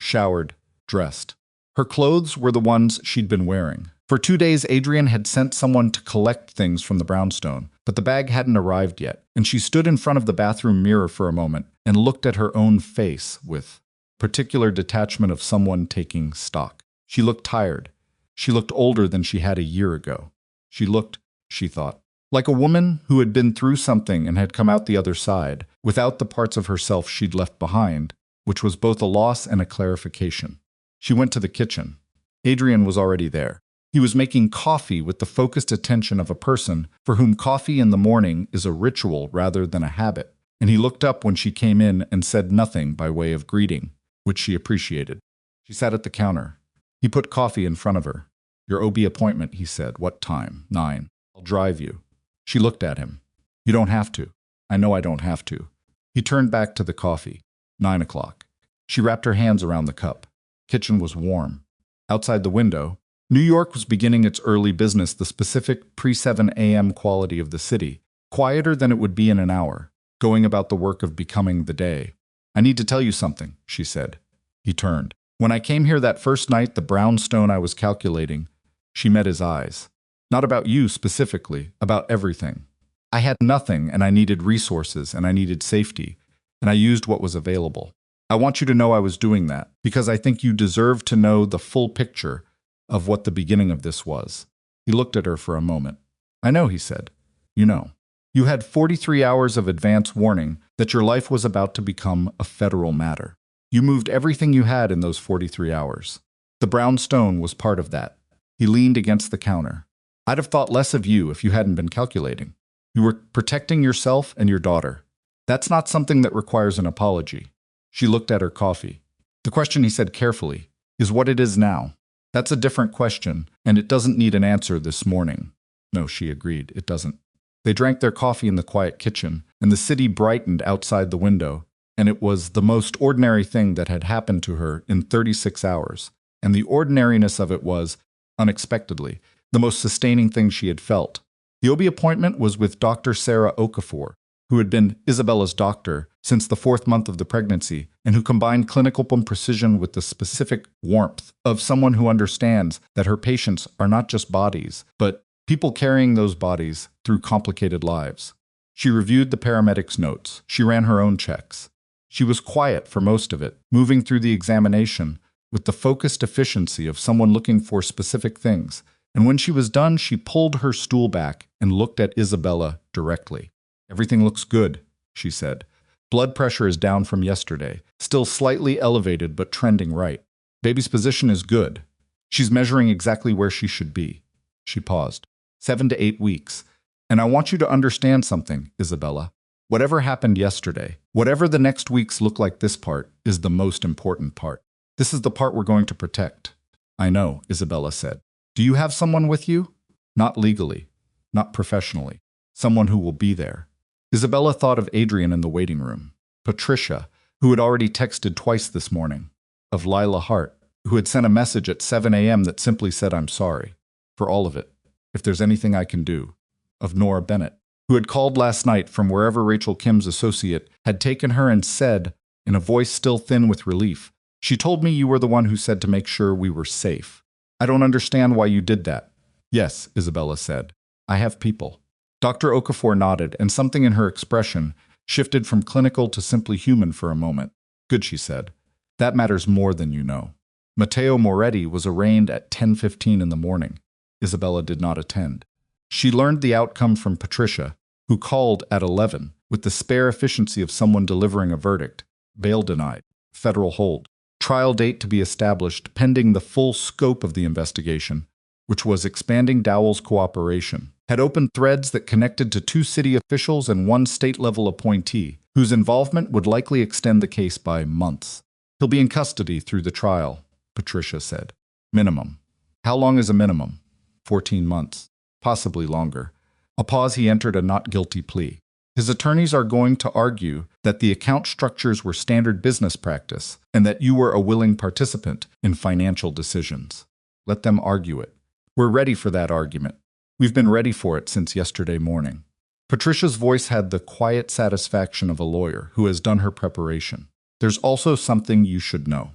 Showered, dressed. Her clothes were the ones she'd been wearing. For 2 days, Adrian had sent someone to collect things from the brownstone, but the bag hadn't arrived yet, and she stood in front of the bathroom mirror for a moment and looked at her own face with particular detachment of someone taking stock. She looked tired. She looked older than she had a year ago. She looked, she thought, like a woman who had been through something and had come out the other side, without the parts of herself she'd left behind, which was both a loss and a clarification. She went to the kitchen. Adrian was already there. He was making coffee with the focused attention of a person for whom coffee in the morning is a ritual rather than a habit, and he looked up when she came in and said nothing by way of greeting, which she appreciated. She sat at the counter. He put coffee in front of her. Your OB appointment, he said. What time? 9. I'll drive you. She looked at him. You don't have to. I know I don't have to. He turned back to the coffee. 9 o'clock. She wrapped her hands around the cup. Kitchen was warm. Outside the window, New York was beginning its early business, the specific pre-7 a.m. quality of the city, quieter than it would be in an hour, going about the work of becoming the day. I need to tell you something, she said. He turned. When I came here that first night, the brownstone I was calculating, she met his eyes. Not about you specifically, about everything. I had nothing, and I needed resources, and I needed safety, and I used what was available. I want you to know I was doing that, because I think you deserve to know the full picture of what the beginning of this was. He looked at her for a moment. I know, he said. You know. You had 43 hours of advance warning that your life was about to become a federal matter. You moved everything you had in those 43 hours. The brownstone was part of that. He leaned against the counter. I'd have thought less of you if you hadn't been calculating. You were protecting yourself and your daughter. That's not something that requires an apology. She looked at her coffee. The question, he said carefully, is what it is now. That's a different question, and it doesn't need an answer this morning. No, she agreed, it doesn't. They drank their coffee in the quiet kitchen, and the city brightened outside the window, and it was the most ordinary thing that had happened to her in 36 hours, and the ordinariness of it was, unexpectedly, the most sustaining thing she had felt. The OB appointment was with Dr. Sarah Okafor, who had been Isabella's doctor since the 4th month of the pregnancy, and who combined clinical precision with the specific warmth of someone who understands that her patients are not just bodies, but people carrying those bodies through complicated lives. She reviewed the paramedic's notes. She ran her own checks. She was quiet for most of it, moving through the examination with the focused efficiency of someone looking for specific things And when she was done, she pulled her stool back and looked at Isabella directly. "Everything looks good," she said. "Blood pressure is down from yesterday, still slightly elevated but trending right. Baby's position is good. She's measuring exactly where she should be." She paused. 7 to 8 weeks. "And I want you to understand something, Isabella. Whatever happened yesterday, whatever the next weeks look like, this part is the most important part. This is the part we're going to protect." "I know," Isabella said. "Do you have someone with you?" "Not legally, not professionally. Someone who will be there." Isabella thought of Adrian in the waiting room, Patricia, who had already texted twice this morning, of Lila Hart, who had sent a message at 7 a.m. that simply said, "I'm sorry for all of it, if there's anything I can do," of Nora Bennett, who had called last night from wherever Rachel Kim's associate had taken her and said, in a voice still thin with relief, "She told me you were the one who said to make sure we were safe. I don't understand why you did that." "Yes," Isabella said. "I have people." Dr. Okafor nodded, and something in her expression shifted from clinical to simply human for a moment. "Good," she said. "That matters more than you know." Matteo Moretti was arraigned at 10:15 in the morning. Isabella did not attend. She learned the outcome from Patricia, who called at 11, with the spare efficiency of someone delivering a verdict. Bail denied. Federal hold. Trial date to be established pending the full scope of the investigation, which was expanding Dowell's cooperation, had opened threads that connected to 2 city officials and 1 state-level appointee, whose involvement would likely extend the case by months. "He'll be in custody through the trial," Patricia said. "Minimum." "How long is a minimum?" 14 months. Possibly longer. A pause. He entered a not guilty plea. His attorneys are going to argue that the account structures were standard business practice and that you were a willing participant in financial decisions. Let them argue it. We're ready for that argument. We've been ready for it since yesterday morning. Patricia's voice had the quiet satisfaction of a lawyer who has done her preparation. "There's also something you should know.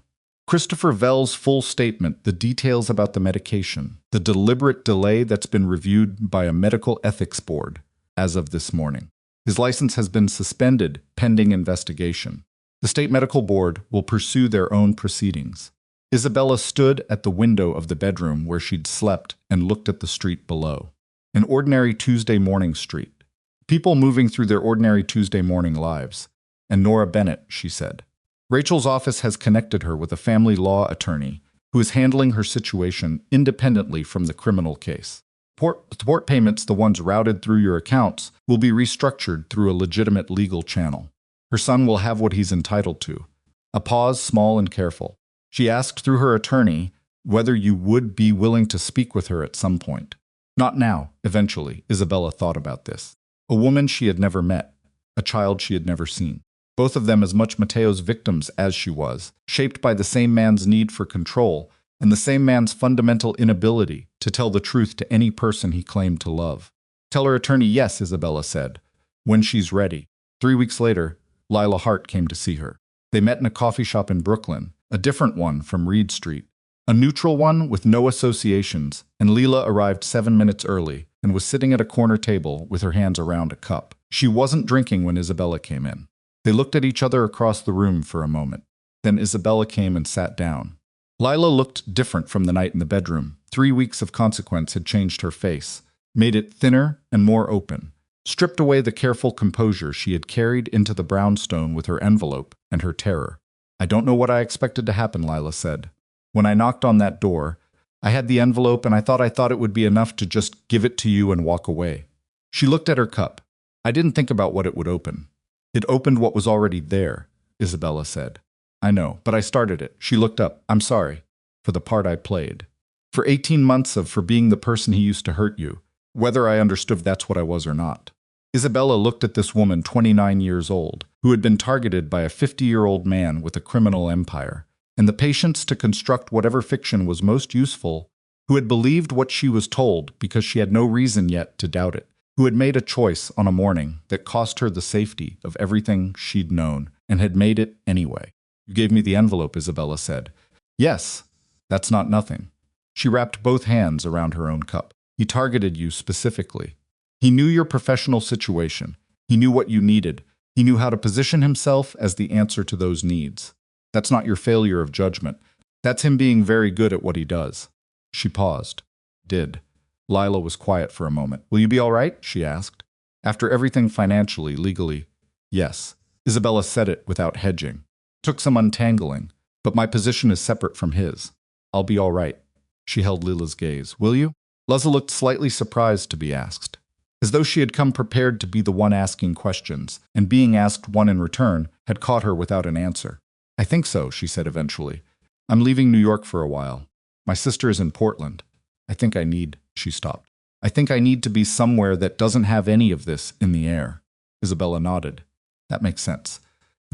Christopher Vell's full statement, the details about the medication, the deliberate delay that's been reviewed by a medical ethics board as of this morning. His license has been suspended pending investigation. The state medical board will pursue their own proceedings." Isabella stood at the window of the bedroom where she'd slept and looked at the street below. An ordinary Tuesday morning street. People moving through their ordinary Tuesday morning lives. "And Nora Bennett," she said. "Rachel's office has connected her with a family law attorney who is handling her situation independently from the criminal case. Support payments, the ones routed through your accounts, will be restructured through a legitimate legal channel. Her son will have what he's entitled to." A pause, small and careful. She asked through her attorney whether you would be willing to speak with her at some point. Not now, eventually, Isabella thought about this. A woman she had never met, a child she had never seen. Both of them as much Matteo's victims as she was, shaped by the same man's need for control and the same man's fundamental inability to tell the truth to any person he claimed to love. Tell her attorney yes, Isabella said, when she's ready. 3 weeks later, Lila Hart came to see her. They met in a coffee shop in Brooklyn, a different one from Reed Street. A neutral one with no associations, and Leela arrived 7 minutes early and was sitting at a corner table with her hands around a cup. She wasn't drinking when Isabella came in. They looked at each other across the room for a moment. Then Isabella came and sat down. Lila looked different from the night in the bedroom. 3 weeks of consequence had changed her face, made it thinner and more open, stripped away the careful composure she had carried into the brownstone with her envelope and her terror. "I don't know what I expected to happen," Lila said. "When I knocked on that door, I had the envelope and I thought it would be enough to just give it to you and walk away." She looked at her cup. "I didn't think about what it would open." "It opened what was already there," Isabella said. "I know, but I started it." She looked up. "I'm sorry for the part I played. For 18 months for being the person he used to hurt you, whether I understood that's what I was or not." Isabella looked at this woman, 29 years old, who had been targeted by a 50-year-old man with a criminal empire, and the patience to construct whatever fiction was most useful, who had believed what she was told because she had no reason yet to doubt it, who had made a choice on a morning that cost her the safety of everything she'd known, and had made it anyway. "You gave me the envelope," Isabella said. "Yes, that's not nothing." She wrapped both hands around her own cup. "He targeted you specifically. He knew your professional situation. He knew what you needed. He knew how to position himself as the answer to those needs. That's not your failure of judgment. That's him being very good at what he does." She paused. "Did. Lila was quiet for a moment. Will you be all right? She asked. After everything financially, legally, yes. Isabella said it without hedging. Took some untangling, but my position is separate from his. I'll be all right. She held Lila's gaze. Will you? Liza looked slightly surprised to be asked, as though she had come prepared to be the one asking questions, and being asked one in return had caught her without an answer. I think so, she said eventually. I'm leaving New York for a while. My sister is in Portland. She stopped. I think I need to be somewhere that doesn't have any of this in the air. Isabella nodded. That makes sense.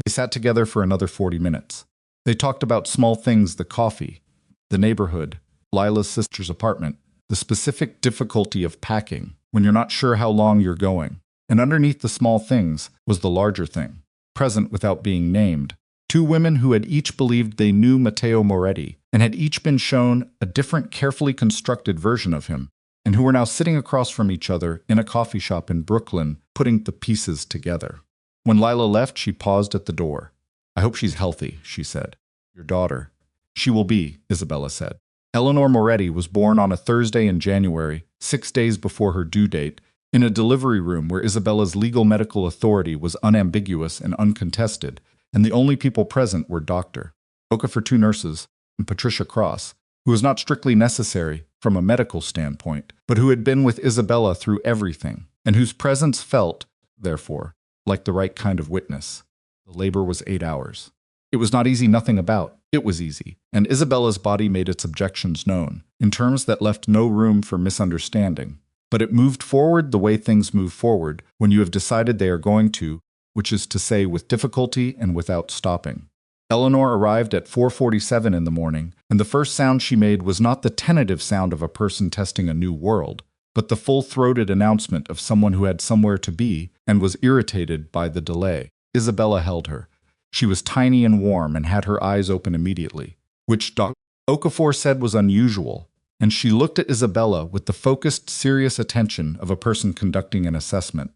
They sat together for another 40 minutes. They talked about small things, the coffee, the neighborhood, Lila's sister's apartment, the specific difficulty of packing when you're not sure how long you're going. And underneath the small things was the larger thing, present without being named. Two women who had each believed they knew Matteo Moretti and had each been shown a different, carefully constructed version of him, and who were now sitting across from each other in a coffee shop in Brooklyn, putting the pieces together. When Lila left, she paused at the door. I hope she's healthy, she said. Your daughter. She will be, Isabella said. Eleanor Moretti was born on a Thursday in January, 6 days before her due date, in a delivery room where Isabella's legal medical authority was unambiguous and uncontested, and the only people present were Dr. Okafor, 2 nurses, and Patricia Cross, who was not strictly necessary from a medical standpoint, but who had been with Isabella through everything, and whose presence felt, therefore, like the right kind of witness. The labor was 8 hours. It was not easy, nothing about. It was easy, and Isabella's body made its objections known, in terms that left no room for misunderstanding. But it moved forward the way things move forward when you have decided they are going to, which is to say with difficulty and without stopping. Eleanor arrived at 4:47 in the morning, and the first sound she made was not the tentative sound of a person testing a new world, but the full-throated announcement of someone who had somewhere to be and was irritated by the delay. Isabella held her. She was tiny and warm and had her eyes open immediately, which Dr. Okafor said was unusual, and she looked at Isabella with the focused, serious attention of a person conducting an assessment.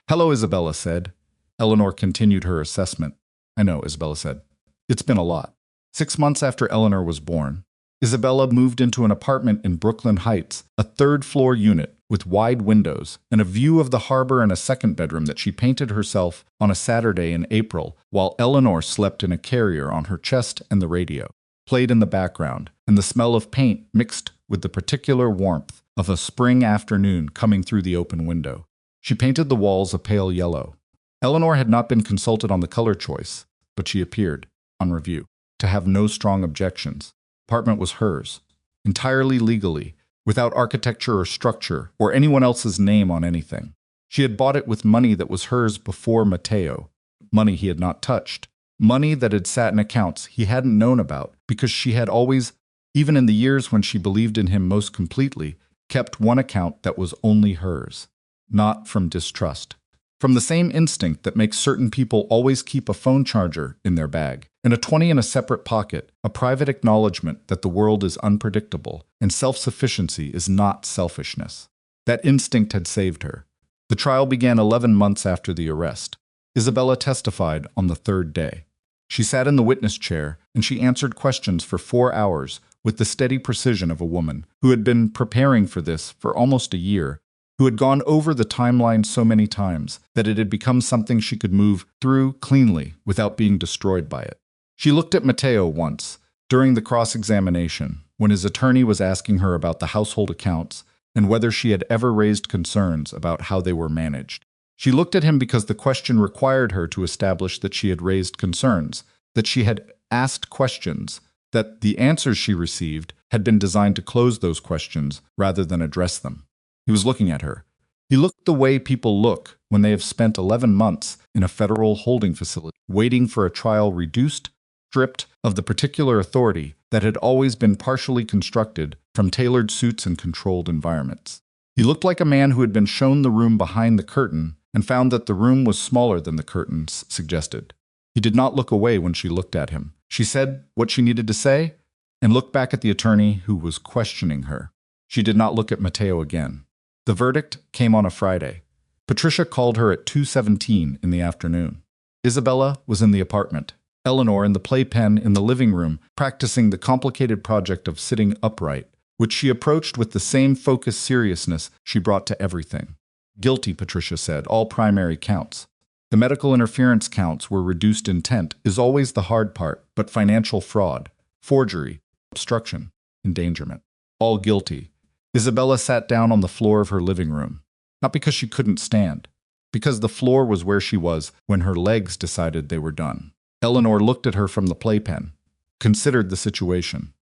Hello, Isabella said. Eleanor continued her assessment. I know, Isabella said. It's been a lot. 6 months after Eleanor was born, Isabella moved into an apartment in Brooklyn Heights, a 3rd-floor unit with wide windows and a view of the harbor and a second bedroom that she painted herself on a Saturday in April while Eleanor slept in a carrier on her chest, and the radio played in the background, and the smell of paint mixed with the particular warmth of a spring afternoon coming through the open window. She painted the walls a pale yellow. Eleanor had not been consulted on the color choice, but she appeared, on review, to have no strong objections. The apartment was hers, entirely legally, without architecture or structure or anyone else's name on anything. She had bought it with money that was hers before Matteo, money he had not touched, money that had sat in accounts he hadn't known about because she had always, even in the years when she believed in him most completely, kept one account that was only hers, not from distrust. From the same instinct that makes certain people always keep a phone charger in their bag, and a 20 in a separate pocket, a private acknowledgement that the world is unpredictable and self-sufficiency is not selfishness. That instinct had saved her. The trial began 11 months after the arrest. Isabella testified on the 3rd day. She sat in the witness chair and she answered questions for 4 hours with the steady precision of a woman who had been preparing for this for almost a year, who had gone over the timeline so many times that it had become something she could move through cleanly without being destroyed by it. She looked at Matteo once, during the cross-examination, when his attorney was asking her about the household accounts and whether she had ever raised concerns about how they were managed. She looked at him because the question required her to establish that she had raised concerns, that she had asked questions, that the answers she received had been designed to close those questions rather than address them. He was looking at her. He looked the way people look when they have spent 11 months in a federal holding facility, waiting for a trial reduced, stripped of the particular authority that had always been partially constructed from tailored suits and controlled environments. He looked like a man who had been shown the room behind the curtain and found that the room was smaller than the curtains suggested. He did not look away when she looked at him. She said what she needed to say and looked back at the attorney who was questioning her. She did not look at Matteo again. The verdict came on a Friday. Patricia called her at 2:17 in the afternoon. Isabella was in the apartment. Eleanor in the playpen in the living room, practicing the complicated project of sitting upright, which she approached with the same focused seriousness she brought to everything. Guilty, Patricia said, all primary counts. The medical interference counts were reduced. Intent is always the hard part, but financial fraud, forgery, obstruction, endangerment. All guilty. Isabella sat down on the floor of her living room. Not because she couldn't stand, because the floor was where she was when her legs decided they were done. Eleanor looked at her from the playpen, considered the situation,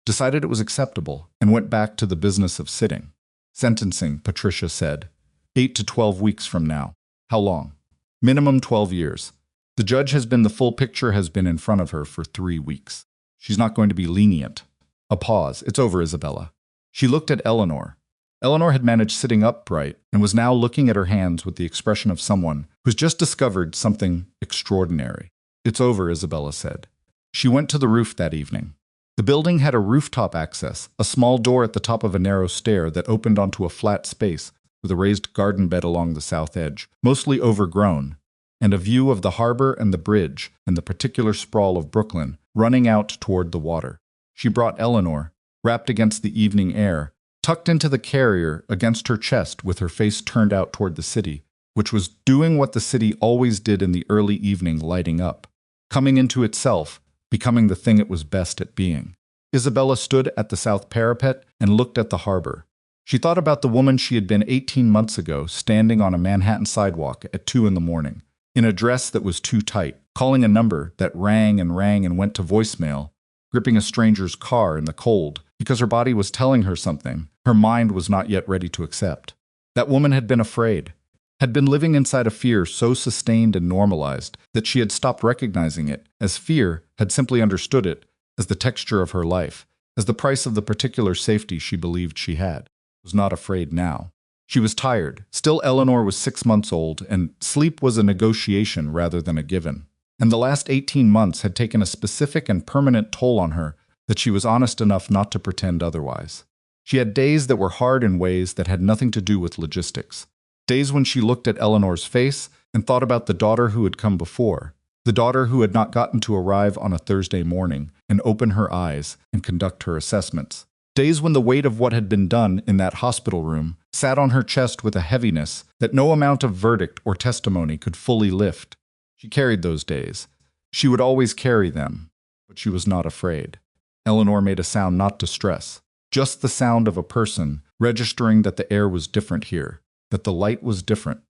decided it was acceptable, and went back to the business of sitting. Sentencing, Patricia said. 8 to 12 weeks from now. How long? Minimum 12 years. The judge has been the full picture has been in front of her for 3 weeks. She's not going to be lenient. A pause. It's over, Isabella. She looked at Eleanor. Eleanor had managed sitting upright and was now looking at her hands with the expression of someone who's just discovered something extraordinary. It's over, Isabella said. She went to the roof that evening. The building had a rooftop access, a small door at the top of a narrow stair that opened onto a flat space with a raised garden bed along the south edge, mostly overgrown, and a view of the harbor and the bridge and the particular sprawl of Brooklyn running out toward the water. She brought Eleanor, wrapped against the evening air, tucked into the carrier against her chest with her face turned out toward the city, which was doing what the city always did in the early evening, lighting up, coming into itself, becoming the thing it was best at being. Isabella stood at the south parapet and looked at the harbor. She thought about the woman she had been 18 months ago, standing on a Manhattan sidewalk at 2 in the morning, in a dress that was too tight, calling a number that rang and went to voicemail, gripping a stranger's car in the cold, because her body was telling her something her mind was not yet ready to accept. That woman had been afraid, had been living inside a fear so sustained and normalized that she had stopped recognizing it as fear, had simply understood it as the texture of her life, as the price of the particular safety she believed she had. Was not afraid now. She was tired. Still, Eleanor was 6 months old, and sleep was a negotiation rather than a given. And the last 18 months had taken a specific and permanent toll on her that she was honest enough not to pretend otherwise. She had days that were hard in ways that had nothing to do with logistics. Days when she looked at Eleanor's face and thought about the daughter who had come before, the daughter who had not gotten to arrive on a Thursday morning and open her eyes and conduct her assessments. Days when the weight of what had been done in that hospital room sat on her chest with a heaviness that no amount of verdict or testimony could fully lift. She carried those days. She would always carry them, but she was not afraid. Eleanor made a sound, not distress, just the sound of a person registering that the air was different here, that the light was different,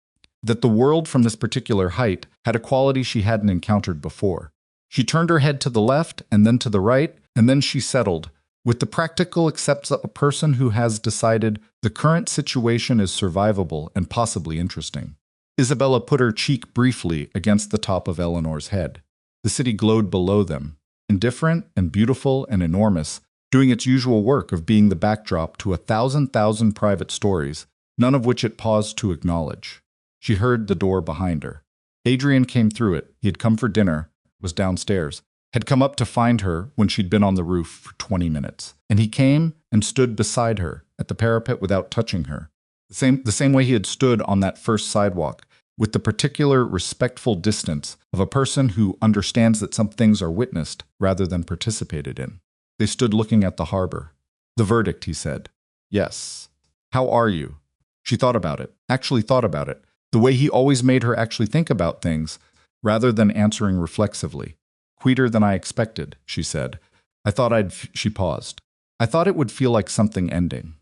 that the world from this particular height had a quality she hadn't encountered before. She turned her head to the left and then to the right, and then she settled, with the practical acceptance of a person who has decided the current situation is survivable and possibly interesting. Isabella put her cheek briefly against the top of Eleanor's head. The city glowed below them, indifferent and beautiful and enormous, doing its usual work of being the backdrop to 1,000 private stories, none of which it paused to acknowledge. She heard the door behind her. Adrian came through it. He had come for dinner, was downstairs, had come up to find her when she'd been on the roof for 20 minutes. And he came and stood beside her at the parapet without touching her. The same way he had stood on that first sidewalk, with the particular respectful distance of a person who understands that some things are witnessed rather than participated in. They stood looking at the harbor. The verdict, he said. Yes. How are you? She thought about it, actually thought about it, the way he always made her actually think about things, rather than answering reflexively. Quieter than I expected, she said. She paused. I thought it would feel like something ending.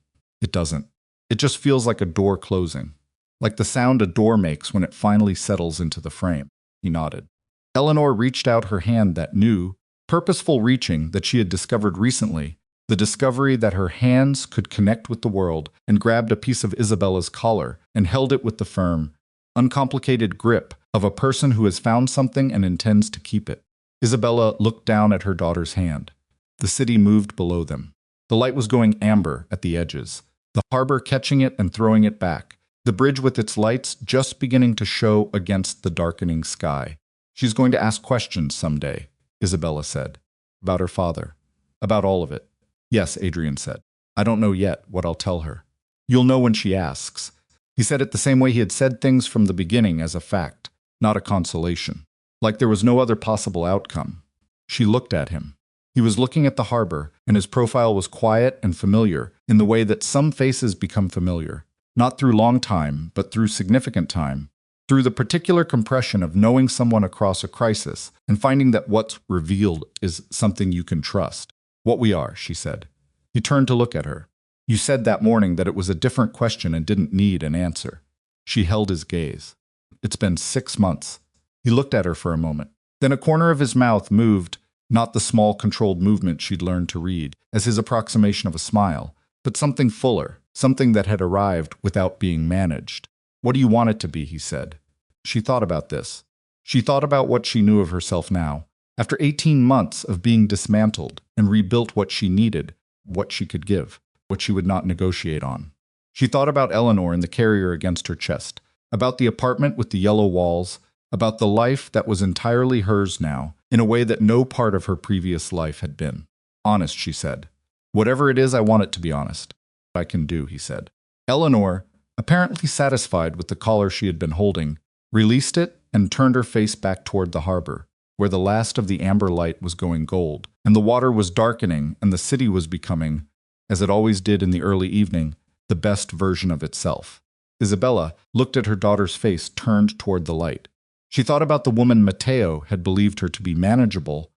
It doesn't. It just feels like a door closing, like the sound a door makes when it finally settles into the frame. He nodded. Eleanor reached out her hand, that new, purposeful reaching that she had discovered recently, the discovery that her hands could connect with the world, and grabbed a piece of Isabella's collar and held it with the firm, uncomplicated grip of a person who has found something and intends to keep it. Isabella looked down at her daughter's hand. The city moved below them. The light was going amber at the edges, the harbor catching it and throwing it back, the bridge with its lights just beginning to show against the darkening sky. She's going to ask questions someday, Isabella said. About her father. About all of it. Yes, Adrian said. I don't know yet what I'll tell her. You'll know when she asks. He said it the same way he had said things from the beginning, as a fact, not a consolation. Like there was no other possible outcome. She looked at him. He was looking at the harbor, and his profile was quiet and familiar in the way that some faces become familiar, not through long time, but through significant time, through the particular compression of knowing someone across a crisis and finding that what's revealed is something you can trust. What we are, she said. He turned to look at her. You said that morning that it was a different question and didn't need an answer. She held his gaze. It's been 6 months. He looked at her for a moment. Then a corner of his mouth moved, not the small, controlled movement she'd learned to read as his approximation of a smile, but something fuller, something that had arrived without being managed. What do you want it to be, he said. She thought about this. She thought about what she knew of herself now. After 18 months of being dismantled and rebuilt what she needed, what she could give, what she would not negotiate on. She thought about Eleanor and the carrier against her chest, about the apartment with the yellow walls, about the life that was entirely hers now, in a way that no part of her previous life had been. Honest, she said. Whatever it is, I want it to be honest. I can do, he said. Eleanor, apparently satisfied with the collar she had been holding, released it and turned her face back toward the harbor, where the last of the amber light was going gold, and the water was darkening, and the city was becoming, as it always did in the early evening, the best version of itself. Isabella looked at her daughter's face turned toward the light. She thought about the woman Matteo had believed her to be manageable,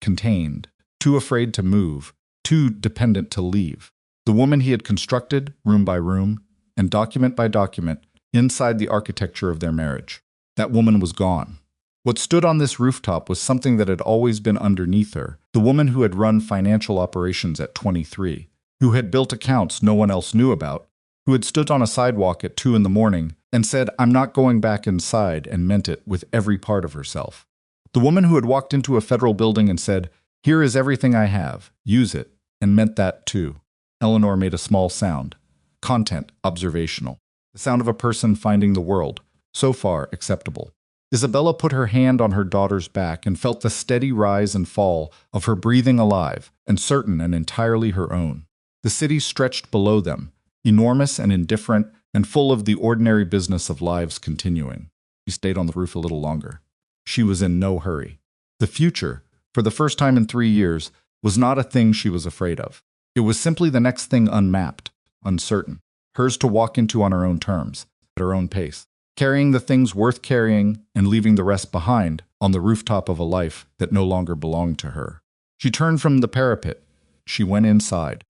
contained, too afraid to move, too dependent to leave. The woman he had constructed, room by room, and document by document, inside the architecture of their marriage. That woman was gone. What stood on this rooftop was something that had always been underneath her, the woman who had run financial operations at 23, who had built accounts no one else knew about, who had stood on a sidewalk at 2 a.m. and said, "I'm not going back inside," and meant it with every part of herself. The woman who had walked into a federal building and said, "Here is everything I have, use it," and meant that too. Eleanor made a small sound. Content, observational. The sound of a person finding the world, so far acceptable. Isabella put her hand on her daughter's back and felt the steady rise and fall of her breathing alive, and certain and entirely her own. The city stretched below them, enormous and indifferent, and full of the ordinary business of lives continuing. She stayed on the roof a little longer. She was in no hurry. The future, for the first time in 3 years, was not a thing she was afraid of. It was simply the next thing unmapped, uncertain, hers to walk into on her own terms, at her own pace, carrying the things worth carrying and leaving the rest behind on the rooftop of a life that no longer belonged to her. She turned from the parapet. She went inside.